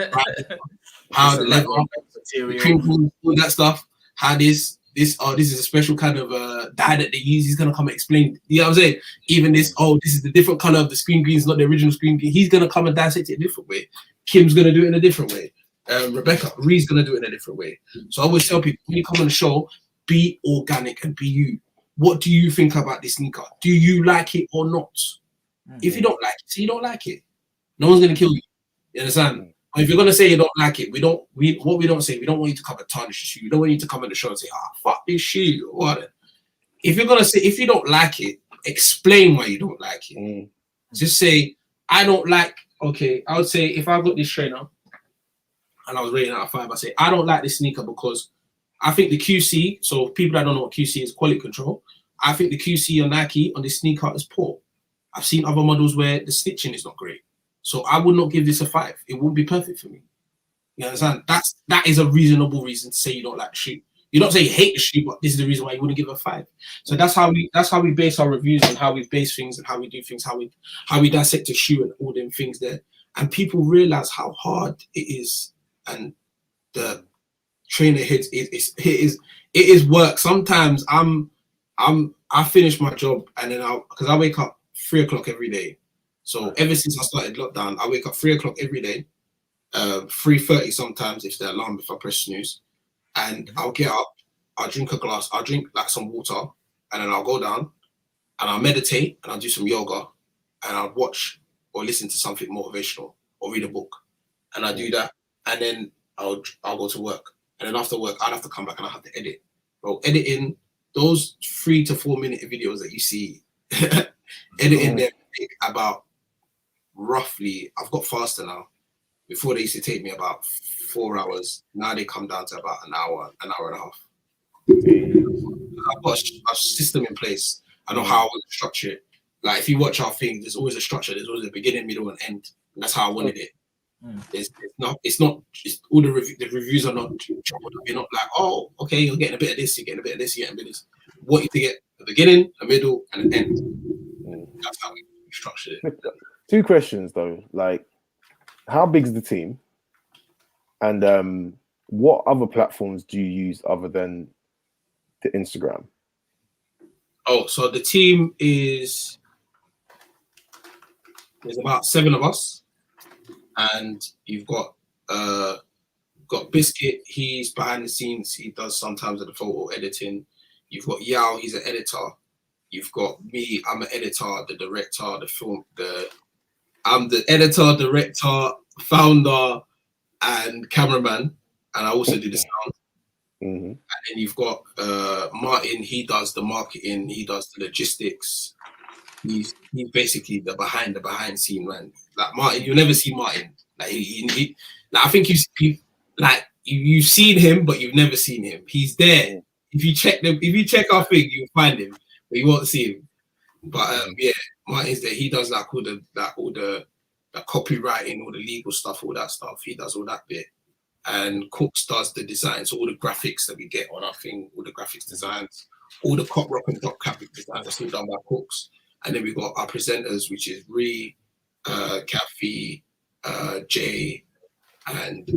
how the leather, the crinkles, all that stuff. How this is a special kind of dye that they use. He's gonna come and explain. You know what I'm saying? Even this, this is the different color of the screen green. It's not the original screen green. He's gonna come and dissect it a different way. Kim's gonna do it in a different way. Rebecca Ree's gonna do it in a different way. So I always tell people when you come on the show, be organic and be you. What do you think about this sneaker? Do you like it or not? If you don't like it, so you don't like it. No one's gonna kill you. You understand? But if you're gonna say you don't like it, we don't say, we don't want you to come and tarnish the shoe. We don't want you to come on the show and say, fuck this shoe. What? If you're gonna say, if you don't like it, explain why you don't like it. Just say, I don't like. Okay, I would say if I got this trainer and I was rating out of 5, I say I don't like this sneaker because I think the QC. So people that don't know what QC is, quality control. I think the QC on Nike on this sneaker is poor. I've seen other models where the stitching is not great. So I would not give this a 5. It wouldn't be perfect for me. You understand? That is a reasonable reason to say you don't like the shoe. You don't say you hate the shoe, but this is the reason why you wouldn't give it a 5. So that's how we base our reviews and how we base things and how we do things, how we dissect a shoe and all them things there. And people realize how hard it is. And the Trainer Headz it is work. Sometimes I finish my job and then because I wake up 3 o'clock every day. So ever since I started lockdown, I wake up 3 o'clock every day, 3:30 sometimes if the alarm, if I press snooze, and I'll get up, I'll drink a glass, I'll drink like some water, and then I'll go down and I'll meditate and I'll do some yoga and I'll watch or listen to something motivational or read a book. And I do that and then I'll go to work. And then after work, I'll have to come back and I have to edit. Bro, editing those 3 to 4 minute videos that you see, editing them take about roughly, I've got faster now. Before they used to take me about 4 hours. Now they come down to about an hour and a half. I've got a system in place. I know how I want to structure it. Like if you watch our thing, there's always a structure. There's always a beginning, middle, and end. And that's how I wanted it. It's not all the reviews are not. You're not like, oh, okay, you're getting a bit of this, you're getting a bit of this, you're getting a bit of this. What you to get a beginning, a middle, and an end. That's how we structured it.
2 questions though. Like, how big is the team? And what other platforms do you use other than the Instagram?
Oh, so the team there's about 7 of us, and you've got Biscuit. He's behind the scenes. He does sometimes the photo editing. You've got Yao. He's an editor. You've got me. I'm an editor, the director, the film. I'm the editor, director, founder, and cameraman, and I also do the sound. And then you've got Martin. He does the marketing. He does the logistics. He's basically the behind scene man. Like Martin, you'll never see Martin. Like like I think you've seen him, but you've never seen him. He's there. If you check our thing, you'll find him, but you won't see him. But yeah, Martin's there. He does all the copywriting, all the legal stuff, all that stuff. He does all that bit. And Cooks does the designs, so all the graphics that we get on our thing, all the graphics designs, all the cop rock and drop graphic designs that's all done by Cooks. And then we've got our presenters, which is Ree, Kathy, Jay, and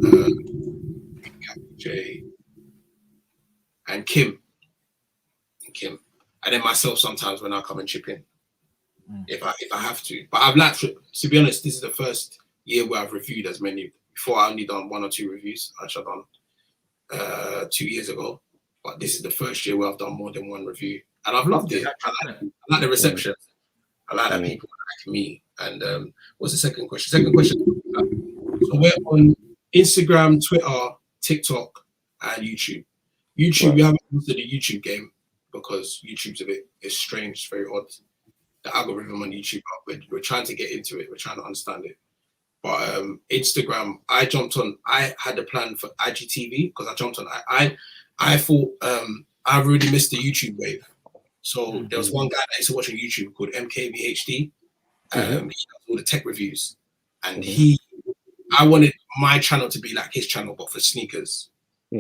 Jay, and Kim. And then myself sometimes when I come and chip in, if I have to. But I've like to be honest, this is the first year where I've reviewed as many. Before I only done 1 or 2 reviews, which I've done 2 years ago. but this is the first year where I've done more than one review, and I've loved it. I like the reception. I like that people like me. And what's the second question? Second question. So we're on Instagram, Twitter, TikTok, and YouTube. YouTube, we haven't used the YouTube game because YouTube's it's strange, it's very odd. The algorithm on YouTube, we're trying to get into it. We're trying to understand it. But Instagram, I had a plan for IGTV because I jumped on. I thought I've already missed the YouTube wave. So there was one guy that I used to watch on YouTube called MKBHD. He does all the tech reviews, and I wanted my channel to be like his channel, but for sneakers.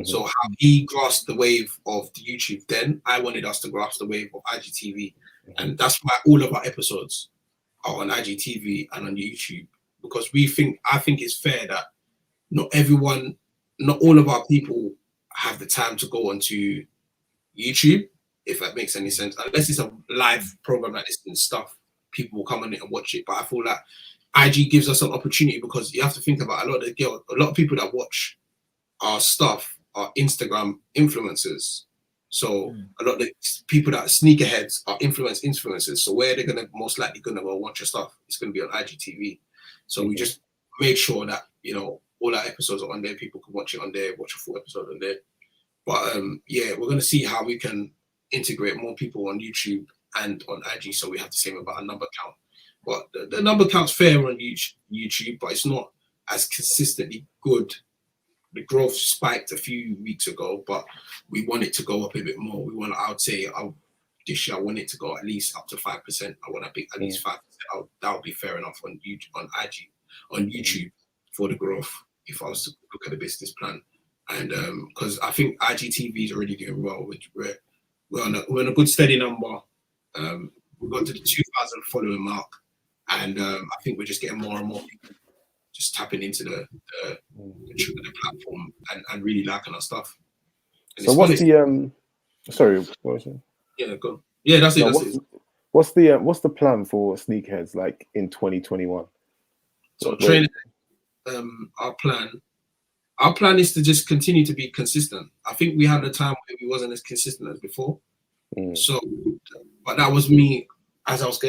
So how he grasped the wave of the YouTube, then I wanted us to grasp the wave of IGTV, and that's why all of our episodes are on IGTV and on YouTube, because I think it's fair that not all of our people have the time to go onto YouTube, if that makes any sense. Unless it's a live program like this and stuff, people will come on it and watch it. But I feel like IG gives us an opportunity, because you have to think about a lot of people that watch our stuff are Instagram influencers. So a lot of the people that are sneakerheads are influencers. So where they're most likely gonna go watch your stuff, it's gonna be on IGTV. So we just make sure that all our episodes are on there. People can watch it on there, watch a full episode on there. But we're gonna see how we can integrate more people on YouTube and on IG, so we have the same about a number count. But the number count's fair on YouTube, but it's not as consistently good. The growth spiked a few weeks ago, but we want it to go up a bit more. I would say this year I want it to go at least up to 5%. I want to be at least 5%. That would be fair enough on YouTube for the growth, if I was to look at the business plan. And because I think IGTV is already doing well, which we're on a good steady number. We got to the 2,000 following mark, and I think we're just getting more and more people just tapping into the platform and really liking our stuff. And
so what's the sorry, what was it?
Yeah, go. Yeah, that's it.
What's the plan for Sneakerheads like in 2021?
So Trainer, our plan is to just continue to be consistent. I think we had a time where we wasn't as consistent as before. So, but that was me as I was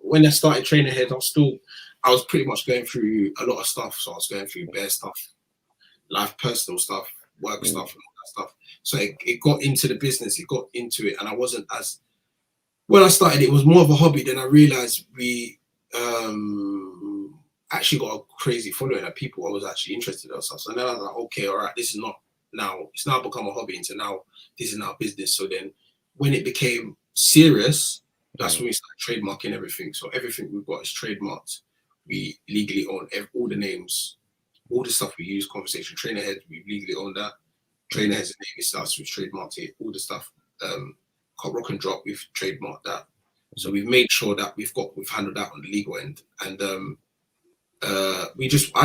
when I started Trainer Headz, I was pretty much going through a lot of stuff. So I was going through bare stuff, life, personal stuff, work stuff, and all that stuff. So it got into the business, it got into it, and I wasn't as, when I started, it was more of a hobby. Then I realized we actually got a crazy following of people I was actually interested in stuff. So then I was like, okay, all right, it's now become a hobby into now, this is now business. So then when it became serious, that's when we started trademarking everything. So everything we've got is trademarked. We legally own all the names, all the stuff we use, Conversation Trainer Headz, we legally own that. Trainer Headz name itself, we've trademarked it, all the stuff. Rock and Drop, we've trademarked that. So we've made sure that we've handled that on the legal end. And I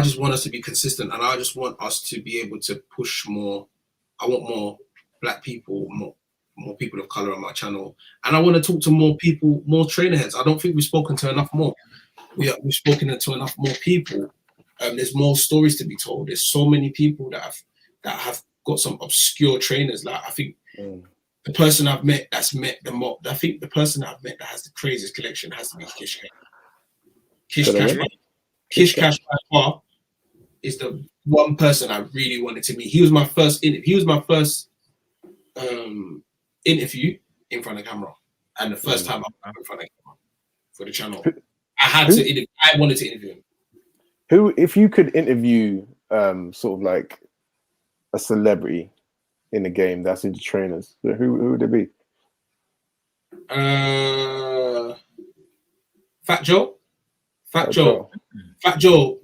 just want us to be consistent, and I just want us to be able to push more. I want more Black people, more people of color on my channel, and I want to talk to more people, more trainer heads. I don't think we've spoken to enough more. We've spoken to enough more people. There's more stories to be told. There's so many people that have got some obscure trainers. Like I think the person I've met that's met the most. I think the person I've met that has the craziest collection has to be Kish. Kish Cash by far is the one person I really wanted to meet. He was my first interview in front of camera, and the first time I'm in front of camera for the channel. I wanted to interview him.
Who, if you could interview sort of like a celebrity in the game that's into trainers, who would it be?
Fat Joe. Fat Joe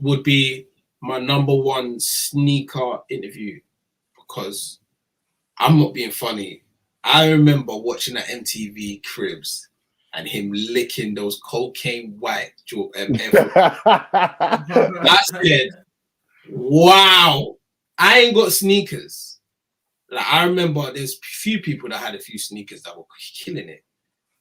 would be my #1 sneaker interview, because I'm not being funny. I remember watching that MTV Cribs and him licking those cocaine white I said, wow, I ain't got sneakers. Like, I remember there's few people that had a few sneakers that were killing it.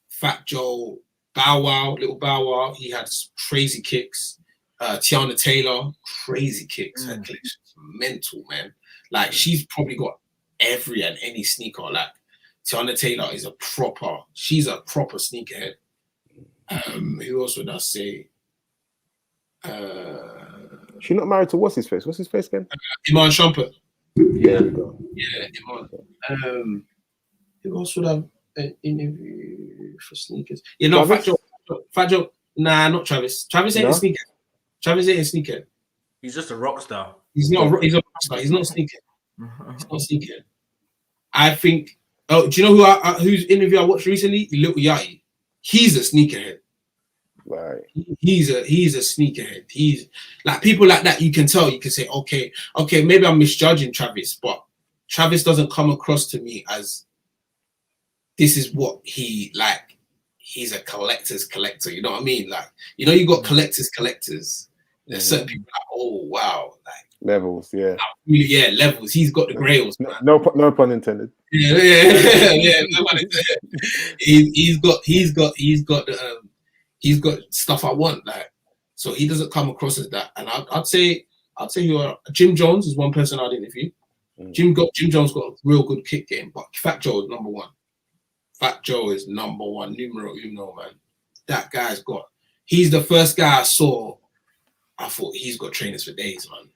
Fat Joe, Little Bow Wow, he had crazy kicks. Tiana Taylor, crazy kicks. Her collection's mental, man. Like, she's probably got every and any sneaker. Like, Tiana Taylor is she's a proper sneakerhead. Who else would I say?
She's not married to what's his face? What's his face again?
Iman Shumpert.
Yeah.
Yeah, Iman. Who else would have an interview for sneakers? You know, Fat Joe. Nah, not Travis. Travis ain't a sneaker. Travis ain't a sneaker.
He's just a rock star.
He's not. He's a rock star. He's not a sneaker. He's not a sneaker. I think. Oh, do you know whose interview I watched recently? Lil Yachty. He's a sneakerhead.
Right.
He's a sneakerhead. He's like people like that. You can tell. You can say, okay, maybe I'm misjudging Travis, but Travis doesn't come across to me as this is what he like. He's a collector's collector. You know what I mean? Like, you know, you got collectors. There's certain people like, oh wow, like
levels, yeah.
Really, yeah, levels. He's got the grails, man.
No pun intended.
Yeah. No pun intended. He's got stuff I want, like, so he doesn't come across as that. And I'd say Jim Jones is one person I'd interview. Jim Jones got a real good kick game, but Fat Joe is number one. Fat Joe is number one, numero uno, man. That guy's got. He's the first guy I saw. I thought he's got trainers for days, man.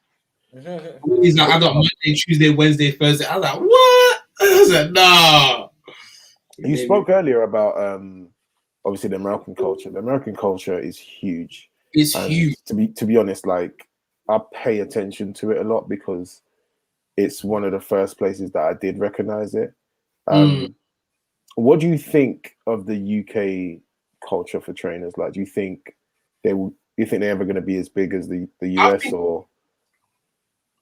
He's like, I got Monday, Tuesday, Wednesday, Thursday. I was like, what? I was like, nah.
You spoke earlier about obviously the American culture. The American culture is huge.
It's huge.
To be honest, like I pay attention to it a lot because it's one of the first places that I did recognize it. What do you think of the UK culture for trainers? Like, do you think they're ever going to be as big as the US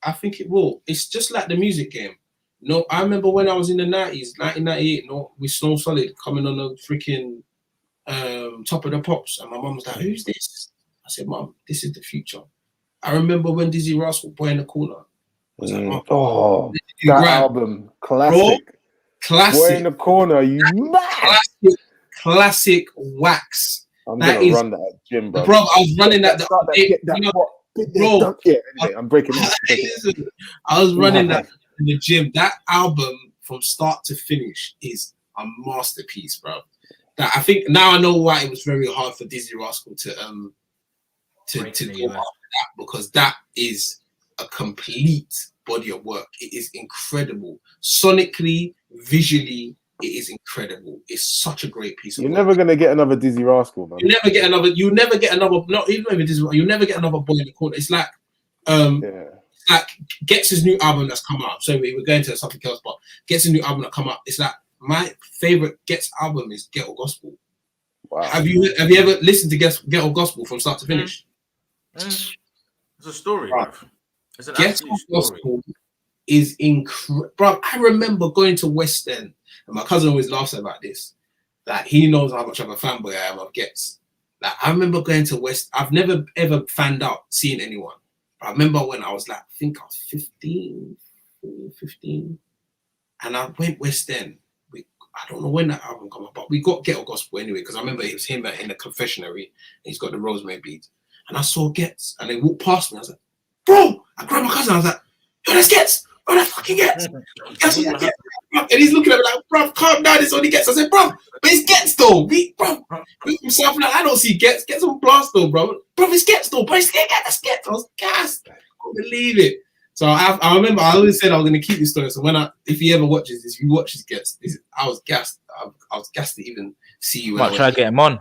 I think it will. It's just like the music game. No, I remember when I was in the 90s, 1998, with Snow Solid coming on the freaking Top of the Pops, and my mum was like, "Who's this?" I said, "Mum, this is the future." I remember when Dizzy Rascal, Boy in the Corner. I was like,
that album, classic.
Bro, classic.
Boy in the Corner, you mad?
Classic wax.
I'm gonna run that at gym, bro.
Bro, I was running that.
I'm breaking it.
I was running that in the gym. That album from start to finish is a masterpiece, bro. That I think now I know why it was very hard for Dizzy Rascal to go after that, because that is a complete body of work. It is incredible, sonically, visually. It is incredible. It's such a great piece of work.
You're never gonna get another Dizzy Rascal, man.
You never get another. Not even Dizzy. You'll never get another Boy in the Corner. It's like, like Gets his new album that's come out. So we're going to something else, but Gets a new album that come out. It's like my favorite Gets album is Ghetto Gospel.
Wow.
Have you ever listened to Ghetto Gospel from start to finish?
It's a story,
Right.
bro. It's an
Ghetto
absolute story.
Gospel is incredible, bro. I remember going to West End. And my cousin always laughs about this. Like, he knows how much of a fanboy I am of Gets. Like, I remember going to West. I've never ever fanned out seeing anyone. But I remember when I was like, I think I was 15, and I went West End. I don't know when that album came out, but we got Ghetto Gospel anyway, because I remember it was him in the confessionary, and he's got the rosemary beads. And I saw Gets, and they walked past me. I was like, bro, I grabbed my cousin. I was like, yo, that's Gets. Oh, that fucking Gets. And he's looking at me like, bro, calm down, it's only Gets. I said, bro, but it's Gets though. We from South London, I don't see Gets. Gets on blast though, bro. Bro, it's Gets though. Bro, it's Gets. I was gassed. I couldn't believe it. So I remember I always said I was going to keep this story. So if he ever watches this, if he watches Gets, I was gassed. I was gassed to even see you.
Might try to get him on.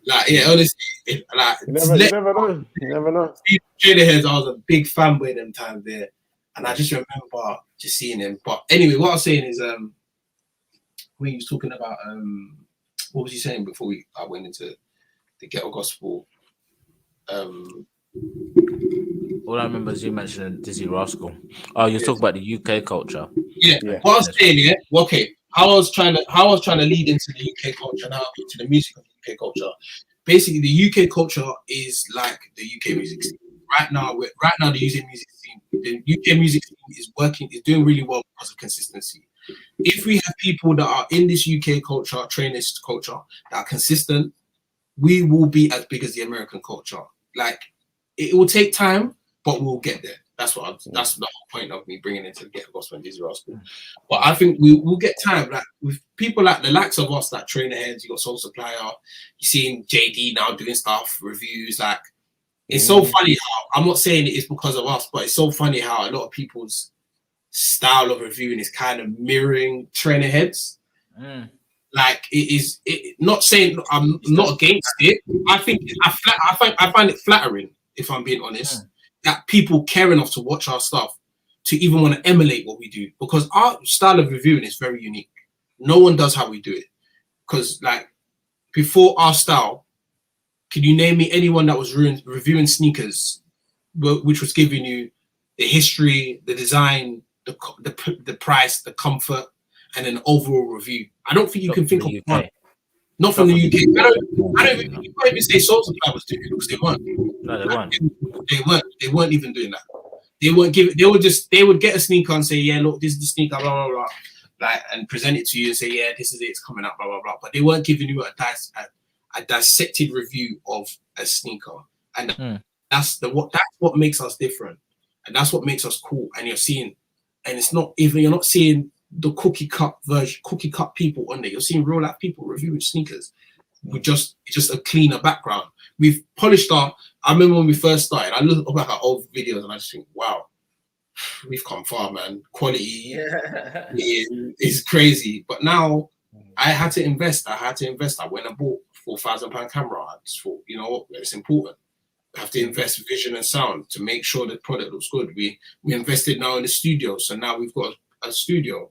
Like, yeah, honestly, like,
you never know.
Trainer Headz, I was a big fanboy them times there. And I just remember just seeing him. But anyway, what I was saying is, when he was talking about, what was he saying before I went into the Ghetto Gospel?
All I remember is you mentioning Dizzy Rascal. Oh, you're talking about the UK culture.
Yeah. What I was saying, yeah. Well, okay. How I was trying to lead into the UK culture and how into the music of the UK culture. Basically, the UK culture is like the UK music scene. Right now, the UK music scene is doing really well because of consistency. If we have people that are in this UK culture, trainers culture, that are consistent, we will be as big as the American culture. Like, it will take time, but we'll get there. That's what. That's the whole point of me bringing it to Get Gospel and Israel School. But I think we'll get time, like with people like the likes of us, like Trainer Headz. You got Soul Supplier. You seeing JD now doing stuff, reviews. Like it's so funny how I'm not saying it is because of us, but it's so funny how a lot of people's style of reviewing is kind of mirroring Trainer Headz. Like it is. Not saying I'm not against it. I think I find it flattering, if I'm being honest, that people care enough to watch our stuff to even want to emulate what we do, because our style of reviewing is very unique. No one does how we do it. Because like before our style, can you name me anyone that was reviewing sneakers, which was giving you the history, the design, the price, the comfort, and an overall review? I don't think you can think of one. Not from the UK. I don't even say Soul Supply was doing it, because they weren't.
No, they weren't.
They weren't even doing that. They weren't giving. They would get a sneaker and say, "Yeah, look, this is the sneaker," blah blah blah, like, and present it to you and say, "Yeah, this is it. It's coming out," blah blah blah. But they weren't giving you a dissected review of a sneaker, and that's what makes us different, and that's what makes us cool. And you're seeing, and you're not seeing the cookie cut people on there. You're seeing real life people reviewing sneakers with just a cleaner background. We've polished I remember when we first started, I look back at old videos and I just think, wow, we've come far, man. Quality is crazy. But now I had to invest. I went and bought £4,000 camera. I just thought, you know what, it's important. We have to invest vision and sound to make sure the product looks good. We invested now in the studio. So now we've got a studio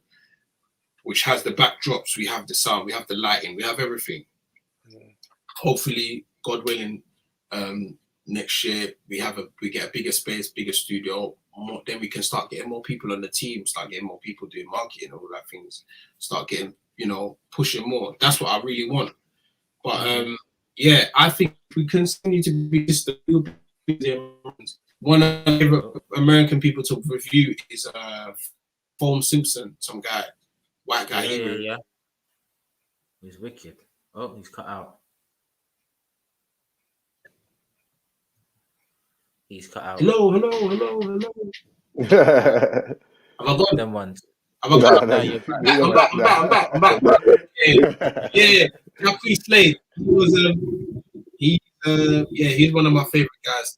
which has the backdrops, we have the sound, we have the lighting, we have everything. Hopefully, God willing, next year we get a bigger space, bigger studio. Then we can start getting more people on the team, start getting more people doing marketing, all that things. Start getting, pushing more. That's what I really want. But yeah, I think we continue to be one of my favorite American people to review is Foam Simpson, some guy, white guy.
Yeah. He's wicked. Oh, he's cut out. He's cut out.
Hello. Have I got
them ones?
I'm back. Yeah. Jackie Slade. He's one of my favorite guys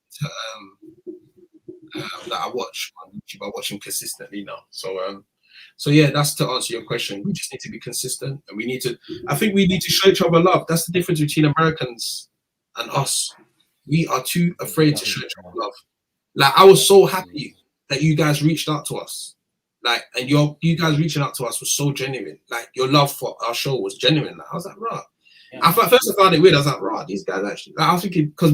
that I watch on YouTube. I watch him consistently now. So yeah, that's to answer your question. We just need to be consistent, and I think we need to show each other love. That's the difference between Americans and us. We are too afraid to show each other love. Like, I was so happy that you guys reached out to us. Like, and you guys reaching out to us was so genuine. Like, your love for our show was genuine. Like, I was like, right. Yeah. First I found it weird. I was like, right, these guys actually. Like, I was thinking, because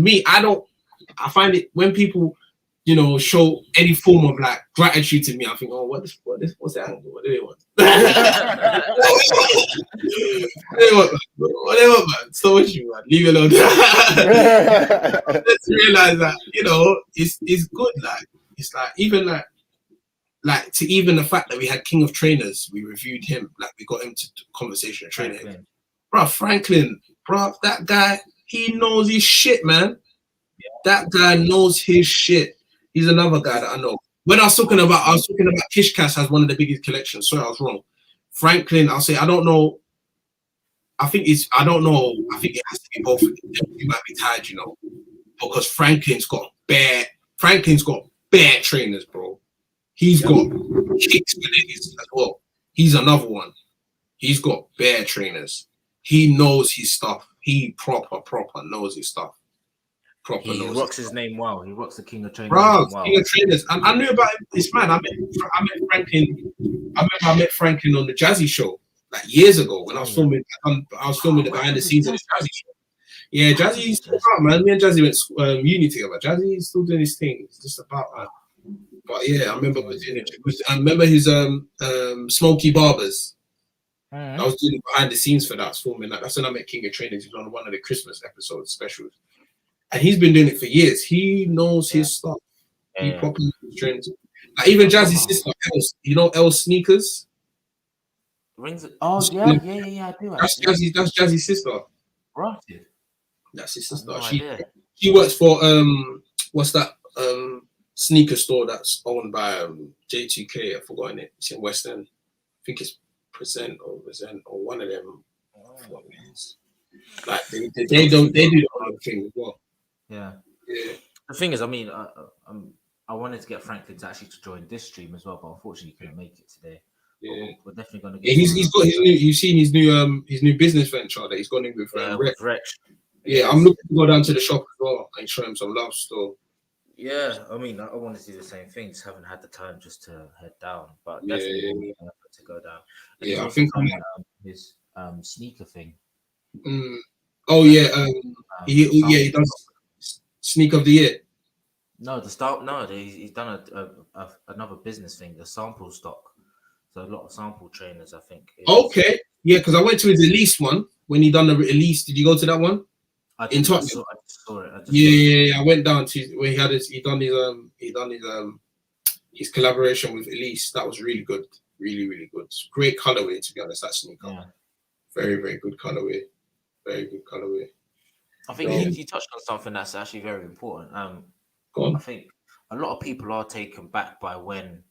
I find it when people, show any form of like gratitude to me, I think, oh, what's that? What do they want? What they want, man? So what you want? Leave it alone. Let's realize that, it's good. Like, it's like, even like to even the fact that we had King of Trainers, we reviewed him, like we got him to conversation and training him. Bro, Franklin, that guy, he knows his shit, man. Yeah. That guy knows his shit. He's another guy that I know. When I was talking about Kishkash has one of the biggest collections. Sorry, I was wrong. Franklin, I'll say, I don't know. I think it has to be both of them. You might be tired, because Franklin's got bare trainers, bro. He's got kicks for niggas as well. He's another one. He's got bare trainers. He knows his stuff. He proper knows his stuff.
He rocks his name well. He rocks the King of Trainers.
Bro, King of Trainers. And I knew about him. This man, I met Franklin. I remember I met Franklin on the Jazzy Show like years ago when I was filming. I was filming the behind the scenes of the Jazzy Show. Yeah, Jazzy's still out, man. Me and Jazzy went uni together. Jazzy's still doing his thing. It's just about that. But yeah, I remember his Smoky Barbers. I was doing behind the scenes for that. I was filming that. That's when I met King of Trainers. He was on one of the Christmas episodes specials. And he's been doing it for years. He knows his stuff. He properly trains. Like, even Jazzy's sister, Elle Sneakers.
Oh yeah, I do.
That's Jazzy's sister.
Right.
That's his sister. She works for what's that sneaker store that's owned by J2K. I've forgotten it. It's in West End. I think it's Present or one of them. Like they do the other thing as well.
Yeah.
Yeah.
The thing is, I mean, I wanted to get Franklin to actually to join this stream as well, but unfortunately, he couldn't make it today.
Yeah.
We're definitely going to
Yeah,
get.
he's got his new. You've seen his new business venture that he's gone in with.
Rex.
Yeah, I'm looking to go down to the shop as well and show him some love still.
Yeah, I mean, I want to do the same thing. Just haven't had the time just to head down, but
Yeah,
definitely will make an effort to go down. And
yeah, I
he's
think
also done, his sneaker thing.
Oh yeah, he does sneak of the year.
No, he's done another business thing, the sample stock. So a lot of sample trainers, I think.
Okay, yeah, because I went to his release one when he done the release. Did you go to that one?
I just saw it.
Yeah, I went down to where he done his collaboration with Elise. That was really good, really good. Great colorway, to be honest. That sneaker, very good colorway, very good colorway.
I think he touched on something that's actually very important. I think a lot of people are taken back by when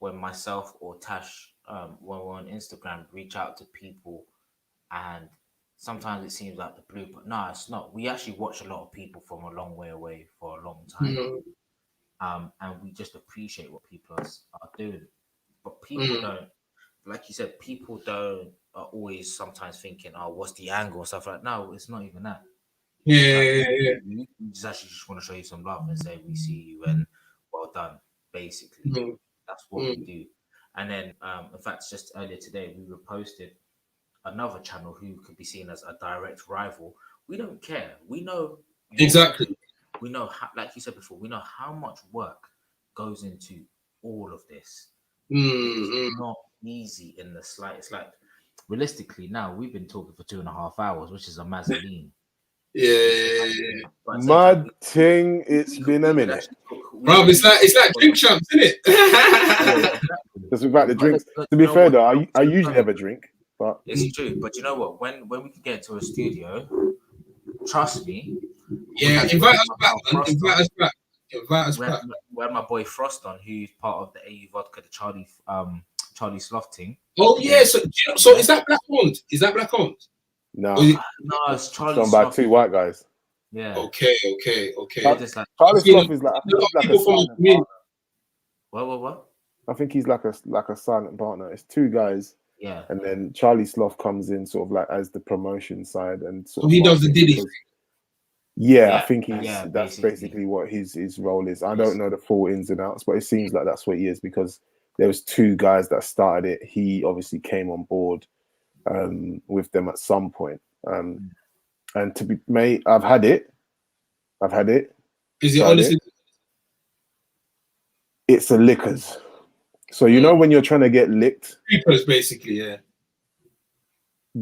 myself or Tash, when we're on Instagram, reach out to people, and sometimes it seems like the blue, but no, it's not. We actually watch a lot of people from a long way away for a long time, and we just appreciate what people are doing. But people don't, like you said, people are always sometimes thinking, oh, what's the angle and stuff like that. No, it's not even that.
Yeah.
We just want to show you some love and say we see you and well done. Basically, that's what we do. And then, in fact, just earlier today, we reposted another channel who could be seen as a direct rival. We don't care. We know
exactly.
We know how, like you said before, we know how much work goes into all of this. It's not easy in the slightest. Like realistically, now we've been talking for 2.5 hours, which is a mazzoline.
Yeah.
Mad thing, it's been a minute.
Bro, it's like drink champs, isn't it?
Just about the drinks. To be fair though, I usually have a drink, but
it's true. But you know what? When we can get to a studio, trust me.
Yeah, invite us back. Invite us back.
We had my boy Frost on, who's part of the AU Vodka, the Charlie Sloth team.
Oh yeah, so is that black owned? Is that black owned?
No,
it's Charlie
done by two white guys.
Yeah. Okay.
Charlie
Sloth is like a silent partner.
What?
I think he's like a silent partner. It's two guys.
Yeah.
And then Charlie Sloth comes in sort of like as the promotion side and sort of
he does the Diddy.
Yeah, I think that's basically what his role is. I don't know the full ins and outs, but it seems like that's what he is because there was two guys that started it. He obviously came on board with them at some point. And to be mate, I've had it.
Is it honestly?
It's a liquors. So you know when you're trying to get licked,
creepers basically, yeah.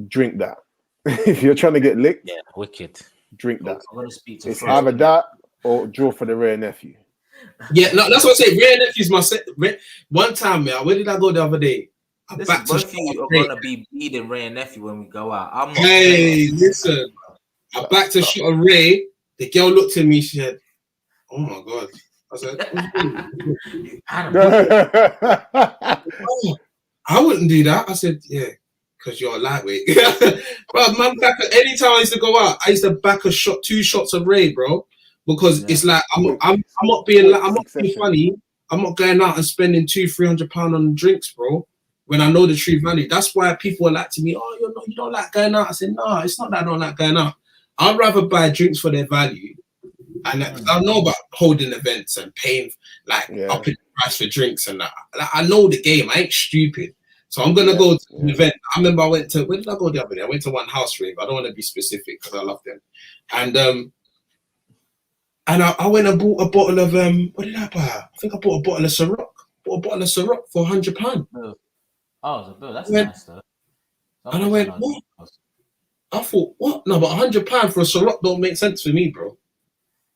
Drink that. If you're trying to get licked,
yeah, wicked.
Drink that.
I'm gonna speak to
it's either that or draw for the rare nephew.
Yeah, no, that's what I say. Rare nephew's my one time, man. Where did I go the other day?
Listen, both of you are gonna be bleeding Ray and nephew when we go out. I'm not.
Hey, listen. I backed a shot of Ray. The girl looked at me. She said, "Oh my god." I said, "I wouldn't do that." I said, "Yeah, because you're a lightweight." Bro, man, anytime I used to go out, I used to back two shots of Ray, bro, because it's like I'm not being funny. I'm not going out and spending £200-300 on drinks, bro. When I know the true value, that's why people are like to me, "Oh, you don't like going out." I said, "No, it's not that I don't like going out. I'd rather buy drinks for their value, and I know about holding events and paying up in the price for drinks and that. Like, I know the game. I ain't stupid, so I'm gonna go to an event. I remember where did I go the other day? I went to one house rave. I don't want to be specific because I love them, and I went and bought a bottle of what did I buy? I think I bought a bottle of Ciroc. Bought a bottle of Ciroc for £100.
Oh, it's a bill. That's nice though.
And I went, what? I thought, what? No, but £100 for a Ciroc don't make sense for me, bro.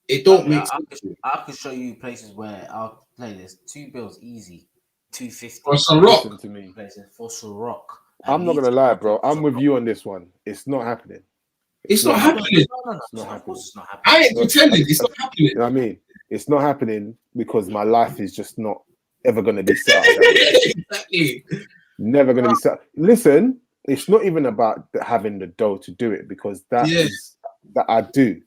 It don't make sense.
I could show you places where I'll play this. 2 bills easy. 250
for Ciroc.
To me.
Places for Ciroc.
I'm not gonna lie, bro. I'm with you on this one. It's not happening.
It's not happening.
No, of course it's not happening.
I ain't pretending. It's not happening.
You know what I mean? It's not happening because my life is just not ever going to be set up that way.
Exactly.
Never going to be set up. Listen, it's not even about having the dough to do it, because that I do.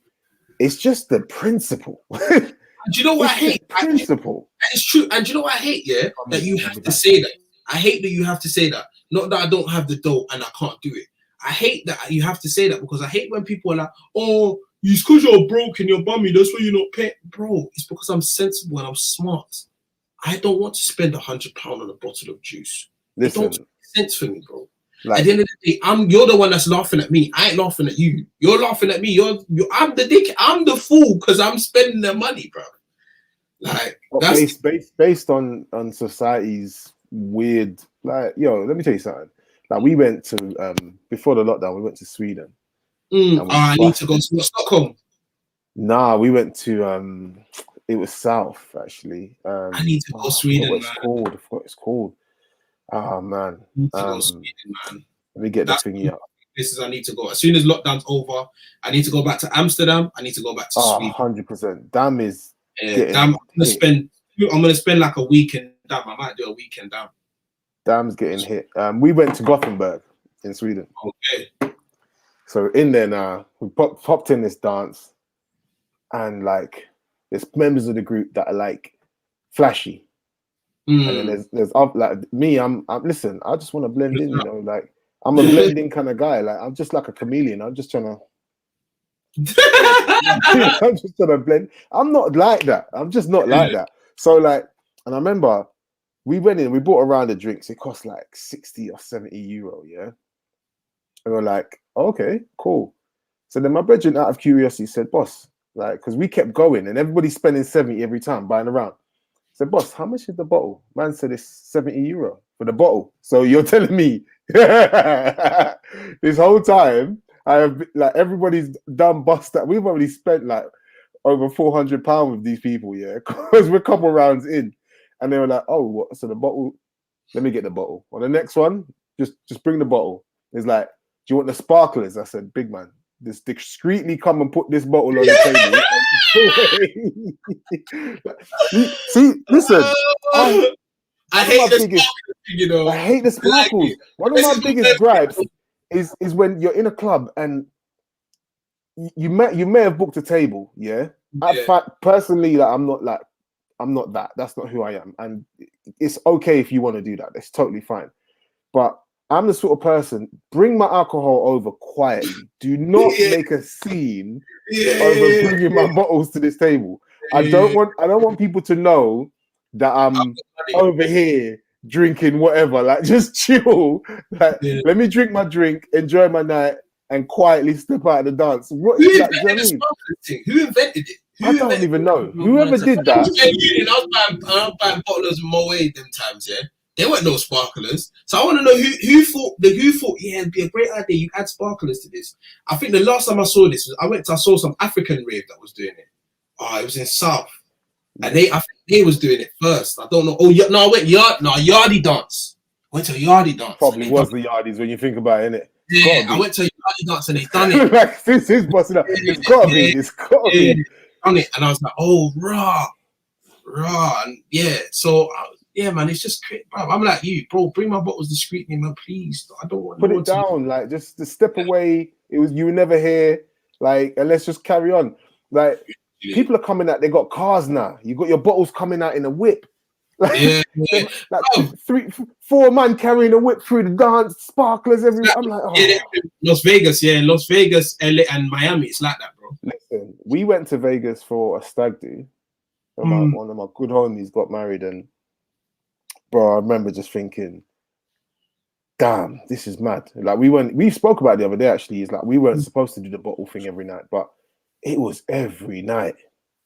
It's just the principle.
Do you know what I hate?
Principle.
It's true. And do you know what I hate? Yeah, that you have to say that. I hate that you have to say that. Not that I don't have the dough and I can't do it. I hate that you have to say that, because I hate when people are like, oh, it's because you're broke and you're bummy, that's why you're not paying. Bro, it's because I'm sensible and I'm smart. I don't want to spend £100 on a bottle of juice.
Listen,
it don't make sense for me, bro.
Like,
at the end of the day, you're the one that's laughing at me. I ain't laughing at you. You're laughing at me. I'm the dick. I'm the fool because I'm spending their money, bro. Like, that's
based on society's weird, like, yo, let me tell you something. Like, we went to before the lockdown, we went to Sweden.
I need to go to Stockholm.
Nah, we went to it was south actually.
I need to go to Sweden, man.
I forgot what it's called. Oh man.
I need to go to Sweden, man.
Let me get the thingy up.
I need to go. As soon as lockdown's over, I need to go back to Amsterdam. I need to go back to Sweden.
100%. Damn is
I'm gonna spend like a weekend down. I might do a weekend down.
Damn's getting hit. We went to Gothenburg in Sweden.
Okay.
So in there now, we popped in this dance, and like there's members of the group that are like flashy, and then there's like me. I'm listen. I just want to blend in, you know. Like I'm a blending kind of guy. Like I'm just like a chameleon. I'm just trying to. I'm just trying to blend. I'm not like that. I'm just not like that. So like, and I remember we went in. We bought a round of drinks. It cost like 60 or 70 euro. Yeah. And we're like, okay, cool. So then my brethren, out of curiosity, said, boss, like, because we kept going and everybody's spending 70 every time buying a round. I said, boss, how much is the bottle? Man said it's 70 euro for the bottle. So you're telling me this whole time, I have like everybody's done bust that. We've already spent like over £400 with these people, yeah, because we're a couple rounds in. And they were like, oh, what? So the bottle, let me get the bottle. On the next one, just bring the bottle. It's like, do you want the sparklers? I said, big man, just discreetly come and put this bottle on the table. See, listen.
I hate the sparkles, you know.
I hate the sparkles. One of my biggest gripes is when you're in a club and you may have booked a table, yeah. Personally, like I'm not that. That's not who I am, and it's okay if you want to do that. That's totally fine. But I'm the sort of person, bring my alcohol over quietly. Do not make a scene over bringing my bottles to this table. I don't want people to know that I'm over here drinking whatever. Like, just chill. Like, let me drink my drink, enjoy my night, and quietly step out of the dance. Who invented
it?
I don't even know. Whoever did that.
I was buying bottlers of Moet them times, yeah. There weren't no sparklers. So I want to know who thought, yeah, it'd be a great idea. You add sparklers to this. I think the last time I saw this, I saw some African rave that was doing it. Oh, it was in South. And I think they was doing it first. I don't know. Oh, yeah, no, I went yardie dance. I went to a yardie dance.
Probably was the yardies when you think about it, innit?
Yeah, I went to a yardie dance and they done it.
Like, this is busting up. It's got to be. It's got to be.
Done it. And I was like, oh, rah. And yeah, so... yeah, man, it's just crazy. I'm like you, bro. Bring my bottles discreetly, man, please. I don't want
put it down, like just step away. You were never here, like, and let's just carry on. Like, people are coming out. They got cars now. You got your bottles coming out in a whip. Like, like 3-4 man carrying a whip through the dance, sparklers everywhere. I'm like, oh.
Las Vegas, LA, and Miami. It's like that, bro.
Listen, we went to Vegas for a stag do. One of my good homies got married, and bro, I remember just thinking, damn, this is mad. Like, we spoke about it the other day, actually. Is like, we weren't supposed to do the bottle thing every night, but it was every night.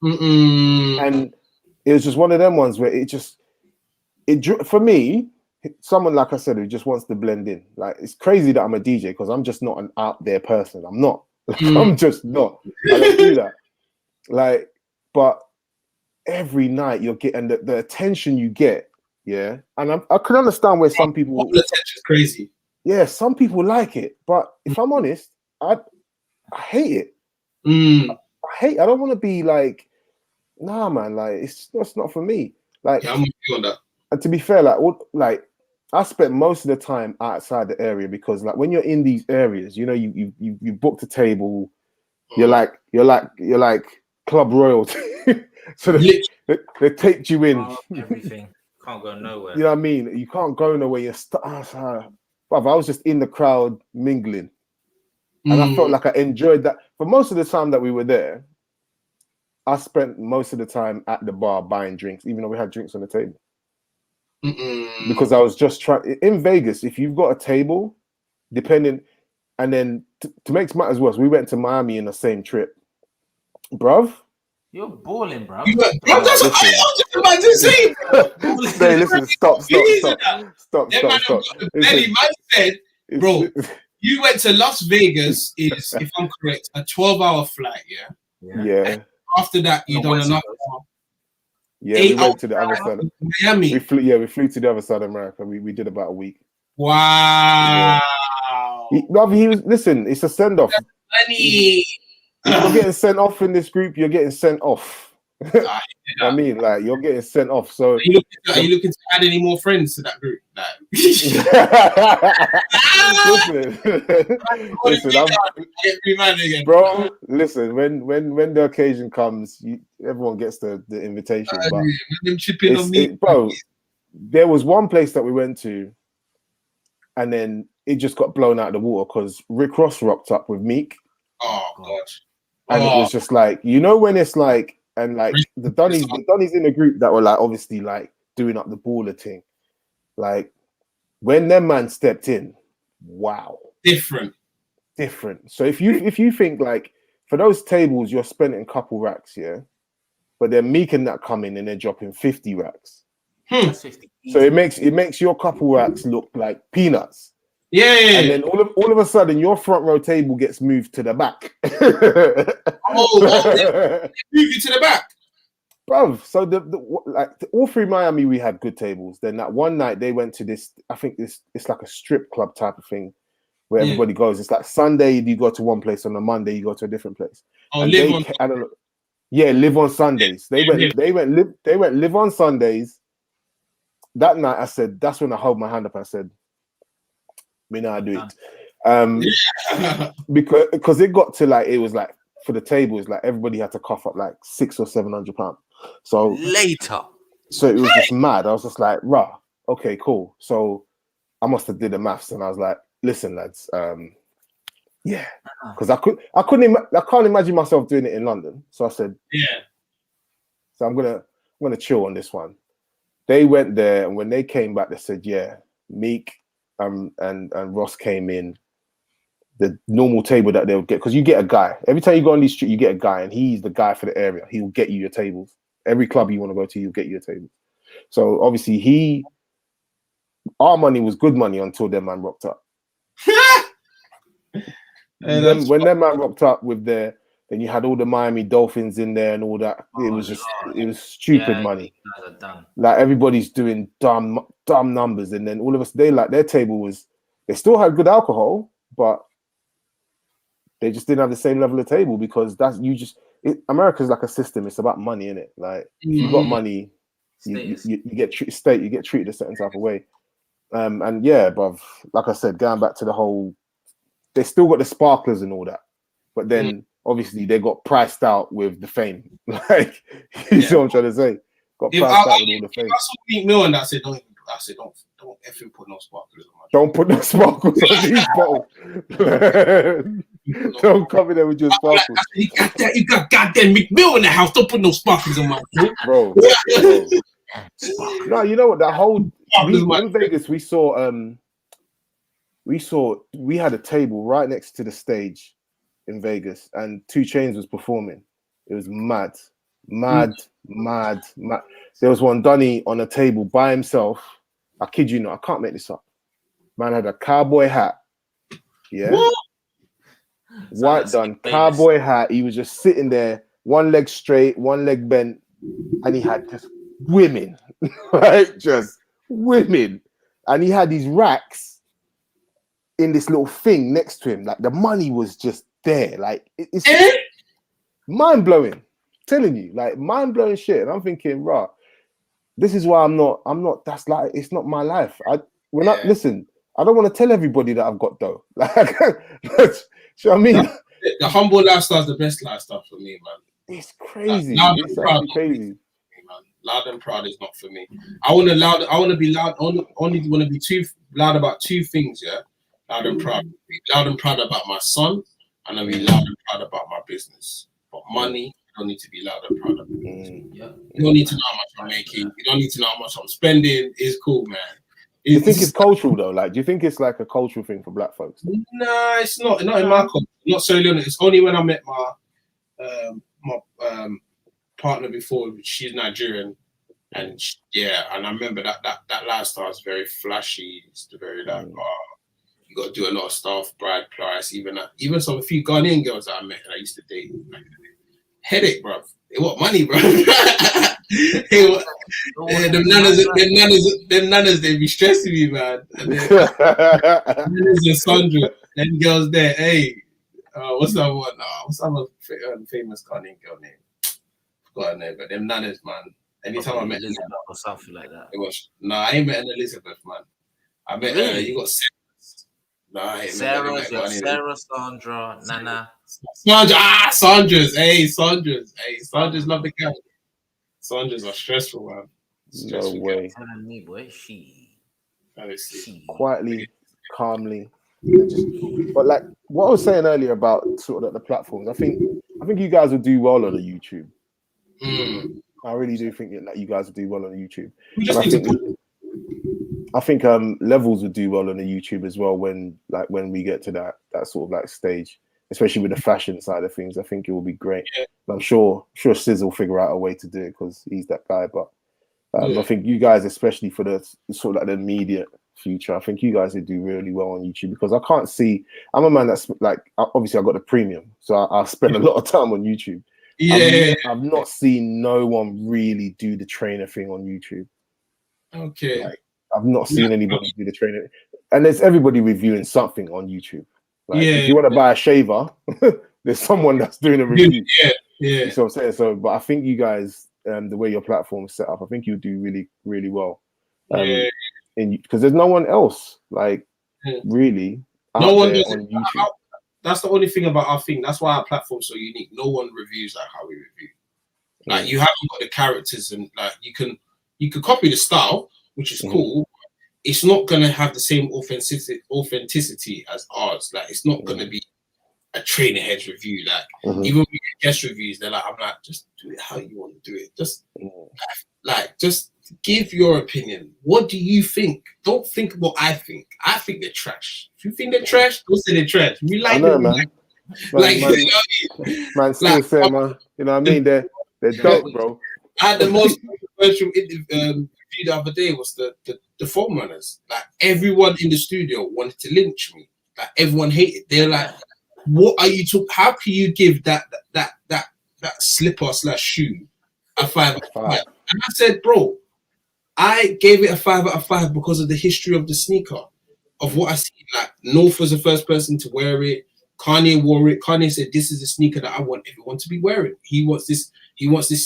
And it was just one of them ones where for me, someone, like I said, who just wants to blend in. Like, it's crazy that I'm a DJ because I'm just not an out there person. I'm not. Like, I'm just not. I don't do that. Like, but every night you're getting the attention you get. Yeah, and I can understand where some people.
Attention is crazy.
Yeah, some people like it, but if I'm honest, I hate it. I don't want to be like Nah, man, like it's not for me. Like,
Yeah, I'm with you on that.
and to be fair, like I spent most of the time outside the area because like when you're in these areas, you know, you booked a table, you're like club royalty. So they take you in.
Everything can't go nowhere.
You know what I mean? You can't go nowhere. You're but I was just in the crowd mingling, and I felt like I enjoyed that. For most of the time that we were there, I spent most of the time at the bar buying drinks, even though we had drinks on the table. Because I was just trying. In Vegas, if you've got a table, depending, and then to make matters worse, we went to Miami in the same trip, bruv.
You're balling, bro.
That's what I was just about to say.
Hey, listen, stop.
Man said, bro, you went to Las Vegas, is, if I'm correct, a 12-hour flight,
yeah.
And after that, you done another one.
Yeah, we went to the other side of
Miami.
We flew to the other side of America. We did about a week.
Wow.
Yeah. He was, listen, it's a send-off.
Funny.
If you're getting sent off in this group, you're getting sent off. I mean, like, you're getting sent off. So
are you looking to add any more friends to that group?
Listen, bro. Listen, when the occasion comes, everyone gets the invitation. But bro, there was one place that we went to, and then it just got blown out of the water because Rick Ross rocked up with Meek.
Oh God.
And it was just like, you know, when it's like, and like the Donnies in the group that were like obviously like doing up the baller thing. Like when them man stepped in, wow.
Different.
So if you think like for those tables you're spending a couple racks, yeah, but they're making that come in and they're dropping 50 racks.
That's 50.
So it makes your couple racks look like peanuts.
Yeah.
And then all of a sudden your front row table gets moved to the back.
Move you to the back.
Bruv, so all through Miami we had good tables. Then that one night they went to this, I think it's like a strip club type of thing where everybody goes. It's like Sunday you go to one place, on a Monday you go to a different place.
I don't know.
Yeah, live on Sundays. They went live on Sundays. That night I said, that's when I held my hand up. I said, me now I do it. Because it got to like, it was like for the tables, like everybody had to cough up like £600 or £700. So
later.
So it was just mad. I was just like, rah, okay, cool. So I must have did the maths and I was like, listen, lads, yeah. Because I can't imagine myself doing it in London. So I said,
yeah.
So I'm gonna chill on this one. They went there, and when they came back, they said, yeah, Meek and Ross came in. The normal table that they'll get, because you get a guy. Every time you go on these street, you get a guy, and he's the guy for the area. He will get you your tables. Every club you want to go to, he'll get you a table. So obviously our money was good money until their man rocked up. When their man rocked up with then you had all the Miami Dolphins in there and all that. It was stupid money. Like everybody's doing dumb numbers, and then all of us, their table was, they still had good alcohol, but they just didn't have the same level of table because America's like a system. It's about money, innit? Like if you got money, you get treated a certain type of way. And yeah, bruv, like I said, going back to the whole, they still got the sparklers and all that, but then obviously they got priced out with the fame. Like you see what I'm trying to say? Got priced out with all the fame.
I saw Meek Mill and I said, don't effing put no sparklers on my.
Don't put no sparkles on these bottles. Don't come in there with your sparkles.
You got goddamn Meek Mill in the house. Don't put no sparkles on my
bro. No, you know what? That whole in Vegas, we had a table right next to the stage in Vegas, and 2 Chainz was performing. It was mad. There was one Donny on a table by himself. I kid you not, I can't make this up. Man had a cowboy hat. Yeah. What? White done, cowboy hat. He was just sitting there, one leg straight, one leg bent, and he had just women, right? Just women. And he had these racks in this little thing next to him. Like the money was just there. Like it's mind blowing. telling you, like mind blowing shit. And I'm thinking, right, this is why I'm not. That's like, it's not my life. Listen, I don't want to tell everybody that I've got dough. Like, you know what I mean?
The humble lifestyle is the best lifestyle for me, man.
It's crazy.
Loud
It's
and proud,
actually crazy.
man. Loud and proud is not for me. I want to be loud. Only want to be too loud about two things. Yeah, loud and proud. Be loud and proud about my son, and I'll be loud and proud about my business. But money, I don't need to be loud and proud of.
Yeah.
You don't need to know how much I'm making. You don't need to know how much I'm spending. It's cool, man.
Do you think it's cultural though? Like, do you think it's like a cultural thing for black folks?
Nah, it's not. Not in my culture. Not solely on it. It's only when I met my partner before. She's Nigerian, and and I remember that lifestyle is very flashy. It's very like, you got to do a lot of stuff, bride price. Even some a few Ghanaian girls that I met and I used to date. Like, headache, bro. They want money, bro. Them nanas, they be stressing me, man. And nanas and Sandra, them girls there. Hey, what's that one? What's that famous Ghanaian girl name? Forgot her name, but them nanas, man. Anytime I met
Elizabeth or something like that.
I ain't met an Elizabeth, man. I met you got Sarah. No, I ain't
Sarah, Sandra, Nana.
Sandra's. Hey, Sandra's love the cat. Sandra's are stressful, man.
No way.
Telling me, boy, she
quietly, calmly, but like what I was saying earlier about sort of the platforms, I think you guys will do well on the YouTube. I really do think that you guys will do well on the YouTube. I think Levels would do well on the YouTube as well when we get to that sort of like stage, especially with the fashion side of things. I think it will be great.
Yeah.
I'm sure Sizz will figure out a way to do it because he's that guy. But I think you guys, especially for the sort of like the immediate future, I think you guys would do really well on YouTube because I can't see. I'm a man that's like, obviously I got the premium, so I spend a lot of time on YouTube.
Yeah,
I've not seen no one really do the trainer thing on YouTube.
Okay.
Like, I've not seen anybody do the trainer, and there's everybody reviewing something on YouTube. Like, if you want to buy a shaver, there's someone that's doing a review.
Yeah.
You know what I'm saying? So, but I think you guys, the way your platform is set up, I think you do really, really well. Because there's no one else really
no one does
on YouTube.
That's the only thing about our thing. That's why our platform's so unique. No one reviews like how we review. Like you haven't got the characters, and like you can copy the style, which is cool. It's not gonna have the same authenticity as ours. Like it's not gonna be a Trainer Headz review. Like even when we get guest reviews, they're like, I'm like, just do it how you want to do it. Just just give your opinion. What do you think? Don't think what I think. I think they're trash. If you think they're trash, don't say they're trash. We like them, man.
Man, still say, man. You know what I mean? They're dope, bro.
I had the most controversial review the other day was the foam runners. Like everyone in the studio wanted to lynch me. Like everyone hated. They're like, "What are you talking? How can you give that slipper / shoe a 5 out of 5?" And I said, "Bro, I gave it a 5 out of 5 because of the history of the sneaker, of what I see. Like North was the first person to wear it. Kanye wore it. Kanye said, "This is a sneaker that I want everyone to be wearing." He wants this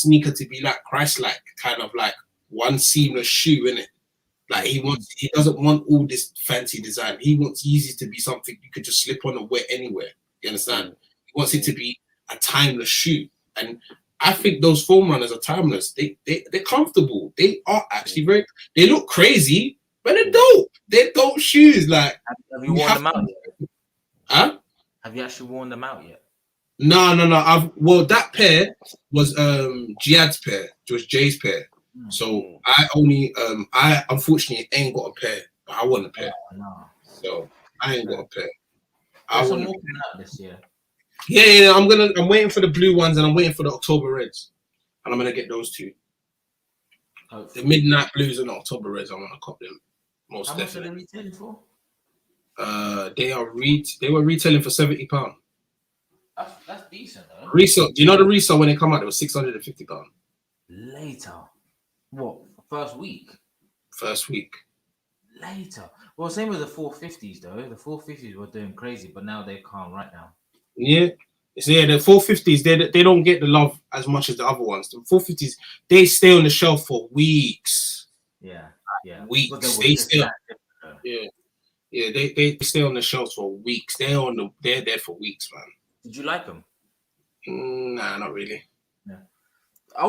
sneaker to be like Christ-like, kind of like one seamless shoe, innit? Like he doesn't want all this fancy design. He wants Yeezys to be something you could just slip on and wear anywhere. You understand? He wants it to be a timeless shoe. And I think those foam runners are timeless. They're comfortable. They are actually they look crazy, but they're dope. They're dope shoes. Like,
have you worn them out yet?
Huh?
Have you actually worn them out yet?
No. That pair was Jihad's pair. It was Jay's pair. So I only I unfortunately ain't got a pair, but I want a pair.
No.
So I ain't got a pair.
I want to out this year.
Yeah. I'm waiting for the blue ones and I'm waiting for the October Reds, and I'm gonna get those two. The midnight blues and the October Reds. I want to cop them. Most
How
definitely.
much are they retailing for?
They were retailing for £70.
That's decent though.
Resale. Do you know the resale when they come out? It was £650.
Later. What? First week?
First week.
Later. Well, same with the 450s though. The 450s were doing crazy, but now they're calm right now.
Yeah. Yeah, the 450s, they don't get the love as much as the other ones. The 450s, they stay on the shelf for weeks.
Yeah.
Weeks. They stay. Yeah. They stay on the shelf for weeks. They're there for weeks, man.
Did you like them?
Nah, not really.
Yeah. I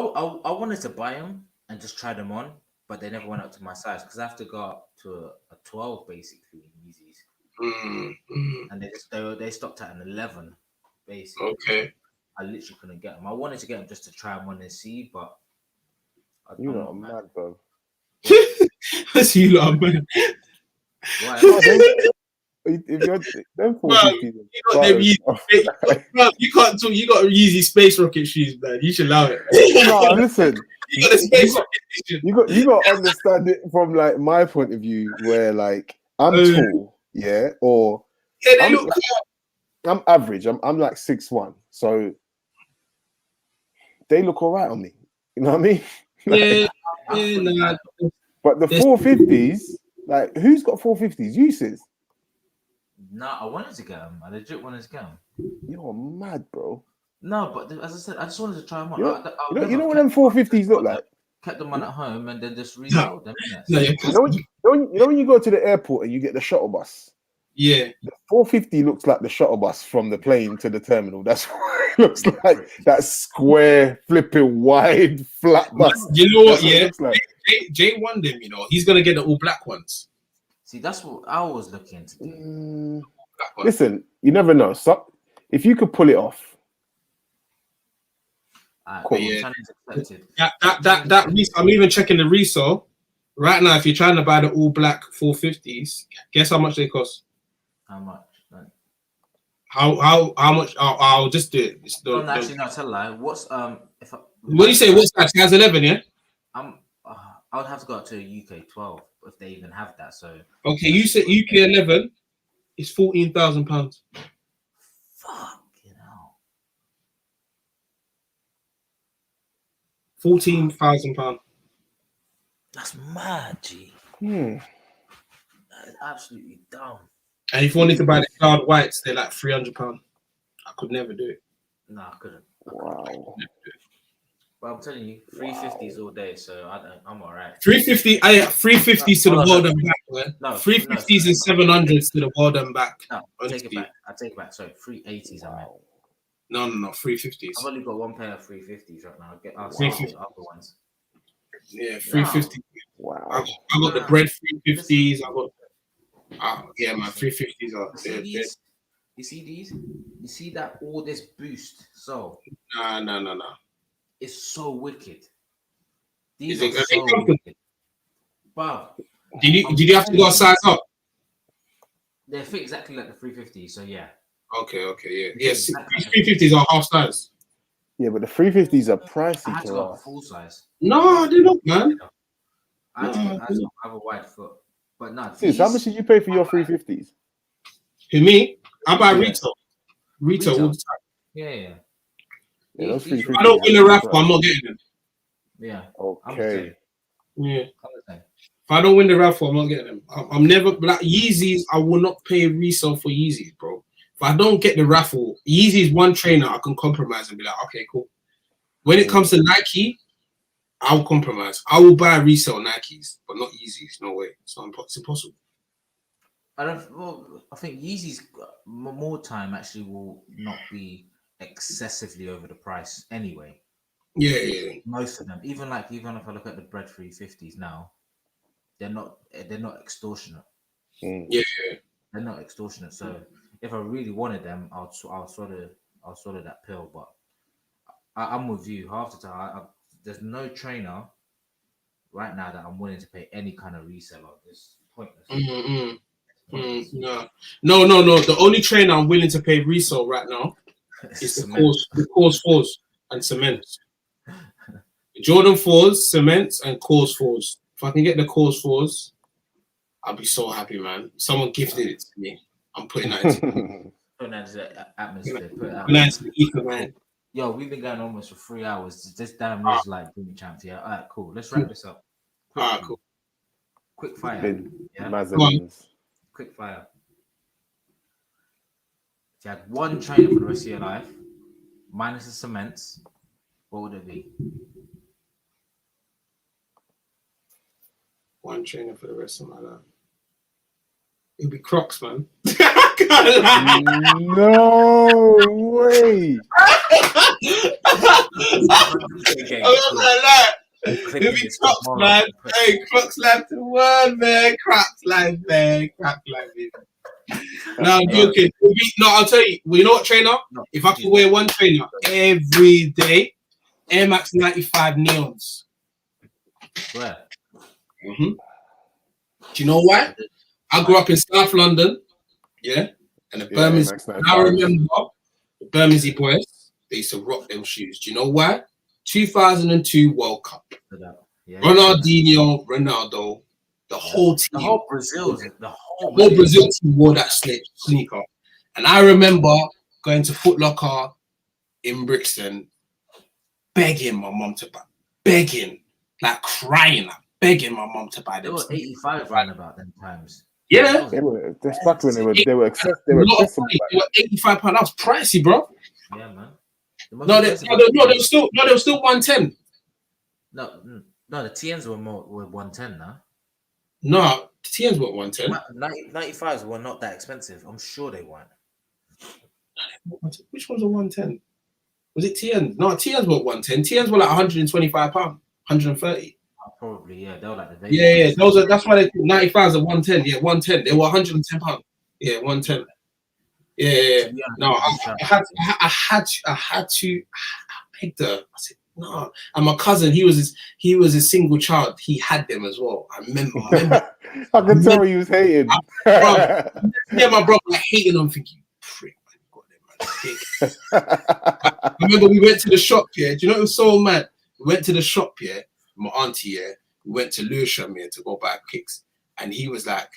wanted to buy them and just try them on, but they never went up to my size because I have to go up to a 12 basically in Yeezys. And they stopped at an 11 basically.
Okay.
I literally couldn't get them. I wanted to get them just to try them on and see, but
you know, I'm mad, bro.
That's you lot, man.
Right.
If you're them 450s,
you can't talk. You got Yeezy space rocket shoes, man. You should allow it.
No, listen.
You got the space rocket.
You got to understand it from like my point of view, where like I'm tall, yeah, or
they look.
I'm average. I'm like 6'1", so they look alright on me. You know what I mean?
Nah.
But the 450s, like, who's got 450s? You sis.
No, I wanted to get them. I legit wanted to get them.
You're mad, bro.
No, but as I said, I just wanted to try them on.
You know what them 450s look like?
Kept them on at home and then just resold them.
You know when you go to the airport and you get the shuttle bus?
Yeah.
The 450 looks like the shuttle bus from the plane to the terminal. That's what it looks like. That square, flipping, wide, flat bus.
You know what? Yeah. Like. Jay won them, you know. He's going to get the all black ones.
See, that's what I was looking to do.
Listen, you never know. So, if you could pull it off.
Cool.
I'm even checking the resale. Right now, if you're trying to buy the all black 450s, guess how much they cost?
How much?
How much? I'll just do it.
Actually, no, tell a lie. What's
what do you say? What's that? Size 11, yeah.
I would have to go up to a UK 12 if they even have that. So
okay, you said UK 11 is £14,000.
Fuck, you know.
£14,000.
That's mad, G. That is absolutely dumb.
And if you wanted to buy the cloud whites, they're like £300. I could never do it.
No, I couldn't.
Wow.
But I'm telling you, 350s all day, so I'm all right.
350, 350s to the world and back, man. No, 350s and 700s to the world and back.
No, take it back. I take it back. Sorry, 380s. I meant.
No, 350s.
I've only got one pair of 350s right now. I'll see the other ones.
Yeah, 350.
Wow.
I got the bread 350s. I got. Yeah, my 350s are.
You see these? You see that all this boost? So.
No.
It's so wicked. These are so wicked. Wow.
Did you have to go size up?
They fit exactly like the 350, so yeah.
Okay, yeah. Yes, 350s are half size.
Yeah, but the 350s are pricey.
I had to go full size.
No, they're not, man.
I have a wide foot. But no.
How much did you pay for your 350s?
Who, me? I buy retail. Retail all the time.
Yeah.
If
I don't win a raffle, I'm not getting them.
Yeah.
Okay.
Yeah. If I don't win the raffle, I'm not getting them. I'm never like Yeezys. I will not pay resale for Yeezys, bro. If I don't get the raffle, Yeezys one trainer I can compromise and be like, okay, cool. When it comes to Nike, I'll compromise. I will buy resale Nikes, but not Yeezys. No way. It's impossible.
I think Yeezys more time actually will not be excessively over the price anyway.
Yeah.
Most of them, even if I look at the bread 350s now, they're not extortionate.
Yeah.
They're not extortionate. So if I really wanted them, I'll swallow that pill. But I'm with you. Half the time, there's no trainer right now that I'm willing to pay any kind of resale on. It's pointless.
No. The only trainer I'm willing to pay resale right now is the Course 4s and Cements. Jordan 4s, Cements, and Course 4s. If I can get the Course 4s, I'll be so happy, man. Someone gifted it to me. I'm putting that into
the atmosphere. Put it out.
Nice to eat, man.
Yo, we've been going almost for 3 hours. This damn is like Jimmy Champs. Yeah. All right, cool. Let's wrap this up.
Cool.
Quick fire. Quick fire. If you had one trainer for the rest of your life, minus the cements, what would it be?
One trainer for the rest of my life. It'd be Crocs, man.
No way.
It'd be Crocs, man. Hey, Crocs life to one, man. Crocs life, man. Crocs life, man. No, I'm joking. No, I'll tell you. You know what, trainer? If I could wear one trainer every day, Air Max 95 neons.
Where?
Do you know why? I grew up in South London, yeah, and the Bermondsey. I remember the Bermondsey boys. They used to rock them shoes. Do you know why? 2002 World Cup. Yeah, Ronaldinho, Ronaldo, the whole team,
the whole Brazil
team wore that sneaker. And I remember going to Foot Locker in Brixton, begging my mom to buy, like crying, like begging my mom to buy them.
They were 85 round about them times.
Yeah,
they were. That's back when they were accessible.
They were £85. That was pricey, bro.
Yeah, man.
No, they were still 110.
No, the TNs were 110 now.
No, the TNs were 110.
95s were not that expensive. I'm sure they weren't.
Which ones were 110? Was it TNs? No, TNs were 110. TNs were like £125, 130.
Probably, yeah. They were like the
yeah. That's why they 95s are 110. Yeah, 110. They were £110. Yeah, 110. Yeah. No, I had to. I begged her. I said no. And my cousin, he was a single child. He had them as well. I remember.
I can tell he was hating.
My brother like hating on, thinking, prick, man, got them, man. I remember we went to the shop. Yeah, do you know it was so mad? We went to the shop. Yeah, my auntie. Yeah, we went to Lewisham here to go buy kicks, and he was like.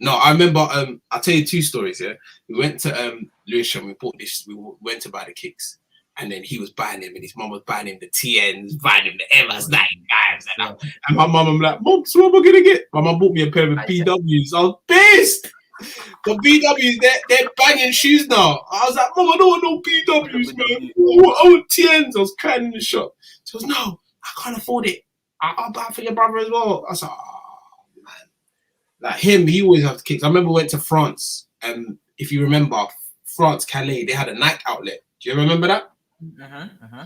No, I remember. I'll tell you two stories. Yeah, we went to Lewisham. We bought this. We went to buy the kicks, and then he was buying them, and his mum was buying him the TNs, buying him the Evers 95s, and my mum, I'm like, Mum, so what am I gonna get? My mum bought me a pair of BWs. I was pissed. The BWs, they're banging shoes now. I was like, Mum, I don't want no BWs, man. I want TNs. I was crying in the shop. She goes, no, I can't afford it. I'll buy for your brother as well. I was like, like him, he always has kicks. I remember we went to France, and if you remember, France, Calais, they had a Nike outlet. Do you remember that?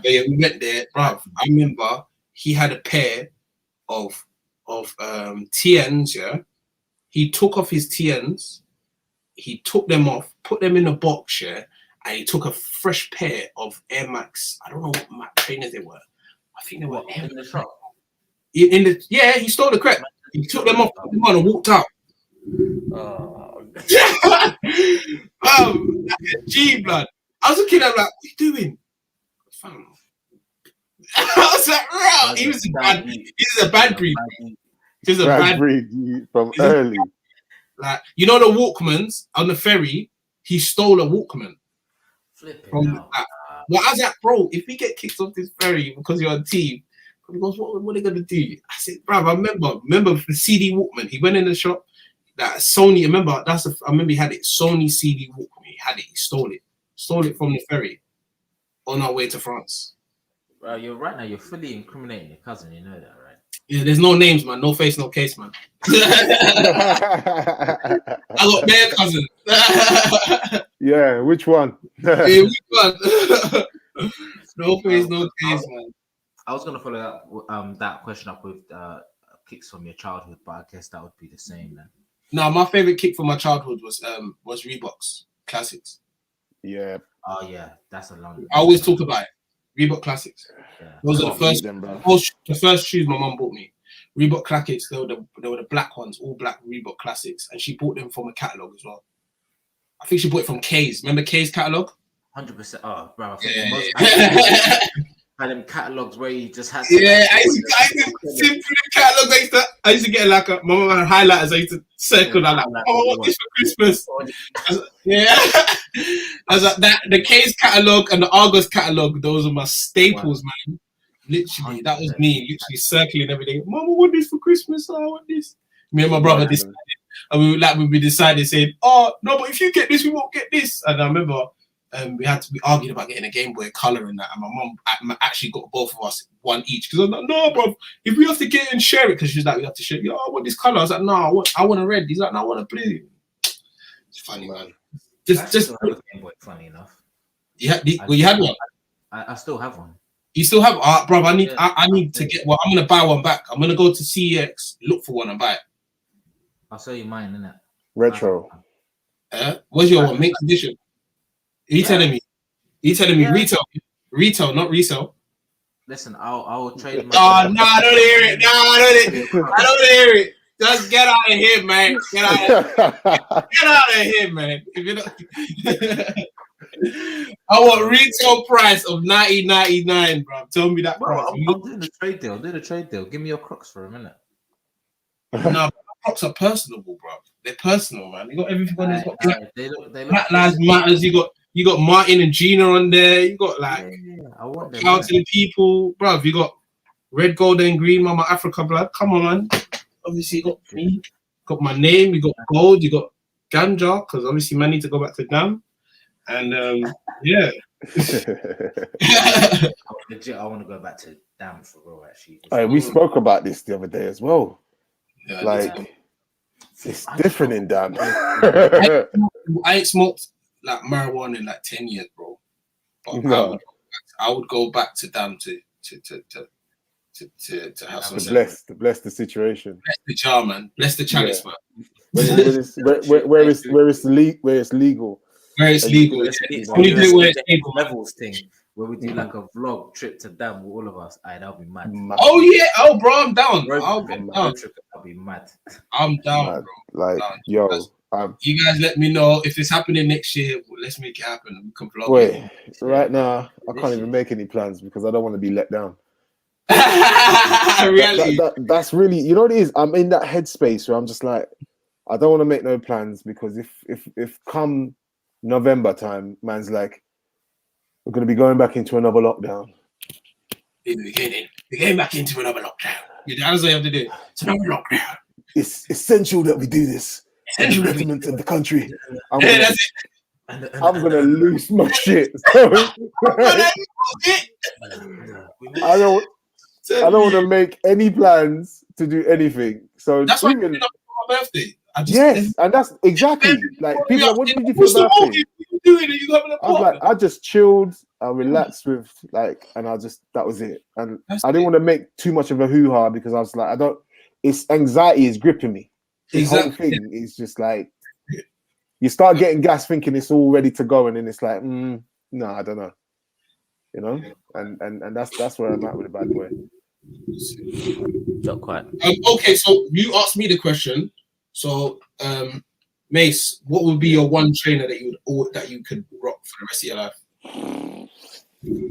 Yeah, we went there, bruv. I remember he had a pair of TNs. Yeah, he took off his TNs, he took them off, put them in a box. Yeah, and he took a fresh pair of Air Max. I don't know what Max trainers they were. I think they were
in the shop.
Yeah, he stole the crap. He took them off, put them on, and walked out. G blood. I was looking at him like, what are you doing? I was like, wow, he was a bad breed. He's a bad breed
from early.
Like, you know the Walkmans on the ferry, he stole a Walkman. Well, I was like, bro, if we get kicked off this ferry because you're a team, he goes, what are they gonna do? I said, bro, I remember the CD Walkman. He went in the shop. That Sony, I remember he had it. Sony CD Walkman. He had it. He stole it from the ferry on our way to France.
Well, you're right now. You're fully incriminating your cousin. You know that, right?
Yeah, there's no names, man. No face, no case, man. I got bare cousins.
Yeah, which one?
Which one? No face, no case, man.
I was gonna follow that question up with kicks from your childhood, but I guess that would be the same then.
No, my favorite kick from my childhood was Reeboks Classics.
Yeah.
Oh yeah, that's a long.
I always talk about it. Reebok Classics.
Yeah.
Those are the first shoes my mum bought me. Reebok Classics. They were the black ones, all black Reebok Classics, and she bought them from a catalog as well. I think she bought it from K's. Remember K's catalog?
100%. Oh, bro. I think
Yeah.
Had them catalogs where you just had to.
Yeah, I used to flip through the catalogs. I used to get like my mum had highlighters. I used to circle that. Like, I want this for Christmas. Yeah, I was like that. The K's catalog and the Argos catalog. Those are my staples, man. Literally, that was me. Literally circling every day. Mum, I want this for Christmas. I want this. Me and my brother decided, and we decided saying, "Oh no, but if you get this, we won't get this." And I remember we argued about getting a Game Boy Color and that, and my mum actually got both of us one each because I'm like, no, bro, if we have to get it and share it, because she's like, we have to share. I want this color. I was like, no, I want a red. He's like, no, I want a blue. It's funny, man. Just
have a Game Boy, funny enough.
You had one.
I still have one.
You still have, bro? I need to get one. I'm gonna buy one back. I'm gonna go to CEX, look for one and buy it.
I'll sell you mine, innit?
Retro.
Where's your one? Mint condition. Are you telling me? Retail, not resale.
Listen, I'll trade.
I don't hear it. I don't hear it. Just get out of here, man. Get out of here, man. If you don't. I want retail price of $90.99, bro. Tell me that price.
I'm doing the trade deal. Do the trade deal. Give me your Crocs for a minute.
No, Crocs are personable, bro. They're personal, man. You got everything on there.
They look
Black Lives Matters. You got Martin and Gina on there. You got like
I want them,
counting people, bro. You got red, gold, and green, Mama Africa blood. Come on, man. Obviously, you got me. Got my name. You got gold. You got ganja, because obviously, man, need to go back to Dam. And yeah.
Legit, I want to go back to Dam for real. Actually,
we spoke about this the other day as well.
Yeah,
like, it's different in Dam.
I ain't smoked like marijuana in like 10 years, bro. But
No.
I would go back to Dam to have some
to bless the situation.
Bless the jar, man. Bless the chalice, man.
Where it's legal.
Where it's legal.
Only do it where it's legal. Levels thing, where we do like a vlog trip to Dam with all of us. That'll be mad.
Oh yeah, bro, I'm down. I'll
be mad.
I'm down,
mad.
bro.
Like,
down.
yo,
you guys let me know if it's happening next year. Let's make it happen. We can vlog.
Wait, right now I can't even make any plans because I don't want to be let down.
Really?
That's really, you know what it is? I'm in that headspace where I'm just like, I don't want to make no plans, because if come November time, man's like, we're going to be going back into another lockdown.
We're getting back into another lockdown. That's what you have to do. It's another lockdown.
It's essential that we do this. Essential betterment of the country. I'm going to lose my shit. I don't want to make any plans to do anything. So
that's why I'm my birthday.
And that's exactly like people. What did you feel about it? I was like, I just chilled, I relaxed with and that was it. And I didn't want to make too much of a hoo-ha, because I was like, it's anxiety is gripping me. This whole thing is just like, you start getting gas thinking it's all ready to go, and then it's like, no, I don't know. You know, and that's where I'm at with the bad boy.
Not quite.
Okay, so you asked me the question. So, Mace, what would be your one trainer that you could rock for the rest of your life?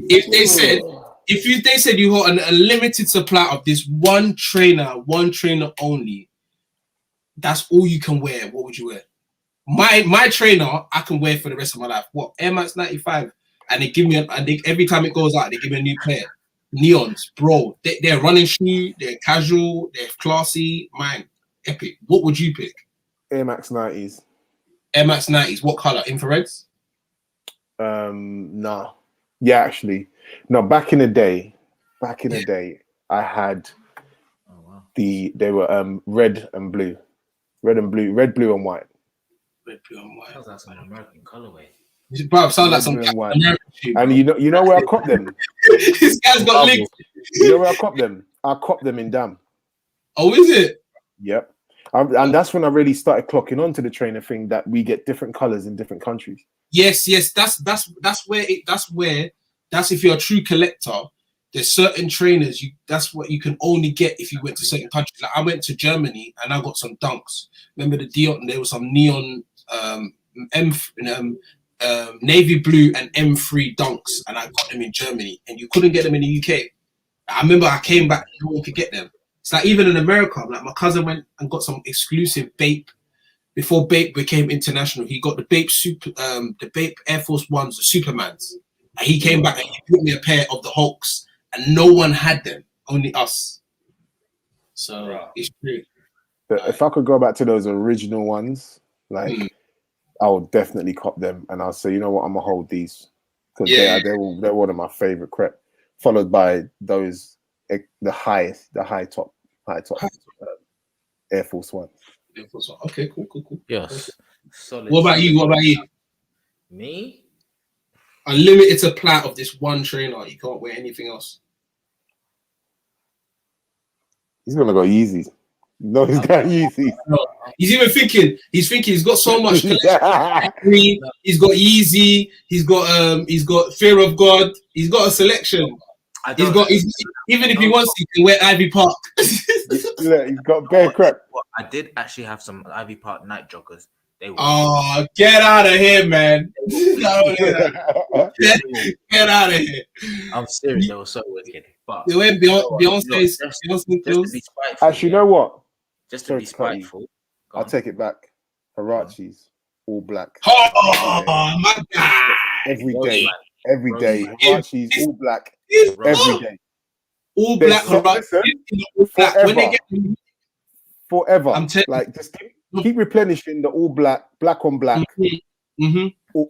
If they said you got a limited supply of this one trainer only, that's all you can wear, what would you wear? My trainer, I can wear for the rest of my life. What, Air Max 95? And they give me every time it goes out, they give me a new pair. Neons, bro. They're running shoe. They're casual. They're classy. Man, epic. What would you pick?
Air Max 90s.
Air Max 90s. What color? Infrareds?
Nah. Yeah, actually, no. Back in the day, I had they were red, blue, red, blue, and white.
Red, blue, and white.
Sounds like some American colorway.
Bro, sounds like some American shoe.
And you know where I copped them?
This guy's got links.
You know where I copped them? I copped them in Dam.
Oh, is it?
Yep. And that's when I really started clocking on to the trainer thing, that we get different colors in different countries. Yes.
That's if you're a true collector. There's certain trainers that's what you can only get if you went to certain countries. Like I went to Germany and I got some Dunks. Remember the Dion? There was some neon navy blue and M3 Dunks, and I got them in Germany, and you couldn't get them in the UK. I remember I came back, no one could get them. It's like even in America, like my cousin went and got some exclusive Bape. Before Bape became international, he got the Bape Air Force Ones, the Supermans. And he came back and he bought me a pair of the Hulks, and no one had them, only us. So it's true.
But if I could go back to those original ones, like I would definitely cop them, and I'll say, you know what, I'm gonna hold these because they're one of my favorite crep. Followed by those the high top Air Force One.
Okay, cool.
Yes. Solid.
What about you?
Me?
Unlimited supply of this one trainer. You can't wear anything else.
He's gonna go Yeezys. No, he's got Yeezys.
No, he's even thinking. He's thinking. He's got so much collection. He's got Yeezy. He's got Fear of God. He's got a selection. Even if he wants to, he can wear Ivy Park.
Yeah, he's got bare crap.
I did actually have some Ivy Park night joggers. They were
get out of here, man. Get out of here.
I'm serious. They were so wicked. But
they went Beyonce's clothes.
Actually, you know what?
Just to be spiteful.
I'll take it back. Huaraches, all black.
Oh, my God.
Every day. Huaraches, all black. Every day.
All black.
When they get forever. I'm like, just keep replenishing the all black on black.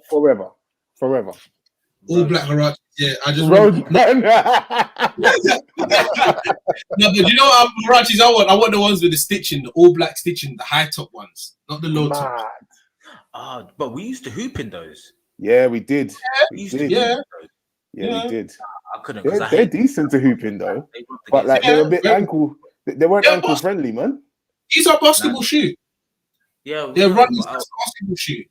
Forever.
All black Huaraches. Yeah, I just
road man.
No, but you know what Huaraches I want? I want the ones with the stitching, the all black stitching, the high top ones, not the low top.
But we used to hoop in those.
Yeah, we did.
We
did. I couldn't. They're decent to hoop in though, but like they were a bit ankle. They weren't ankle friendly, man.
These are basketball shoe.
Yeah,
they're running basketball shoe.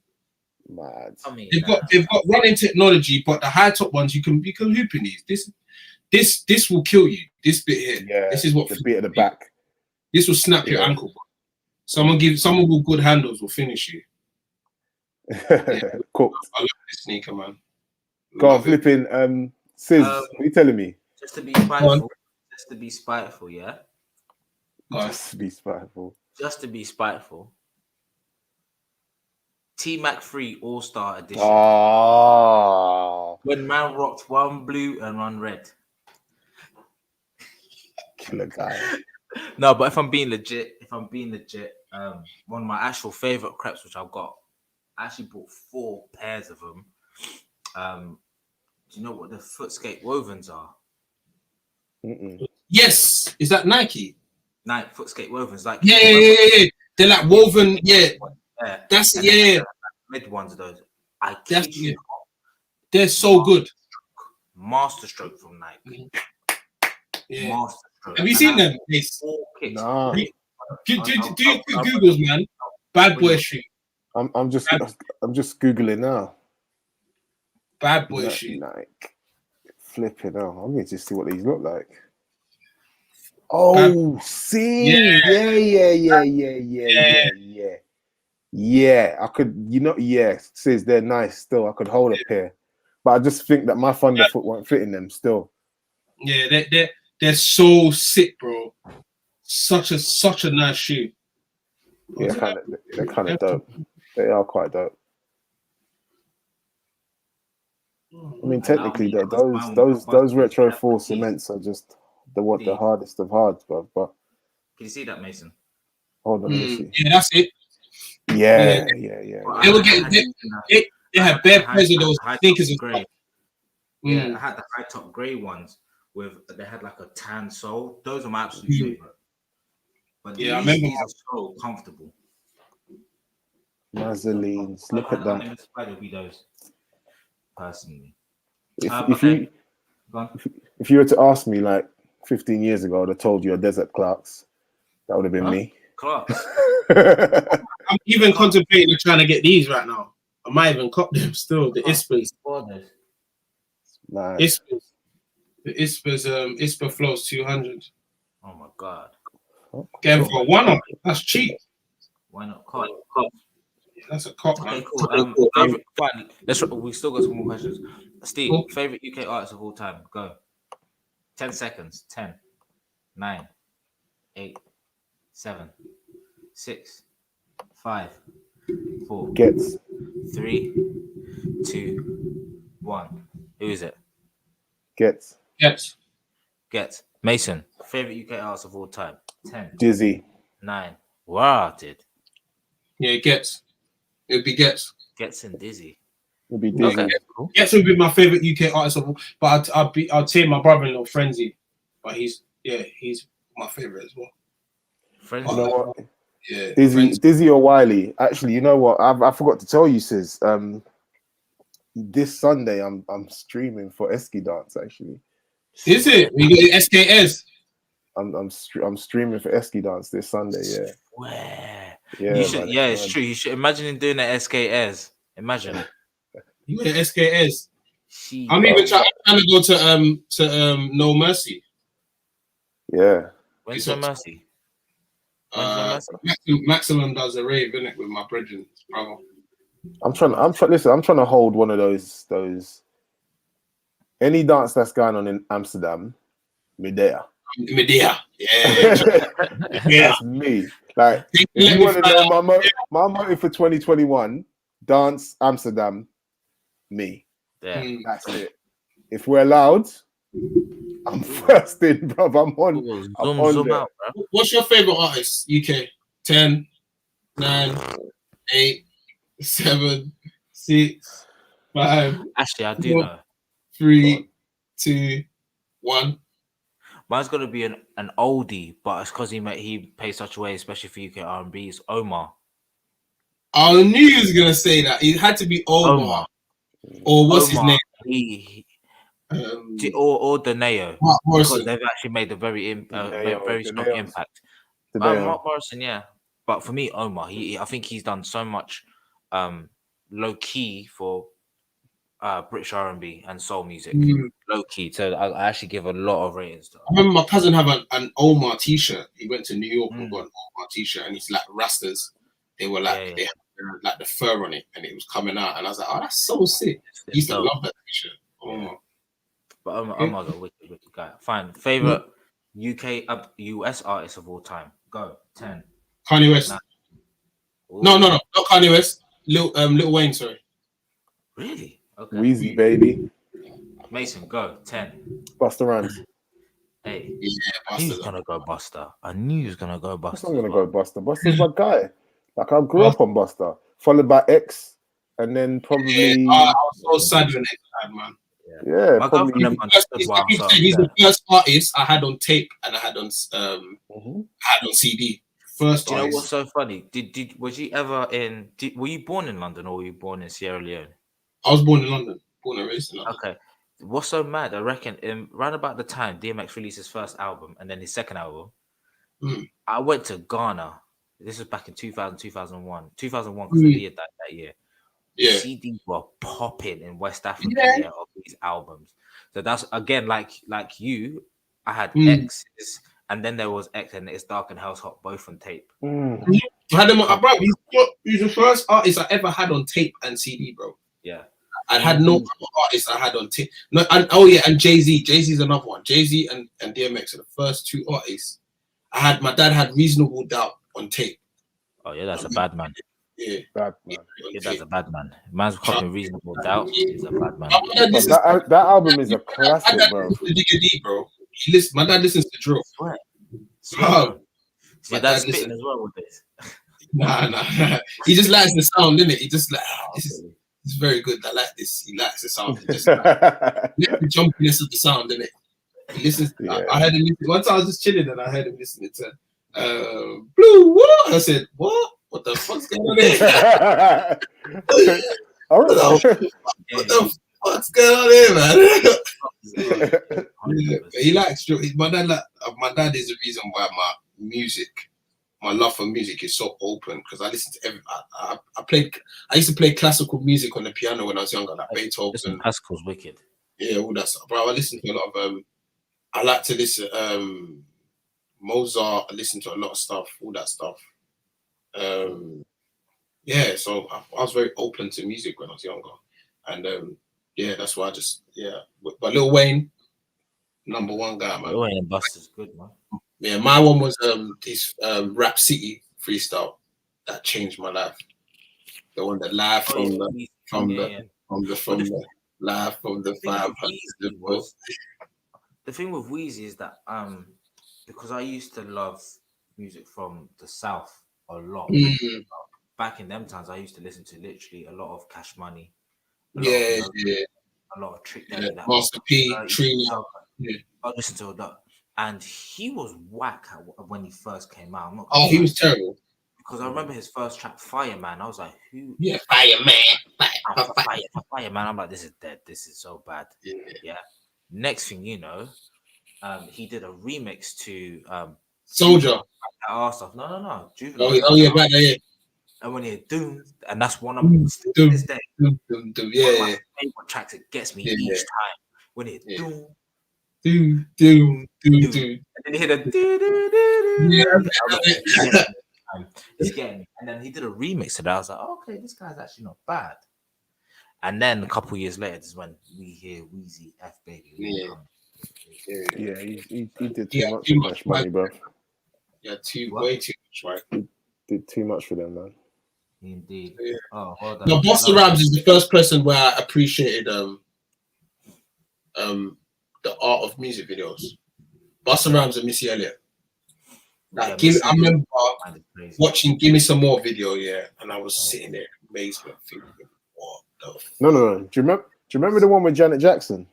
Mad.
I mean,
they've got running technology, but the high top ones you can hoop in these. This will kill you. This bit here.
Yeah.
This is what
the bit at the back.
This will snap your ankle. Someone with good handles will finish you.
Cool.
I love this sneaker, man.
Go on, flipping. Sis, what are you telling me?
Just to be spiteful. Just to be spiteful, yeah.
Just to be spiteful.
T-Mac 3 All-Star Edition.
Oh.
When man rocked one blue and one red.
Killer guy.
No, but if I'm being legit, one of my actual favorite crepes which I've got, I actually bought 4 pairs of them. Do you know what the Footscape wovens are?
Yes. Is that Nike?
Nike Footscape wovens, like
yeah. They're like woven, That's
mid ones of those.
They're so good.
Masterstroke from Nike.
Yeah.
Masterstroke.
Have you seen them?
Nah.
Do Googles, man. Bad boy shoe.
I'm just Googling now.
Bad boy shoe.
Like flipping out. I'm going to see what these look like. Oh, see, yeah. I could, says they're nice. Still, I could hold a pair, but I just think that my Thunderfoot won't fit in them. Still,
yeah, they're so sick, bro. Such a nice shoe.
Yeah, they're kind of dope. They are quite dope. I mean, technically, those Retro 4 cements are just the hardest of hards, bro. But
can you see that, Mason?
Hold on, let me see.
Yeah, that's it.
Yeah.
They were they had bare pairs of those sneakers as
grey. Yeah, I had the high top grey ones they had like a tan sole. Those are my absolute favorite. But
I remember
these are so comfortable.
Mazzelines, look at that.
I'd be those personally.
If you were to ask me like 15 years ago, I'd have told you a Desert Clarks. That would have been me.
Clarks.
I'm even contemplating trying to get these right now. I might even cop them still. The Ispas.
Nice.
The Ispa Flows 200.
Oh my god.
Getting for one. That's cheap.
Why not? Cop.
Yeah, that's a cop.
Okay, cool. Fine. We still got some more questions. Steve, favorite UK artist of all time? Go. 10 seconds. 10, 9, 8, 7, 6, 5, 4.
Gets.
3, 2, 1. Who is it?
Gets.
Mason, favorite UK artist of all time? 10.
Dizzy.
9. Wow, dude.
Yeah, Gets. It'd be Gets.
Gets in Dizzy.
It'll be Dizzy.
Okay, cool.
Yes, would be my favorite UK artist of all. But I'd say my brother-in-law Frenzy, but he's my favorite as well.
Frenzy.
You know what?
Yeah,
Dizzy or Wiley. Actually, you know what? I forgot to tell you, sis. This Sunday I'm streaming for Esky Dance. Actually,
is it? We got SKS.
I'm streaming for Esky Dance this Sunday. Yeah.
Where?
Yeah,
You should.
man,
Yeah, it's true. You should imagine doing the SKS. Imagine.
You got SKS.
She.
I'm even trying to go to No Mercy.
Yeah.
When's No Mercy? When's No Mercy?
Maximum does a rave, innit, with my brethren, brother.
I'm trying to hold one of those any dance that's going on in Amsterdam, Medea.
Yeah.
That's me. Like, if you want to know my motive for 2021, dance Amsterdam, me.
Yeah.
That's it. If we're allowed, I'm first in, bro. I'm on
zoom out, bro.
What's your favorite artist? UK 10, 9, 8, 7, 6, 5.
Actually, I do
4,
know.
3, 2, 1.
Mine's gonna be an oldie, but it's because he pays such a way, especially for UK R&B. It's Omar.
I knew he was gonna say that. It had to be Omar. Or what's
Omar,
his name?
Or Deneo, because they've actually made a very strong impact. Mark Morrison, yeah. But for me, Omar, I think he's done so much low key for British R&B and soul music. Low key. So I actually give a lot of ratings to him.
I remember my cousin have an Omar t-shirt. He went to New York and got an Omar t-shirt, and he's like Rastas. They were like they had like the fur on it, and it was coming out, and I was like, oh, that's so sick. I used to love that t-shirt. Omar.
But Omar's a wicked guy. Fine. Favorite UK US artist of all time. Go 10.
Kanye West. No, not Kanye West. Lil Wayne. Sorry.
Really? Okay.
Weezy, baby.
Mason, go 10.
Busta Rhymes.
Hey,
yeah,
he's gonna go Busta. I knew he was gonna go Busta.
I'm gonna go Busta. Busta's my guy. Like, I grew up on Busta, followed by X, and then probably.
Yeah, I was so sad when X died, man.
Yeah,
my
probably.
He's the first artist I had on tape and I had on CD. First.
Do you know what's so funny? Was you ever in? Were you born in London or were you born in Sierra Leone?
I was born in London. Born and raised in London.
Okay. What's so mad? I reckon around about the time DMX released his first album and then his second album, I went to Ghana. This was back in 2001 because he had that year.
Yeah.
CDs were popping in West Africa of these albums. So that's again like you. I had X's, and then there was X and It's Dark and Hell's Hot, both on tape.
I had him, bro. He's the first artist I ever had on tape and CD, bro.
Yeah.
I had no other artists I had on tape. No, and Jay-Z. Jay-Z's another one. Jay-Z and DMX are the first two artists. My dad had Reasonable Doubt on tape.
Oh yeah, that's a bad man.
Yeah,
bad man.
Yeah, that's a bad man. Man's copying Reasonable Doubt. He's a bad man.
That album is a classic, bro.
Bro. My dad listens to drill.
Swear. Your dad's spitting as well with this.
Nah. He just likes the sound, innit? He just like, it's very good. I like this. He likes the sound. He just like, the jumpiness of the sound, innit? He listens. I heard him listen. Once I was just chilling and I heard him listening to Blue What? I said, what? What the fuck's going on here? What the fuck's going on here, man? He likes my dad is the reason why my love for music is so open, because I listen to I used to play classical music on the piano when I was younger, like Beethoven.
Classical's wicked.
Yeah, all that stuff. Bro, I listen to a lot of I like to listen Mozart. I listen to a lot of stuff, all that stuff. Yeah, so I was very open to music when I was younger, and that's why But Lil Wayne, number one guy, man.
Lil Wayne and Busta's good, man.
Yeah, my one was this Rap City freestyle that changed my life. The one that live from the 500.
The thing with Weezy is that because I used to love music from the South a lot. back in them times, I used to listen to literally a lot of Cash Money. A lot of Trick Daddy.
Yeah. Master P, Trainer.
I listened to that, and he was whack when he first came out.
He was terrible.
Because I remember his first track, Fireman. I was like, who?
Yeah, Fireman.
Fireman. I'm like, this is dead. This is so bad. Yeah. Next thing you know, he did a remix to
Soldier.
Stuff. No. Juvenile.
Oh yeah, back there. Yeah.
And when he Doom, and that's one of still to this day.
Doom.
One of my favorite tracks. It gets me each time. When he Doom.
And
then you hear the it's getting me. And then he did a remix of that. I was like, okay, this guy's actually not bad. And then a couple years later, this is when we hear Weezy F Baby.
Yeah, he did too much money, bro.
Yeah, way too much, right?
He did too much for them, man.
Indeed.
Yeah.
Oh, well done.
Now, Busta Rhymes is the first person where I appreciated the art of music videos. Busta Rhymes and Missy Elliott. Like, I remember watching "Give Me Some More" video, and I was sitting there in amazement, thinking, "What the?"
No. Do you remember the one with Janet Jackson?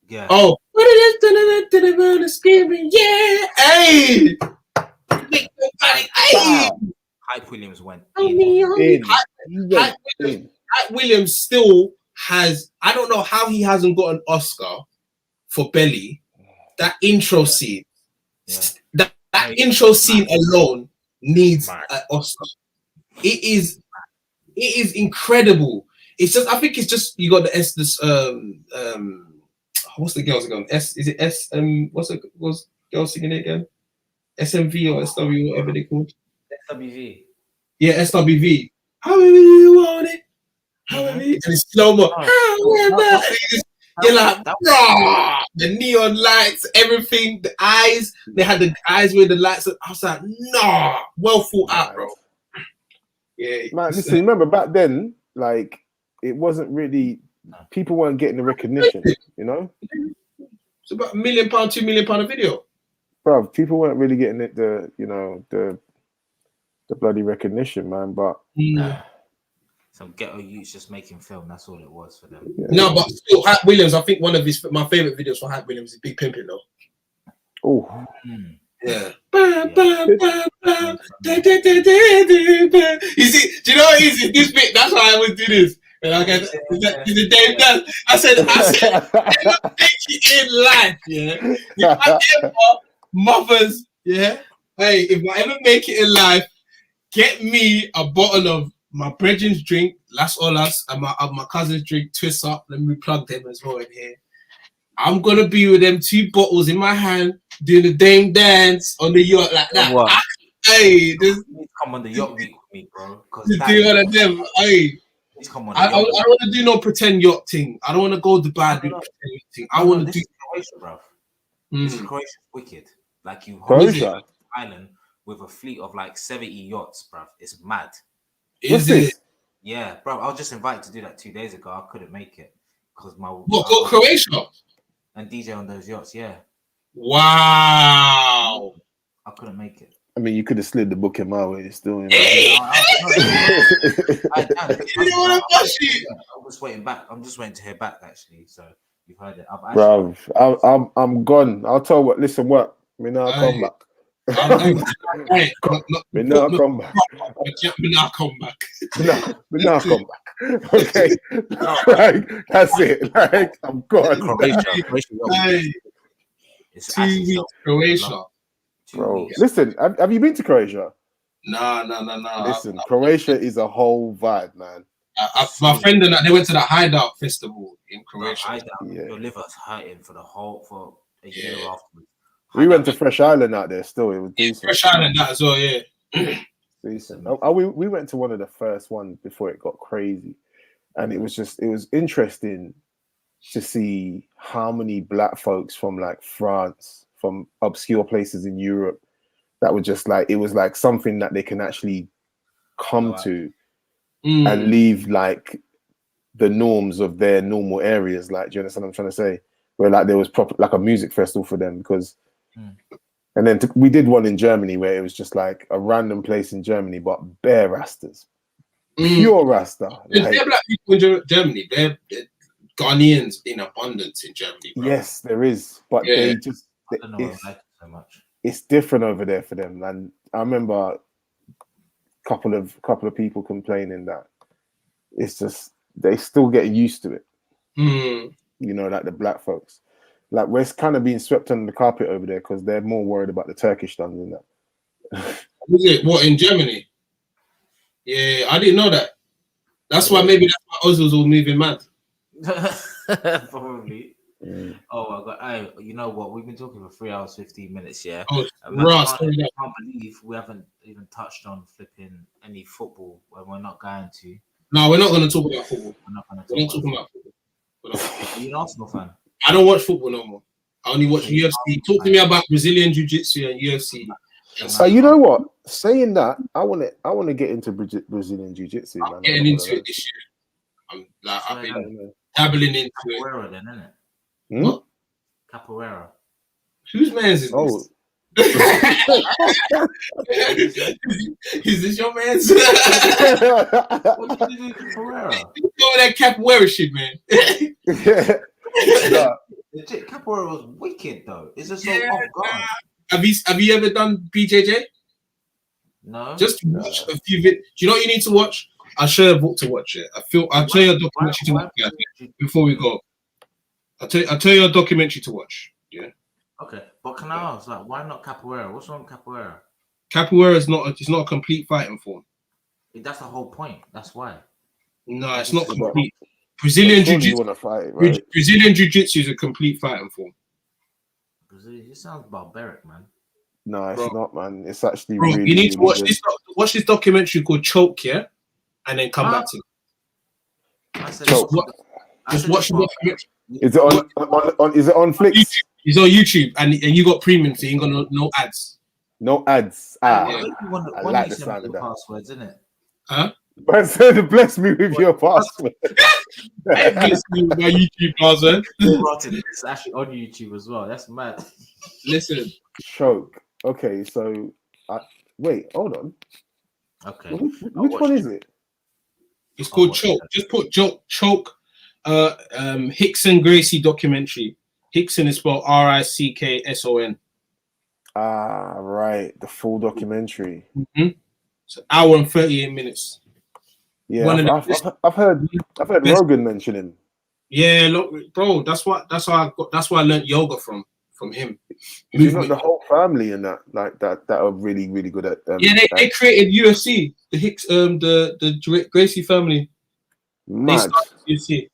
Yeah.
Oh, what it is? Screaming, yeah, hey!
Hype Williams went
Hype Williams still has. I don't know how he hasn't got an Oscar for Belly. That intro scene.
Yeah.
That intro scene alone needs an Oscar. It is incredible. It's just, I think it's just, you got what's the girls again? Is it S? What's girl singing it again? SMV or SW, whatever they called.
SWV.
Yeah, SWV. However you want it. However, and it's slow mo. You're like, the neon lights, everything, the eyes. They had the eyes with the lights. I was like, well thought out, bro. Yeah,
man. Listen, remember back then, like it wasn't really. People weren't getting the recognition, you know.
It's about £1 million, £2 million a video,
bro. People weren't really getting it, the bloody recognition, man. But
some ghetto youths just making film. That's all it was for them.
Yeah.
No, but still, Hype Williams. I think one of my favorite videos for Hype Williams is Big Pimpin' though.
Oh,
yeah. You see, do you know what it is? This bit, that's why I would do this. And I get the Dave dance. I said, never make it in life, yeah. If I ever mothers, yeah. Hey, if I ever make it in life, get me a bottle of my brethren's drink, Las Olas, and my cousin's drink, Twist Up. Let me plug them as well in here. I'm gonna be with them 2 bottles in my hand, doing the Dame dance on the yacht like that. Hey,
come on the yacht week with me, bro.
Do one of them. Hey,
come on.
I don't want to do no pretend yacht thing. I don't want to go to Dubai do pretend yacht thing. I want to do
Croatia, bro. This is Croatia wicked. Like you
hold
an island with a fleet of like 70 yachts, bro. It's mad.
Is it?
Yeah, bro. I was just invited to do that 2 days ago. I couldn't make it because
go Croatia
and DJ on those yachts. Yeah.
Wow.
I couldn't make it.
I mean, you could have slid the book in my way. Still, you know.
I'm just waiting back. I'm just waiting to hear back. Actually, so you've heard it,
bro. I'm gone. I'll tell what. Listen, what? Me now come back. Me now come back. Okay, like that's it. Like I'm gone.
It's 2 weeks Croatia.
Bro, listen, have you been to Croatia?
No.
Listen, Croatia is a whole vibe, man.
My friend and I, they went to the Hideout Festival in Croatia.
Your liver's hurting for a year afterwards.
We went to Fresh Island out there still. It was decent.
Fresh Island that as well, yeah.
Decent. We went to one of the first ones before it got crazy. And it was interesting to see how many black folks from like France, from obscure places in Europe, that were just like, it was like something that they can actually come to and leave like the norms of their normal areas. Like, do you understand what I'm trying to say? Where like there was proper like a music festival for them because, and then we did one in Germany where it was just like a random place in Germany, but bare Rastas, Pure Rasta.
They're black people in Germany. They're Ghanaians in abundance in Germany, bro.
Yes, there is, but they just
I don't know why I like it so much.
It's different over there for them, and I remember a couple of people complaining that it's just they still getting used to it. You know, like the black folks, like we're kind of being swept under the carpet over there because they're more worried about the Turkish done than that.
Was it what in Germany? Yeah, I didn't know that. That's why maybe that's why Ozil's all moving mad.
Probably. Oh my god! You know what? We've been talking for 3 hours 15 minutes. Yeah.
Oh,
I
Ross,
can't believe we haven't even touched on flipping any football when we're not going to.
No, we're not going to talk about football.
We're not going to
We're not
talk
talking
about football. Are you an Arsenal fan?
I don't watch football no more. I only watch UFC. Talk to me about Brazilian Jiu-Jitsu and UFC.
You know what? Saying that, I want to get into Brazilian Jiu-Jitsu.
I'm getting into it this year. I've been dabbling into
Capoeira, then, isn't it?
What?
Capoeira.
Whose man's is this?
Oh.
Is this your man's?
What did you do Capoeira?
Oh, that Capoeira shit, man.
Legit, Capoeira was wicked though. It's just so off guard.
Have you ever done BJJ?
No.
Just watch a few bits. Do you know what you need to watch? I'll show you a book to watch it. I'll tell you a documentary to watch before we go. I'll tell you a documentary to watch. Yeah.
Okay, but can I ask, like, why not Capoeira? What's wrong with Capoeira?
Capoeira is not a complete fighting form.
That's the whole point. That's why.
No, it's not complete. Brazilian Jiu-Jitsu.
Right?
Brazilian Jiu-Jitsu is a complete fighting form.
It sounds barbaric, man.
No, it's not, man. It's actually
really. You need to watch this. Watch this documentary called Choke, yeah, and then come back to it. Just watch the documentary.
Is it on? Is it on Flix?
YouTube. It's on YouTube, and you got premium, so you ain't got no ads.
No ads.
I like the sound of that. Passwords, isn't it?
Huh?
But said, bless me with your password.
Bless me with my YouTube password.
It's actually on YouTube as well. That's mad.
Listen.
Choke. Okay, so wait, hold on.
Okay.
Which one is it?
It's called Choke. Just put Choke. Hickson Gracie documentary. Hickson is spelled Rickson.
Right. The full documentary.
It's an hour and 38 minutes.
Yeah, I've heard Rogan mention him.
Yeah, look, bro. That's why I learned yoga from him.
You know the whole family and that are really really good at.
They created UFC. The Hicks, the Gracie family.
Mad.
They started UFC.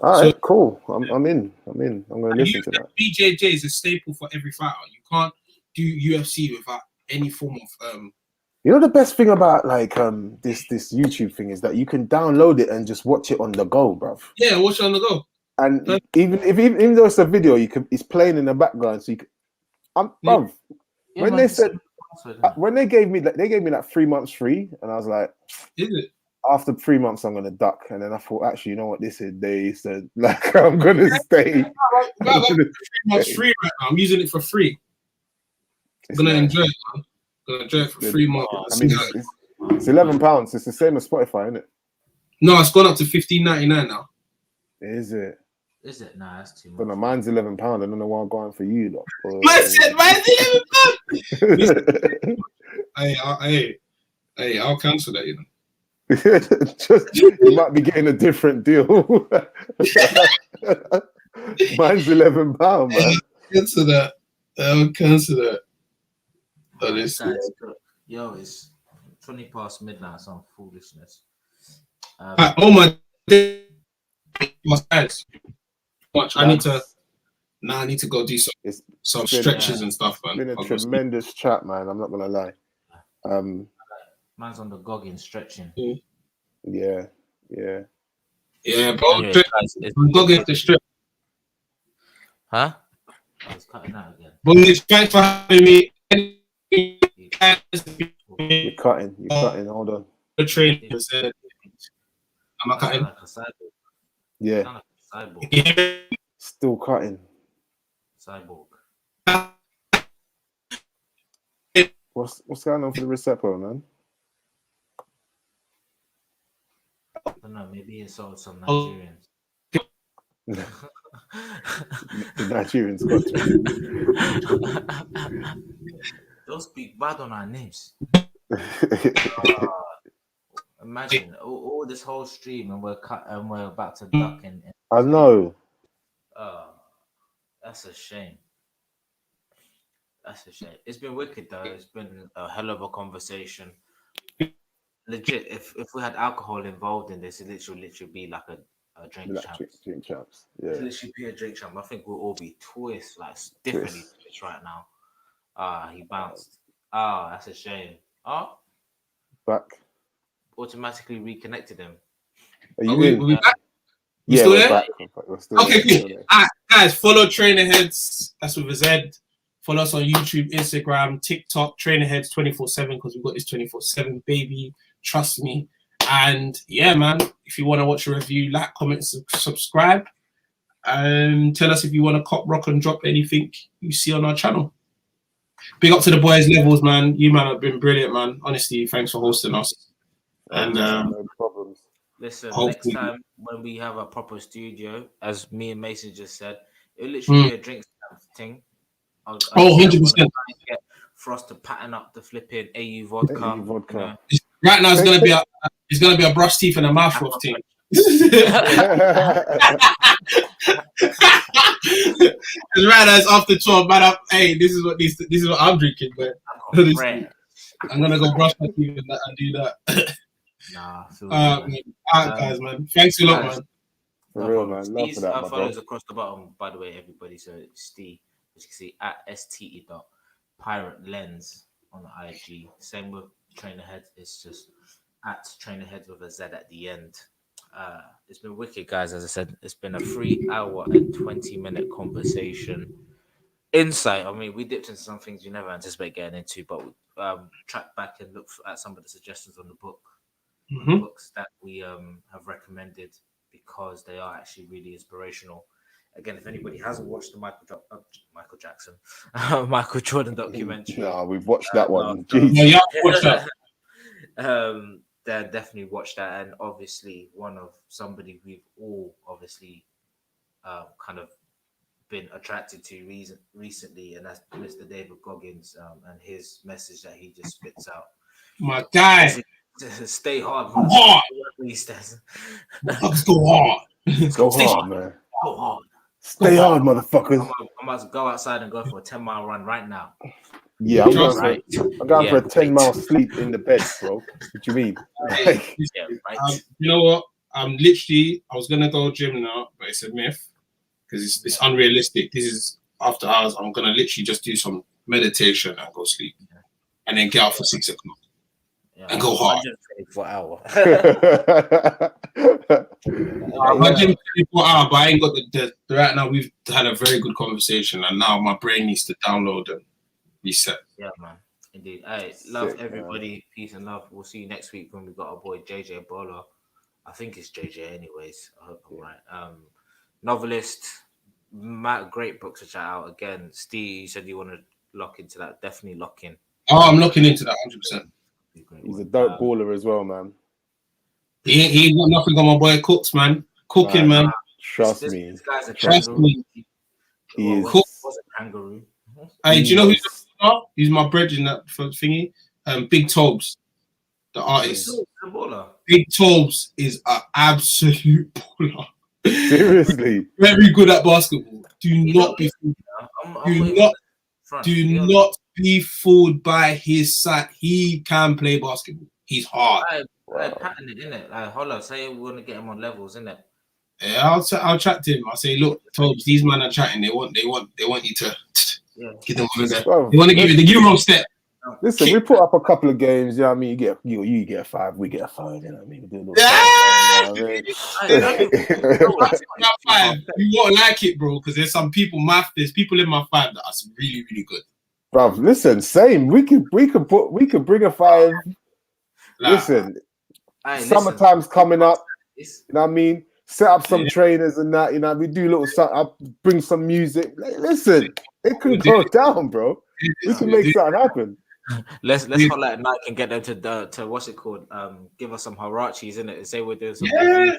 All right, cool. I'm in. I'm going to listen to that.
BJJ is a staple for every fighter. You can't do UFC without any form of.
You know the best thing about this YouTube thing is that you can download it and just watch it on the go, bruv.
Yeah, watch it on the go.
And even though it's a video, it's playing in the background, so you can. Bruv. Yeah, when they said when they gave me like 3 months free, and I was like,
is it?
After 3 months, I'm gonna duck, and then I thought, actually, you know what? This is they said, like, I'm gonna stay.
3 months free right now. I'm using it for free. I'm gonna enjoy it, man. I'm gonna enjoy it for 3 months.
I mean, it's £11. It's the same as Spotify, isn't it?
No, it's gone up to $15.99 now.
Is it?
Is it? Nah, that's too much.
But no, mine's £11. I don't know why I'm going for you, though.
Mine's £11. Hey, I'll cancel that, you know.
You might be getting a different deal. Mine's £11, man.
Cancel that. I'll cancel that.
Yo, it's 20 past midnight. Some foolishness.
Oh my guys. I need to go do some stretches and stuff, man.
It's been a tremendous chat, man. I'm not gonna lie.
Man's on the goggin stretching.
Yeah.
Yeah, bro. I'm goggin to stretch.
Huh? It's cutting out again.
But thanks for having me.
You're cutting. Hold on.
The train. Am I cutting?
Like a cyborg.
Yeah.
Like a cyborg.
Yeah.
Still cutting.
Cyborg.
What's going on for the Resepo, man?
I don't know. Maybe he sold some Nigerians.
The Nigerians got to
Don't speak bad on our names. Imagine all this whole stream and we're about to duck in.
I know.
That's a shame. That's a shame. It's been wicked though. It's been a hell of a conversation. Legit, if we had alcohol involved in this, it literally be like a drink champs.
Drink champs. Yeah.
It literally be a drink champ. I think we'll all be twist, like differently twist right now. He bounced. That's a shame.
Back.
Automatically reconnected him.
Are you
back?
Yeah,
still
we're
there?
back.
Okay, cool. Alright, guys, follow Trainer Headz. That's with a Z. Follow us on YouTube, Instagram, TikTok, Trainer Headz 24/7 because we've got this 24/7 baby. Trust me. And yeah, man, if you want to watch a review, like, comment, subscribe. Tell us if you want to cop, rock, and drop anything you see on our channel. Big up to the boys, Levels, man. You man have been brilliant, man. Honestly, thanks for hosting us. And
no problems.
Listen, next time when we have a proper studio, as me and Mason just said, it'll literally be a drink thing.
100%.
For us to pattern up the flipping AU vodka.
You know.
Right now, it's gonna be a brush teeth and a mouthwash thing. Right now, it's after 12. Man, hey, this is what I'm drinking, man. I'm gonna go brush my teeth and do that. Guys, man. Thanks a lot, man.
For real, man. Love for that,
follows across the bottom, by the way, everybody. So Steve, as you can see, at ste.piratelens on the IG. Same with Trainer Headz. It's just at Trainer Headz with a Z at the end. It's been wicked, guys. As I said, it's been a 3 hour and 20-minute conversation. Insight. I mean, we dipped into some things you never anticipate getting into, but we tracked back and looked at some of the suggestions on the book. Books that we have recommended because they are actually really inspirational. Again, if anybody hasn't watched the Michael Jordan documentary,
no, we've watched that one.
Yeah, watched that.
Then definitely watch that. And obviously, one of somebody we've all obviously kind of been attracted to recently, and that's Mr. David Goggins and his message that he just spits out.
My guy.
Stay hard,
man. Hard.
He says.
Go hard.
Go hard, man.
Go hard.
Stay hard, motherfuckers.
I'm about to go outside and go for a 10-mile run right now.
Yeah, I'm going for a 10-mile sleep in the bed, bro. What you mean?
Yeah, right.
You know what? I was gonna go gym now, but it's a myth because it's unrealistic. This is after hours. I'm gonna literally just do some meditation and go sleep, and then get out for 6 o'clock. And go hard.
24 hours.
My gym 24 hours, but I ain't got the right now. We've had a very good conversation, and now my brain needs to download and reset.
Yeah, man. Indeed. Hey, love everybody. Man. Peace and love. We'll see you next week when we got our boy JJ Bolo. I think it's JJ, anyways. I hope I'm right. Novelist, great book to check out. Again, Steve, you said you want to lock into that. Definitely lock in.
Oh, I'm looking into that 100%.
He's a dope baller as well, man.
He ain't got nothing on my boy Cooks, man. Cooking, man.
Trust me.
This guy's a
Trust me.
He is.
Was a kangaroo.
Hey, do you know who's he's my brethren in that thingy? Big Tobes, the artist. Big Tobes is an absolute baller.
Seriously.
Very good at basketball. Do not be be fooled by his sight. He can play basketball. He's hard.
Pattern it, innit? Hold on, say we want to get him on levels, innit?
Yeah, I'll chat to him. I'll say, look, Tobes, these men are chatting. They want you to get them over there. They want to give you the Euro step.
Listen, we put up a couple of games. You know what I mean? You get a 5, we get a 5. You know what I mean? We do
You won't like it, bro, because there's people in my 5 that are really, really good.
Bruv, listen, same. We could bring a 5. Listen, summertime's coming up. You know what I mean? Set up some trainers and that. You know, we do a little something. I'll bring some music. Listen, it could go down, bro. We can make something happen.
Let's highlight Nike and get them to what's it called? Give us some Harachis in it and say we're doing some.
Yeah.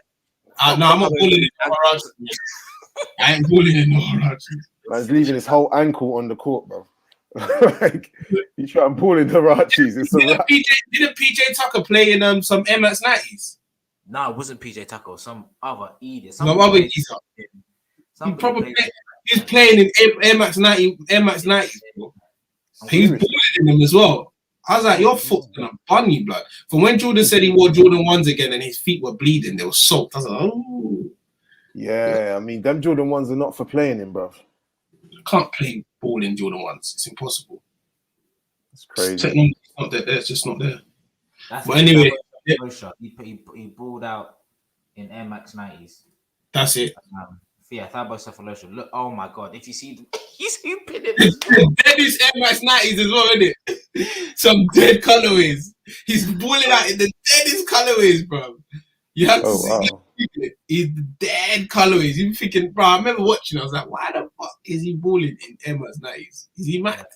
No, I'm not bullying in no Harachi. I ain't bullying in no Harachi.
Man's leaving his whole ankle on the court, bro. Like you try and pull in Harachis. It's a wrap.
Didn't PJ Tucker play in some MX 90s?
No, it wasn't PJ Tucker. Some other idiot.
Some other idiot. He's playing in MX 90s. He's bullying them as well. I was like, your foot's gonna bun you, blood. From when Jordan said he wore Jordan 1s again and his feet were bleeding, they were soaked. I was like, oh.
Yeah, I mean, them Jordan 1s are not for playing in, bro.
I can't play ball in Jordan 1s. It's impossible.
It's crazy.
Technology's not there. It's just not there.
That's
but anyway,
he balled out in Air Max 90s.
That's it.
Yeah, Thabo Cephalosha. Look, oh my god! If you see, he's hooping it.
Dead is Air Max 90s as well, isn't it? Some dead colorways. He's balling out in the deadest colorways, bro. You have to see it. He's dead colorways. You're thinking, bro. I remember watching. I was like, why the fuck is he balling in Air Max 90s? Is he mad?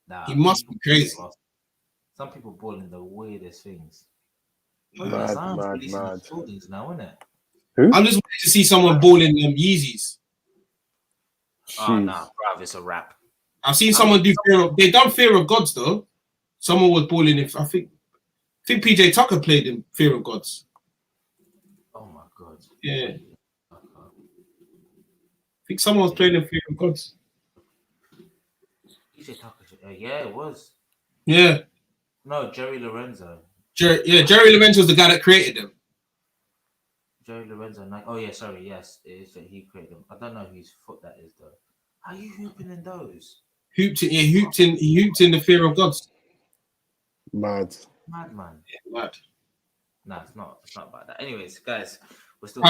Nah,
he must be crazy.
Some people balling the weirdest things.
Mad.
Now, isn't it?
Who?
I'm just waiting to see someone balling Yeezys.
Oh no, bruv, it's a wrap.
I've seen someone do they done Fear of Gods though. Someone was balling in. I think PJ Tucker played in Fear of Gods.
Oh my god.
Yeah. I think someone was playing in Fear of Gods.
PJ Tucker. Yeah, it was.
Yeah.
No, Jerry Lorenzo.
Jerry Lorenzo was the guy that created them.
Jerry Lorenzo. Oh yeah, sorry. Yes, it is that he created them. I don't know whose foot that is though. Are you hooping in those?
He hooped in the Fear of Gods.
Mad
man.
Yeah, mad.
No,
it's not about that. Anyways, guys, we're still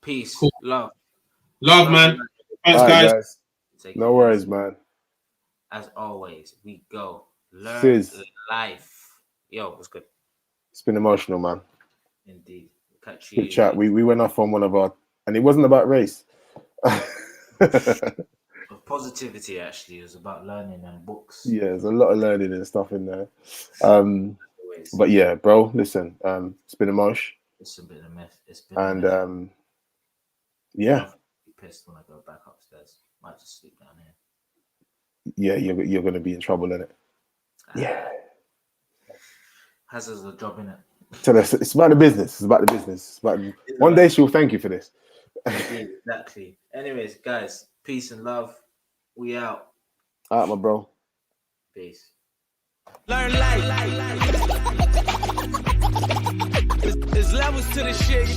peace,
cool.
love,
man. Thanks, guys.
No worries, man.
As always, we go learn life. Yo, what's good?
It's been emotional, man.
Indeed. Catch you.
Good chat. We went off on one of our, and it wasn't about race.
Positivity, actually, is about learning and books.
Yeah, there's a lot of learning and stuff in there. But yeah, bro, listen, it's been emotion.
It's been a myth. It's been
and yeah.
I'll be pissed when I go back upstairs. Might just sleep down here.
Yeah, you're gonna be in trouble, innit? Yeah.
Has a job in it.
So it's about the business. It's about the business. One day she'll thank you for this.
Exactly. Anyways, guys, peace and love. We out.
All right, my bro.
Peace.
Learn life. There's levels to the shit.